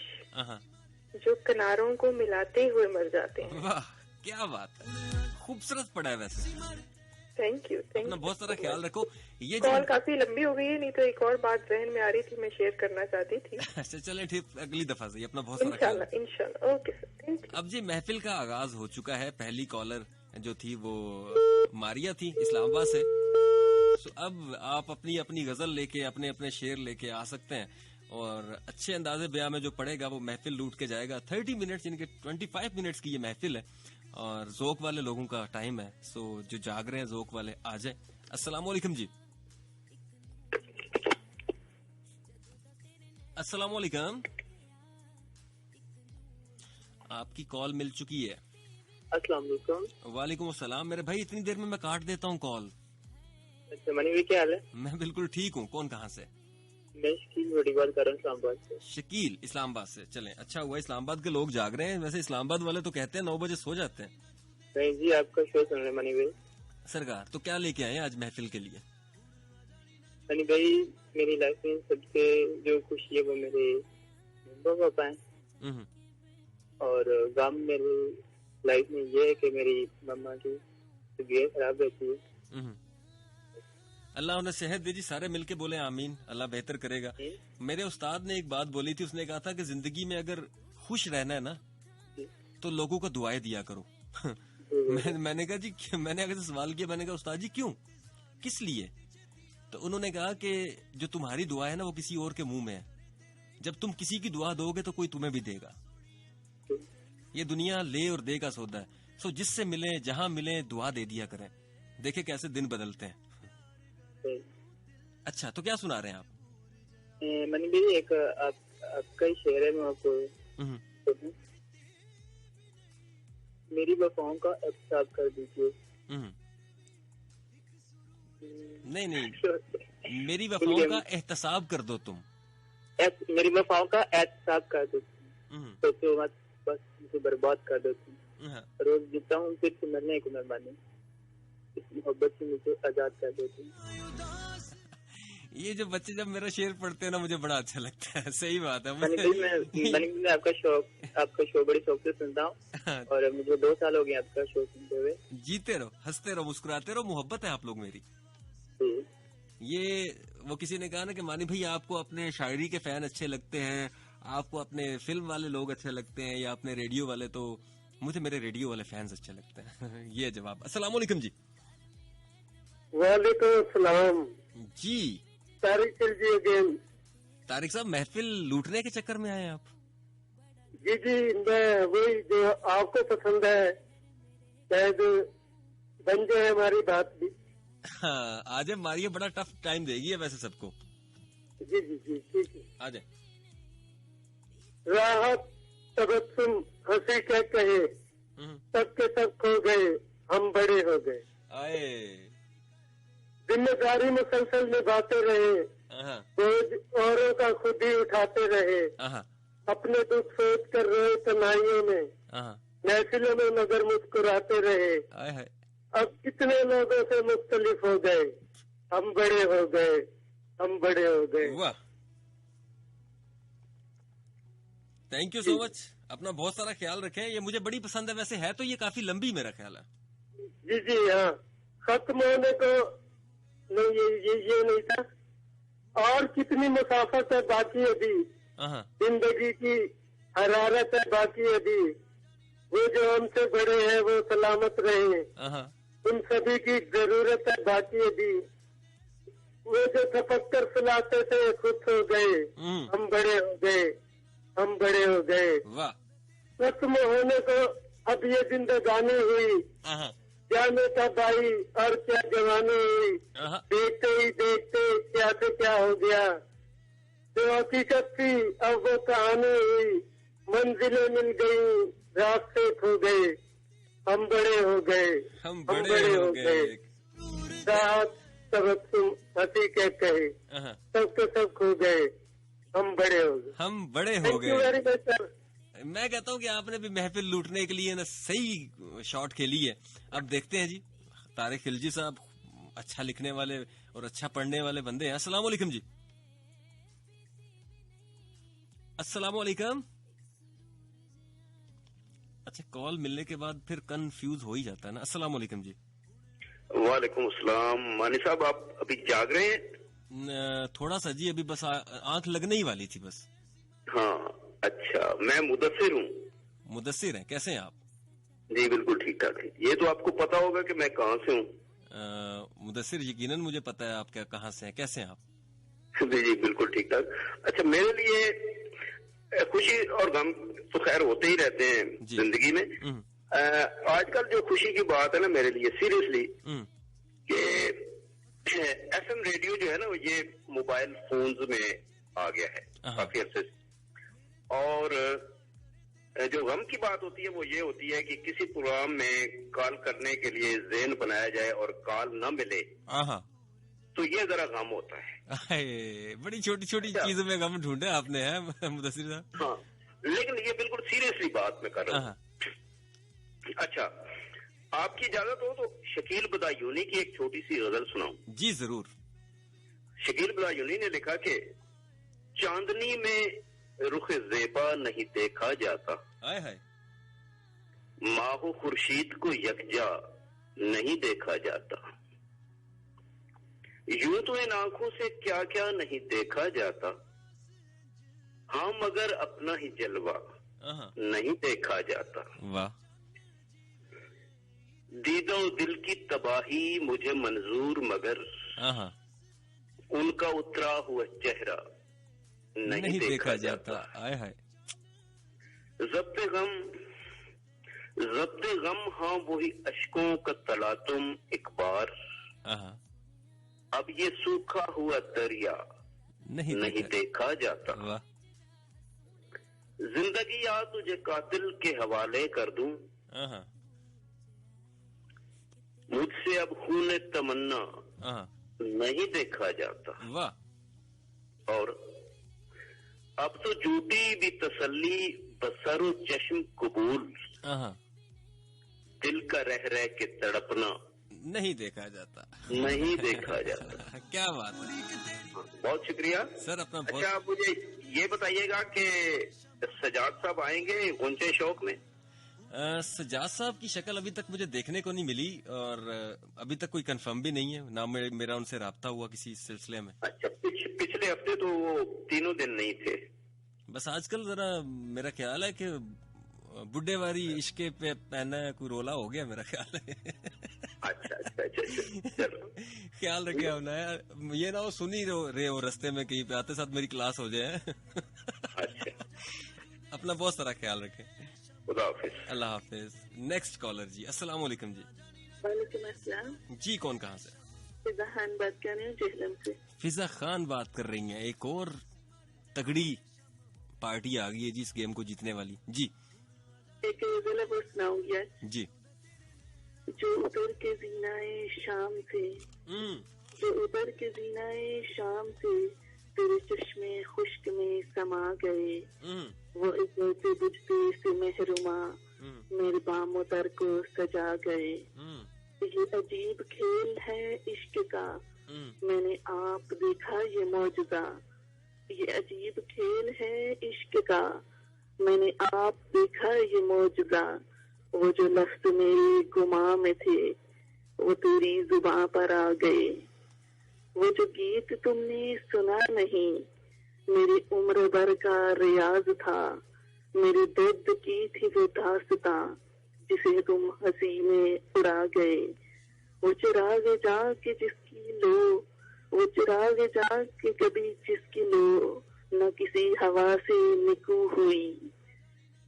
जो किनारों को मिलाते हुए मर जाते हैं। वाह क्या बात है, खूबसूरत पड़ा है वैसे। Thank you. अपना बहुत सारा ख्याल रखो। ये कॉल काफी लंबी हो गई है, नहीं तो एक और बात जहन में आ रही थी, मैं शेयर करना चाहती थी। अच्छा चले ठीक, अगली दफा से अपना बहुत सारा ख्याल। इंशाल्लाह। Okay sir, thank you. अब जी महफिल का आगाज हो चुका है। पहली कॉलर जो थी वो मारिया थी इस्लामाबाद से। तो अब आप अपनी अपनी गजल लेके, अपने अपने शेर लेके आ सकते हैं और अच्छे अंदाजे बयां में जो पड़ेगा वो महफिल लूट के जाएगा। 30 मिनट्स यानी कि 25 मिनट्स की ये महफिल है और जोक वाले लोगों का टाइम है। सो जो जाग रहे हैं जोक वाले आ जाए। अस्सलाम वालेकुम जी। अस्सलाम वालेकुम, आपकी कॉल मिल चुकी है। अस्सलाम वालेकुम। वालेकुम अस्सलाम। मेरे भाई इतनी देर में मैं काट देता हूँ कॉल। अच्छा मनी भाई क्या हाल है? मैं बिल्कुल ठीक हूँ। कौन कहाँ से? मैं शकील बड़ी बात कर रहा हूँ इस्लामाबाद से। शकील इस्लामाबाद से। चलें अच्छा हुआ इस्लामाबाद के लोग जाग रहे हैं। वैसे इस्लामाबाद वाले तो कहते हैं 9 बजे सो जाते हैं। नहीं जी आपका शो सुन रहे मनी भाई। सरकार तो क्या लेके आए आज महफिल के लिए? मनी भाई मेरी लाइफ में सबसे जो खुशी है वो मेरे मम्मा पापा है और गम मेरी लाइफ में ये है कि मेरी मम्मा की तबीयत खराब रहती है। अल्लाह उन्हें सेहत दे जी। सारे मिलके बोले आमीन, अल्लाह बेहतर करेगा। मेरे उस्ताद ने एक बात बोली थी, उसने कहा था कि जिंदगी में अगर खुश रहना है ना तो लोगों को दुआएं दिया करो। मैंने कहा जी, मैंने अगर सवाल किया, मैंने कहा उस्ताद जी क्यों, किस लिए? तो उन्होंने कहा कि जो तुम्हारी दुआ है ना वो किसी और के मुंह में है। जब तुम किसी की दुआ दोगे तो कोई तुम्हें भी देगा। ये दुनिया ले और दे का सौदा है। सो जिससे मिले, जहां मिले, दुआ दे दिया करें। देखे कैसे दिन बदलते हैं। अच्छा तो क्या सुना रहे हैं आप? मनी भाई एक आपका ही शेर है, मैं आपको मेरी वफाओं का एहसाब कर दीजिए। नहीं नहीं, मेरी वफाओं का एहतसाब कर दो तुम। मेरी वफाओं का एहतसाब कर दो तो मत, बस मुझे बर्बाद कर दो तुम। रोज जीता हूँ फिर से मरने को मेहरबानी, इस मोहब्बत से मुझे आजाद कर दो तुम। ये जो बच्चे जब मेरा शेर पढ़ते हैं ना मुझे बड़ा अच्छा लगता है। सही बात है। मैं आपका शो बड़ी शौक से सुनता हूँ और मुझे 2 साल हो गए आपका शो सुनते हुए। जीते रहो, हंसते रहो, मुस्कुराते रहो, मोहब्बत है आप लोग मेरी। ये वो किसी ने कहा ना कि मानी भाई आपको अपने शायरी के फैन अच्छे लगते हैं, आपको अपने फिल्म वाले लोग अच्छे लगते हैं या अपने रेडियो वाले, तो मुझे मेरे रेडियो वाले फैंस अच्छे लगते हैं। ये जवाब। अस्सलाम वालेकुम जी। वालेकुम सलाम जी। तारिक खिलजी अगेन। तारिक साहब महफिल लूटने के चक्कर में आए आप? जी जी, मैं वही जो आपको पसंद है, शायद बन जाए हमारी बात भी। हाँ आज मारिए, बड़ा टफ टाइम देगी है वैसे सबको। जी जी जी ठीक है, आ जाए। राहत तबस्सुम हंसी क्या कहे, सबके सब खो गए, हम बड़े हो गए। आए जिम्मेदारी मुसलसल निभाते रहे, बोझ औरों का खुद ही उठाते रहे, अपने दुख सोच कर रोए तनाइयों में, महफिलों में मगर मुस्कुराते रहे। अब कितने लोगों से मुख्तलिफ हो गए, हम बड़े हो गए, हम बड़े हो गए। वाह, थैंक यू सो मच। अपना बहुत सारा ख्याल रखें। ये मुझे बड़ी पसंद है। वैसे है तो ये काफी लंबी मेरा ख्याल है। जी जी हाँ, खत्म होने को नहीं, ये नहीं था। और कितनी मुसाफत है बाकी अभी, जिंदगी की हरारत है बाकी अभी। वो जो हमसे बड़े हैं वो सलामत रहे, उन सभी की जरूरत है बाकी अभी। वो जो तफक्कर सुलाते थे खुद हो गए, हम बड़े हो गए, हम बड़े हो गए। वाह। खत्म होने को अब ये जिंदगानी हुई, जाने का भाई और क्या जवानी हुई। देखते ही देखते क्या से क्या हो गया, जो हकीकत थी अब वो कहानी हुई। मंजिलें मिल गई, रास्ते खो गए, हम बड़े हो गए, हम बड़े हो गए। राहत तबस्सुम हंसी क्या कहे, सबके सब खो गए, हम बड़े हो गए, हम बड़े हो thank you very much sir. मैं कहता हूँ कि आपने भी महफिल लूटने के लिए ना सही शॉट खेली है। अब देखते हैं जी, तारिक खिलजी साहब अच्छा लिखने वाले और अच्छा पढ़ने वाले बंदे हैं। अस्सलाम वालेकुम जी। अस्सलाम वालेकुम। अच्छा, कॉल मिलने के बाद फिर कंफ्यूज हो ही जाता है ना। अस्सलाम वालेकुम जी। वालेकुम अस्सलाम। मानी साहब, आप अभी जाग रहे हैं? थोड़ा सा जी, अभी बस आंख लगने ही वाली थी बस। हाँ, अच्छा, मैं मुदस्सिर हूँ। मुदस्सिर हैं, कैसे हैं आप? जी बिल्कुल ठीक ठाक है। ये तो आपको पता होगा कि मैं कहाँ से हूँ। मुदस्सिर, यकीनन मुझे पता है आप कहाँ से हैं। कैसे हैं आप? जी जी बिल्कुल ठीक ठाक। अच्छा, मेरे लिए खुशी और गम तो खैर होते ही रहते हैं जिंदगी में। आजकल जो खुशी की बात है ना मेरे लिए सीरियसली, कि FM रेडियो जो है ना, ये मोबाइल फोन्स में आ गया है काफी अर्से से। और जो गम की बात होती है वो ये होती है कि किसी प्रोग्राम में कॉल करने के लिए ज़हन बनाया जाए और कॉल न मिले, तो ये जरा गम होता है। बड़ी छोटी छोटी चीजों में गम ढूंढे आपने, है मुदस्सिर साहब? हाँ, लेकिन ये बिल्कुल सीरियसली बात मैं कर रहा हूँ। अच्छा, आपकी इजाजत हो तो शकील बदायूनी की एक छोटी सी गजल सुनाऊं? जी जरूर। शकील बदायूनी ने लिखा कि चांदनी में रुख ज़ेबा नहीं देखा जाता, हाय हाय, माहो खुर्शीद को यकजा नहीं देखा जाता, यूं तो इन आंखों से क्या क्या नहीं देखा जाता, हाँ मगर अपना ही जलवा नहीं देखा जाता। वाह। दीदो दिल की तबाही मुझे मंजूर, मगर उनका उतरा हुआ चेहरा नहीं देखा जाता। आय हाय। ज़ब्ते गम हाँ वही अश्कों का तलातुम एक बार, अब ये सूखा हुआ दरिया नहीं देखा जाता। जिंदगी या तुझे कातिल के हवाले कर दूं, मुझसे अब खून तमन्ना नहीं देखा जाता। वाह। और अब तो झूठी भी तसल्ली बसरो चश्म कबूल, दिल का रह रह के तड़पना नहीं देखा जाता। नहीं देखा जाता। क्या बात है, बहुत शुक्रिया सर अपना। अच्छा, आप मुझे ये बताइएगा कि सजाद साहब आएंगे गुंचे शौक में? सजाद साहब की शक्ल अभी तक मुझे देखने को नहीं मिली, और अभी तक कोई कंफर्म भी नहीं है ना मेरा उनसे राब्ता हुआ किसी सिलसिले में। अच्छा, पिछले हफ्ते तो वो तीनों दिन नहीं थे। बस आजकल जरा मेरा ख्याल है कि बुड्ढे वारी इश्के पे पहना कोई रोला हो गया, मेरा ख्याल है। अच्छा, चलो ख्याल रखे होना है, ये ना हो सुनी रहे हो रास्ते में कहीं पे आते साथ मेरी क्लास हो जाए। अच्छा, अपना बहुत सारा ख्याल रखें। खुदा हाफिज। अल्लाह हाफिज। नेक्स्ट कॉलर जी। अस्सलाम वालेकुम जी। वालेकुम अस्सलाम जी। कौन कहाँ से? फिजा खान बात कर रही हूँ जेहलम से। फिजा खान बात कर रही हैं। एक और तगड़ी पार्टी आ गई है जी इस गेम को जीतने वाली। जी एक गजल वो सुनाऊंगी जी। जो उतर के जीनाए शाम से, जो उतर के जीनाए शाम से, तेरे चश्मे खुश्क में समा गए, वो इज्जत बुझते से महरूमा मेरे बामों दर को सजा गए। ये अजीब खेल है इश्क का, मैंने आप देखा ये मौजूदा। ये अजीब खेल है इश्क का, मैंने आप देखा ये मौजूदा। वो जो लफ्ज मेरी गुमा में थे वो तेरी जुबां पर आ गए। वो जो गीत तुमने सुना नहीं मेरी उम्र भर का रियाज था। मेरे दर्द की थी वो दास्तां जिसे तुम हंसी में उड़ा गए। वो चिराग जाके जिसकी लो, वो चिराग जाके कभी जिसकी लो, न किसी हवा से निकू हुई।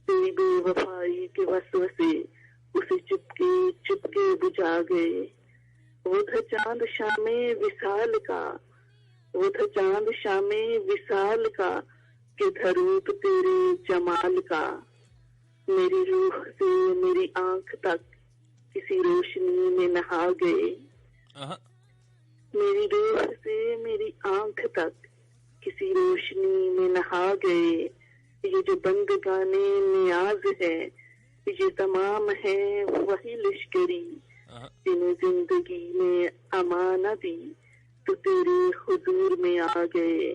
तेरी बेवफाई के वसवसे उसे चुपके चुपके बुझा गए। वो था चांद शामे विशाल का, वो था चांद शामे विशाल का, कि धरूप तेरे जमाल का। मेरी रूह से मेरी आंख तक किसी रोशनी में नहा गए। मेरी रूह से मेरी आंख तक किसी रोशनी में नहा गए। ये जो बंद गाने नियाज है, ये तमाम है वही लश्करी जिन्हें जिंदगी में अमाना दी, तो तेरे हुजूर में आ गए।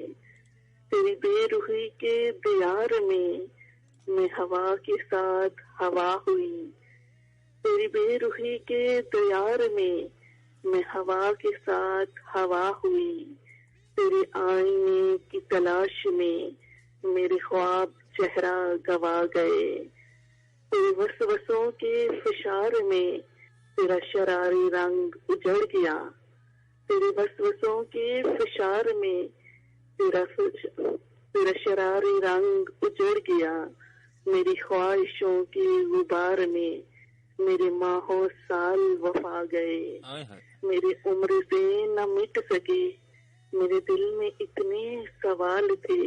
तेरी बेरुखी के दियार में मैं हवा के साथ हवा हुई, तेरी बेरुखी के दियार में मैं हवा के साथ हवा हुई, तेरे आईने की तलाश में मेरे ख्वाब चेहरा गवा गए, तेरे वसवसों के फिशार में तेरा शरारी रंग उजड़ गया, तेरे वसवसों के फिशार में तेरा शरारी रंग उजड़ गया, मेरी ख्वाहिशों के गुबार में मेरे माहों साल वफा गए, मेरी उम्र से न मिट सके, मेरे दिल में इतने सवाल थे,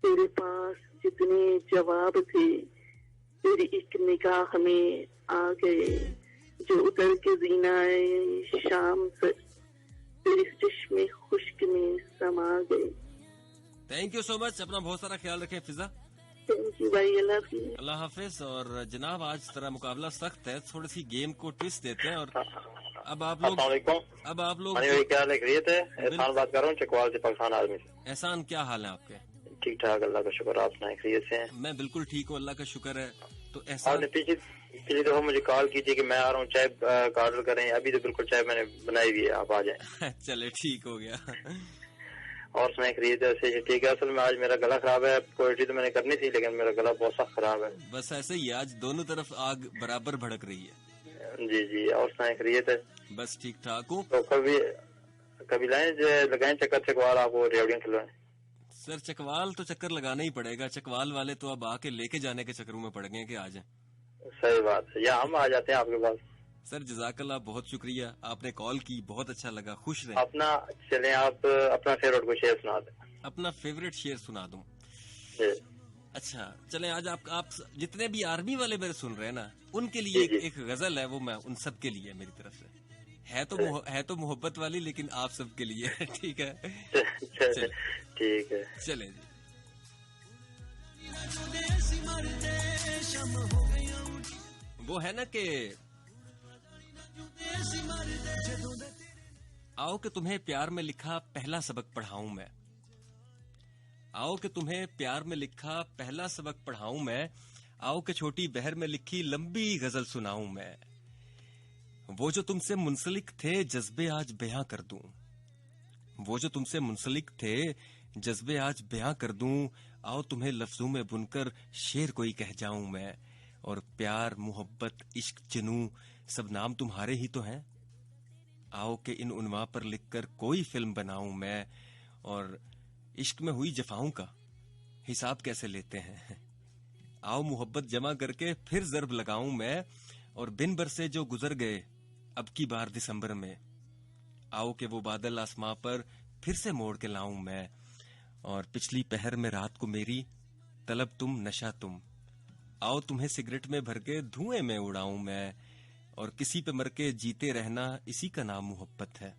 तेरे पास जितने जवाब थे, तेरी एक निगाह में आ गए, जो उतर के जीनाए शाम से तेरे चश्मे खुश्क में समा गए। Thank you so much. अपना बहुत सारा ख्याल रखें फिजा। थैंक यू भाई, अल्लाह हाफिज। और जनाब आज तरह मुकाबला सख्त है, थोड़ी सी गेम को ट्विस्ट देते हैं। और अब आप लोग क्या खैरियत है? एहसान बात कर रहा हूँ चकवाल से, पाकिस्तान आर्मी से। एहसान, क्या हाल है आपके? ठीक ठाक, अल्लाह का शुक्र। आप सुनाए खैरियत से हैं? मैं बिल्कुल ठीक हूँ, अल्लाह का शुक्र है। तो एहसान, पिछली दफा मुझे कॉल की थी कि मैं आ रहा हूँ, चाय का ऑर्डर करें। अभी तो बिल्कुल चाय मैंने बनाई हुई है, आप आ जाए। चले ठीक हो गया। और सुनाए खैरियत है? ठीक है। असल में आज मेरा गला खराब है, पोएट्री तो मैंने करनी थी लेकिन मेरा गला बहुत सख्त खराब है। बस ऐसे ही आज दोनों तरफ आग बराबर भड़क रही है। जी जी। और सुनाए खैरियत है? बस ठीक ठाक हूँ। तो कभी लगाएं चक्कर चकवाल, आपको रेवड़ियाँ खिलवाएं। सर चकवाल तो चक्कर लगाना ही पड़ेगा, चकवाल वाले तो अब आके लेके जाने के चक्करों में पड़ गए कि आ जाए। सही बात है, या हम आ जाते हैं आपके पास। सर जज़ाकल्लाह, बहुत शुक्रिया, आपने कॉल की, बहुत अच्छा लगा, खुश रहे। अपना चलें, आप अपना फेवरेट को शेर सुना दें। अपना फेवरेट शेर सुना दूं? अच्छा चलें, आज आप जितने भी आर्मी वाले मेरे सुन रहे हैं ना, उनके लिए एक गजल है, वो मैं उन सब के लिए मेरी तरफ से है तो मोहब्बत वाली, लेकिन आप सब के लिए। ठीक है? ठीक है, चले जी। वो है ना कि आओ कि तुम्हें प्यार में लिखा पहला सबक पढ़ाऊं मैं, आओ कि तुम्हें प्यार में लिखा पहला सबक पढ़ाऊं मैं, आओ कि छोटी बहर में लिखी लंबी गजल सुनाऊं मैं, वो जो तुमसे मुंसलिक थे जज्बे आज बयां कर दूं, वो जो तुमसे मुंसलिक थे जज्बे आज बयां कर दूं, आओ तुम्हें लफ्जों में बुनकर शेर कोई कह जाऊं मैं, और प्यार मोहब्बत इश्क जुनूं सब नाम तुम्हारे ही तो हैं, आओ के इन उन्वा पर लिखकर कोई फिल्म बनाऊं मैं, और इश्क में हुई जफाओं का हिसाब कैसे लेते हैं, आओ मोहब्बत जमा करके फिर ज़र्ब लगाऊं मैं, और दिन भर से जो गुजर गए अब की बार दिसंबर में, आओ के वो बादल आसमां पर फिर से मोड़ के लाऊं मैं, और पिछली पहर में रात को मेरी तलब तुम नशा तुम, आओ तुम्हें सिगरेट में भर के धुएं में उड़ाऊं मैं, और किसी पे मर के जीते रहना इसी का नाम मोहब्बत है,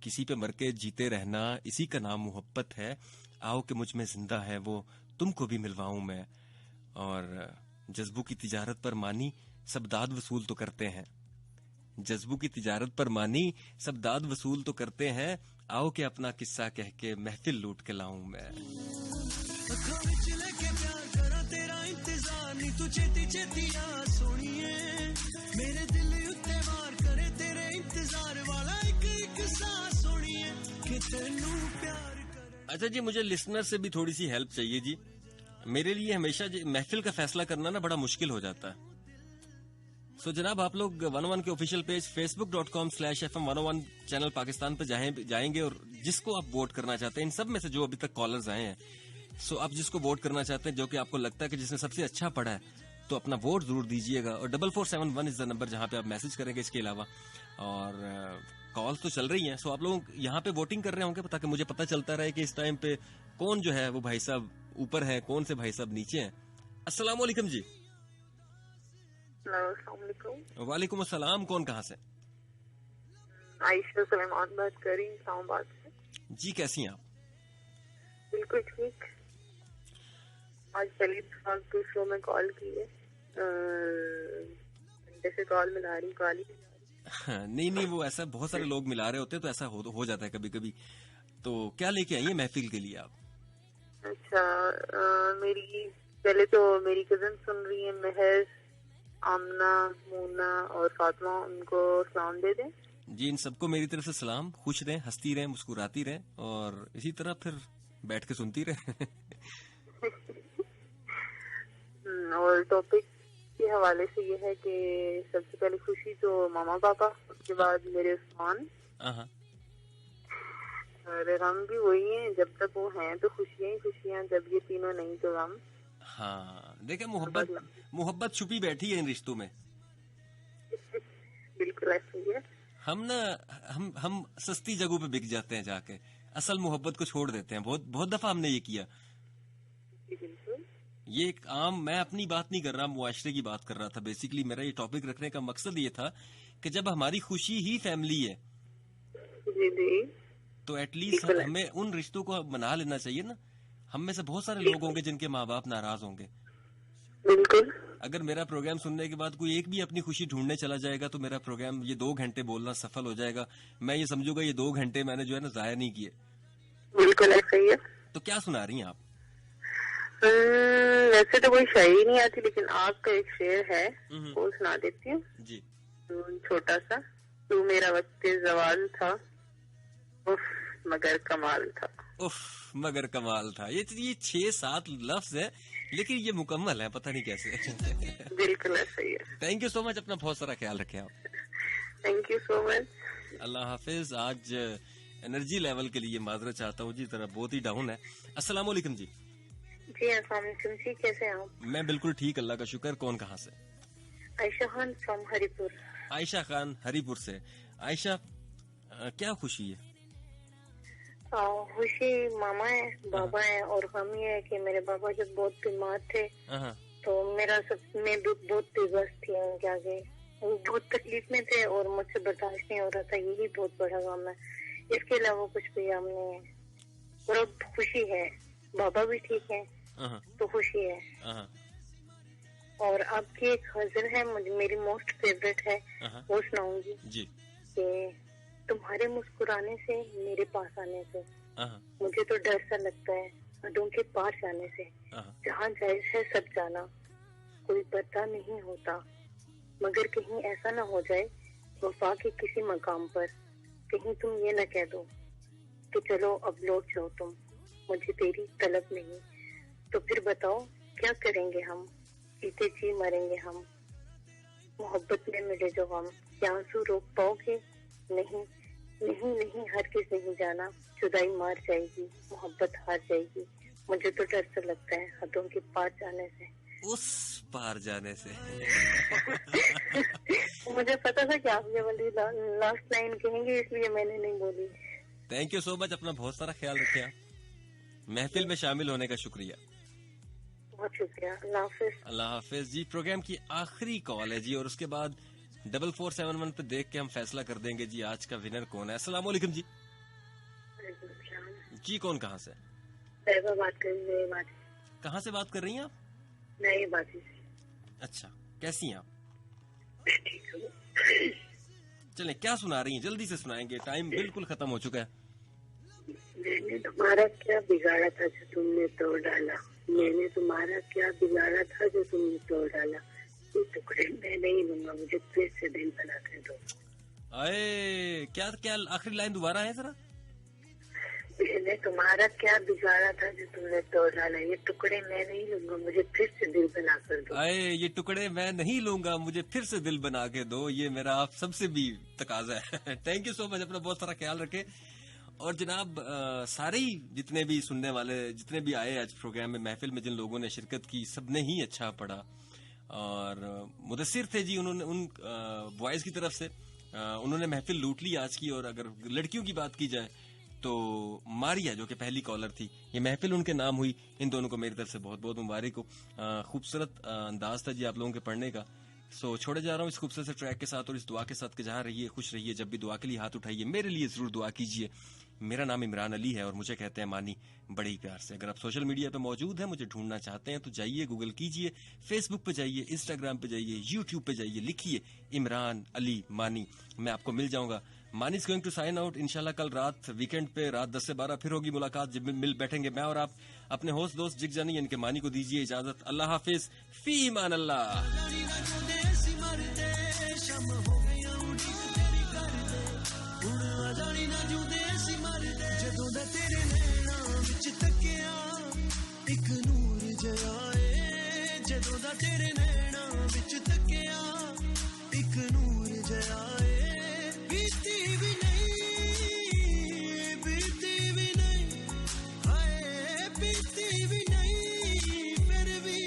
किसी पे मर के जीते रहना इसी का नाम मोहब्बत है, आओ कि मुझ में जिंदा है वो तुमको भी मिलवाऊं मैं, और जज्बों की तिजारत पर मानी सब दाद वसूल तो करते हैं, जज्बों की तिजारत पर मानी सब दाद वसूल तो करते हैं, आओ कि अपना किस्सा कह के महफिल लूट के लाऊं मैं। मेरे दिल उत्ते वार करे तेरे इंतजार वाला एक सांस सोनिए कि तेनू प्यार करे। अच्छा जी, मुझे लिसनर से भी थोड़ी सी हेल्प चाहिए जी। मेरे लिए हमेशा महफिल का फैसला करना ना बड़ा मुश्किल हो जाता है। सो जनाब, आप लोग 101 के official page facebook.com/FM101 channel Pakistan पर जाएंगे, और जिसको आप वोट करना चाहते हैं, इन सब में से जो अभी तक कॉलर्स आए हैं, सो आप जिसको वोट करना चाहते हैं, जो कि आपको लगता है कि जिसने सबसे अच्छा पढ़ा है, तो अपना वोट जरूर दीजिएगा। और 4471 इज द नंबर जहां पे आप मैसेज करेंगे। इसके अलावा और कॉल तो चल रही हैं, सो आप लोग यहाँ पे वोटिंग कर रहे होंगे ताकि मुझे पता चलता रहे कि इस टाइम पे कौन जो है वो भाई साहब ऊपर है, कौन से भाई साहब नीचे हैं। अस्सलाम वालेकुम जी। वालेकुम अस्सलाम। कौन कहाँ से? आयशा सुलेमान बात कर रही हूँ इस्लामाबाद से। जी कैसी हैं आप? बिल्कुल ठीक। आज पहली दफा शो में कॉल की है, जैसे कॉल मिला रही कॉल ही नहीं, वो ऐसा बहुत सारे लोग मिला रहे होते हैं, तो ऐसा हो जाता है कभी कभी। तो क्या लेके आई है महफिल के लिए आप? अच्छा, मेरी पहले तो मेरी कजन सुन रही है, महज, आमना, मूना और फातिमा, उनको सलाम दे दें जी। इन सबको मेरी तरफ से सलाम। खुश रहें, हंसती रहें, मुस्कुराती रहें और इसी तरह फिर बैठ के सुनती रहें। और टॉपिक के हवाले से ये है कि सबसे पहले खुशी तो मामा पापा, उसके बाद मेरे उस्मान, और गम भी वही है। जब तक वो हैं तो खुशियाँ ही खुशियाँ, जब ये तीनों नहीं तो गम। हाँ, देखे मोहब्बत छुपी बैठी है इन रिश्तों में। बिल्कुल ऐसा ही है। हम सस्ती जगहों पे बिक जाते हैं जाके, असल मोहब्बत को छोड़ देते हैं। बहुत दफा हमने ये किया। ये एक आम, मैं अपनी बात नहीं कर रहा, मुआशरे की बात कर रहा था। बेसिकली मेरा ये टॉपिक रखने का मकसद ये था कि जब हमारी खुशी ही फैमिली है तो एटलीस्ट हमें उन रिश्तों को बना लेना चाहिए ना। हम में से बहुत सारे लोग होंगे जिनके माँ बाप नाराज होंगे। बिल्कुल। अगर मेरा प्रोग्राम सुनने के बाद कोई एक भी अपनी खुशी ढूंढने चला जाएगा तो मेरा प्रोग्राम ये 2 घंटे बोलना सफल हो जाएगा। मैं ये समझूंगा ये 2 घंटे मैंने जो है ना जाया नहीं किए। बिल्कुल ऐसा ही है। तो क्या सुना रही हैं आप? वैसे तो कोई शायरी नहीं आती, लेकिन आपका एक शेर है वो सुना देती हूँ जी। छोटा सा। तू मेरा वक्त जवाल था, उफ मगर कमाल था। उफ मगर कमाल था। ये 6-7 लफ्ज है लेकिन ये मुकम्मल है, पता नहीं कैसे। बिल्कुल ऐसा ही है। थैंक यू सो मच, अपना बहुत सारा ख्याल रखें आप। Thank you so much. अल्लाह हाफिज। आज एनर्जी लेवल के लिए माजरत चाहता हूँ जी, तरह बहुत ही डाउन है। अस्सलाम वालेकुम जी। जी अस्सलाम वालेकुम जी, कैसे हैं आप? मैं बिल्कुल ठीक, अल्लाह का शुक्र। कौन कहाँ से? आयशा खान फ्रॉम हरिपुर। आयशा खान हरिपुर से। आयशा, क्या खुशी है? खुशी मामा है, बाबा है, और हम ये है कि मेरे बाबा जब बहुत बीमार थे तो मेरा मैं बहुत बेबस थी उनके आगे। वो बहुत तकलीफ में थे और मुझसे बर्दाश्त नहीं हो रहा था। यही बहुत बड़ा गम है, इसके अलावा कुछ भी हम नहीं है। और अब खुशी है, बाबा भी ठीक है तो खुशी है। और आपकी एक गजल है मेरी मोस्ट फेवरेट है, वो सुनाऊंगी जी। कि तुम्हारे मुस्कुराने से, मेरे पास आने से मुझे तो डर सा लगता है हदों के पार जाने से। जहाँ जायज है सब जाना, कोई पता नहीं होता, मगर कहीं ऐसा ना हो जाए वफा के किसी मकाम पर कहीं तुम ये न कह दो कि चलो अब लौट जाओ तुम, मुझे तेरी तलब नहीं। तो फिर बताओ क्या करेंगे हम, जीते जी मरेंगे हम। मोहब्बत में मिले जो हम, क्या आंसू रोक पाओगे? नहीं नहीं नहीं, हर किस नहीं जाना, जुदाई मार जाएगी, मोहब्बत हार जाएगी। मुझे तो डर सा लगता है हदों के पार जाने से। उस पार जाने से। मुझे पता था कि आप ये वाली लास्ट लाइन कहेंगे, इसलिए मैंने नहीं बोली। थैंक यू सो मच, अपना बहुत सारा ख्याल रखें आप। महफिल में शामिल होने का शुक्रिया। बहुत शुक्रिया। अल्लाह हाफिज। अल्लाह हाफिज जी। प्रोग्राम की आखिरी कॉल है जी, और उसके बाद 4471 पे देख के हम फैसला कर देंगे जी आज का विनर कौन है। अस्सलाम वालेकुम जी। जी कौन कहाँ से? बात कर रही हैं। कहाँ से बात कर रही हैं आप? नई बात। अच्छा, कैसी हैं आप? चलें, क्या सुना रही हैं? जल्दी से सुनाएंगे, टाइम बिल्कुल खत्म हो चुका है। मैंने तुम्हारा क्या बिगाड़ा था जो तुमने तोड़ डाला, मैंने तुम्हारा क्या बिगाड़ा था जो तुमने तोड़ डाला, ये टुकड़े मैं नहीं लूंगा, मुझे फिर से दिल बना कर दो। अरे क्या आखिरी लाइन दोबारा है जरा। मैंने तुम्हारा क्या बिगाड़ा था जो तुमने तोड़ डाला, ये टुकड़े मैं नहीं लूंगा, मुझे फिर से दिल बना कर दो। अरे ये टुकड़े मैं नहीं लूंगा, मुझे फिर से दिल बना के दो, ये मेरा आप सबसे भी तकाजा है। थैंक यू सो मच, अपना बहुत सारा ख्याल रखे। और जनाब सारे ही जितने भी सुनने वाले, जितने भी आए आज प्रोग्राम में, महफिल में जिन लोगों ने शिरकत की, सबने ही अच्छा पढ़ा। और मुदस्सिर थे जी, उन्होंने उन बॉयज की तरफ से उन्होंने महफिल लूट ली आज की। और अगर लड़कियों की बात की जाए तो मारिया जो कि पहली कॉलर थी, ये महफिल उनके नाम हुई। इन दोनों को मेरी तरफ से बहुत बहुत मुबारक हो। खूबसूरत अंदाज था जी आप लोगों के पढ़ने का। सो छोड़े जा रहा हूँ इस खूबसूरत से ट्रैक के साथ और इस दुआ के साथ कि जहाँ रहिए खुश रहिए। जब भी दुआ के लिए हाथ उठाइए मेरे लिए जरूर दुआ कीजिए। मेरा नाम इमरान अली है और मुझे कहते हैं मानी बड़े ही प्यार से। अगर आप सोशल मीडिया पे मौजूद हैं, मुझे ढूंढना चाहते हैं तो जाइए, गूगल कीजिए, फेसबुक पे जाइए, इंस्टाग्राम पे जाइए, यूट्यूब पे जाइए, लिखिए इमरान अली मानी, मैं आपको मिल जाऊंगा। Mani is going to sign out. इंशाल्लाह कल रात वीकेंड पे रात 10 से 12 फिर होगी मुलाकात, जब मिल बैठेंगे मैं और आप। अपने होस्ट दोस्त जिग जानी इनके मानी को दीजिए इजाजत। अल्लाह हाफिज, फी ईमान एक नूर जयाए जदों दा तेरे नैना विच तकिया, एक नूर जयाए बीती भी नहीं हाय बीती भी नहीं, फिर भी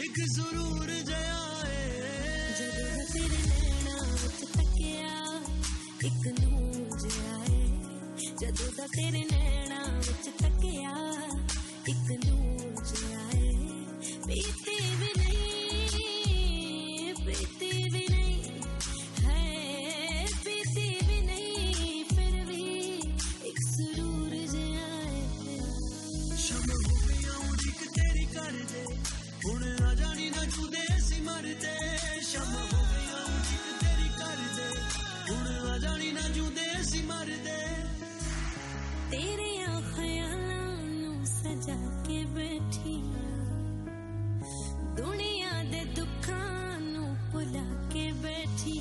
एक जरूर जयाए जदों दा तेरे नैना विच तकिया, एक नूर जयाए जदों दा तेरे नैना विच तकिया, एक नूर जलाए बीती भी नहीं है बीती भी नहीं, फिर भी एक सुरूर जलाए। शम हो गया उड़ीक तेरी कर दे, हुण आ जानी ना तू दे सी मर दे। शम हो गया उड़ीक तेरी कर दे, हुण आ जानी ना तू दे सी मर दे। तेरे सजा के बैठी दुनिया दे दुखां नू भुला के बैठी,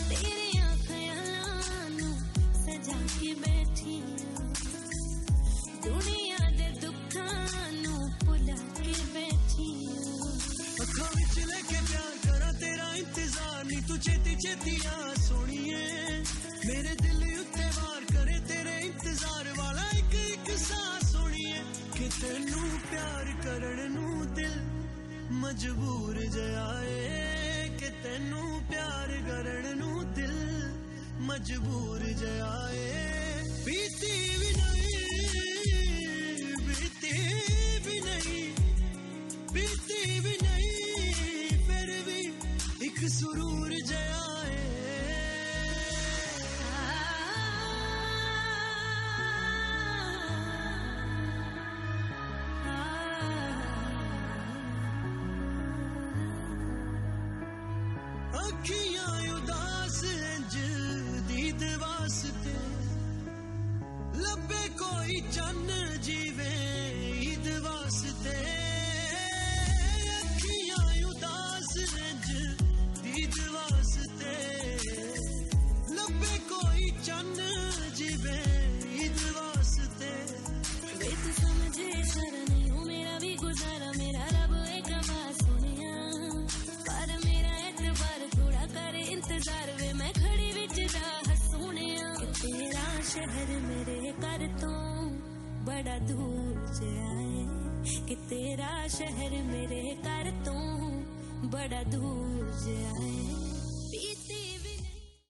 तेरे ख्यालां नू सजा के बैठी, दुनिया दे दुखां नू भुला के बैठी। अखां विच लेके प्यार करा तेरा इंतजार, नी तू छेती छेती आ सोनिए, मेरे दिल उत्ते वार करे तेरे इंतजार वाला कि तेनू प्यार करन नू दिल मजबूर जयाए, कि तेनू प्यार करन नू दिल मजबूर जयाए। बीती भी नहीं फिर भी एक सुरूर जयाए। अखियां उदास दीद वास्ते, लब्बे कोई चन्न जीवे ईद वास्ते। अखियां उदास दीद वास्ते, लब्बे कोई चन्न जीवे ईद वास्ते। वे तू समझे शरण नहीं हूँ मेरा भी गुजारा, मेरा रब एक बात सुनिया, पर मेरा एतबार थोड़ा करे इंतजार, वे मैं खड़ी विच राह सोनिया। तेरा शहर मेरे घर तो बड़ा दूर जाए, कि तेरा शहर मेरे घर तो बड़ा दूर जाए।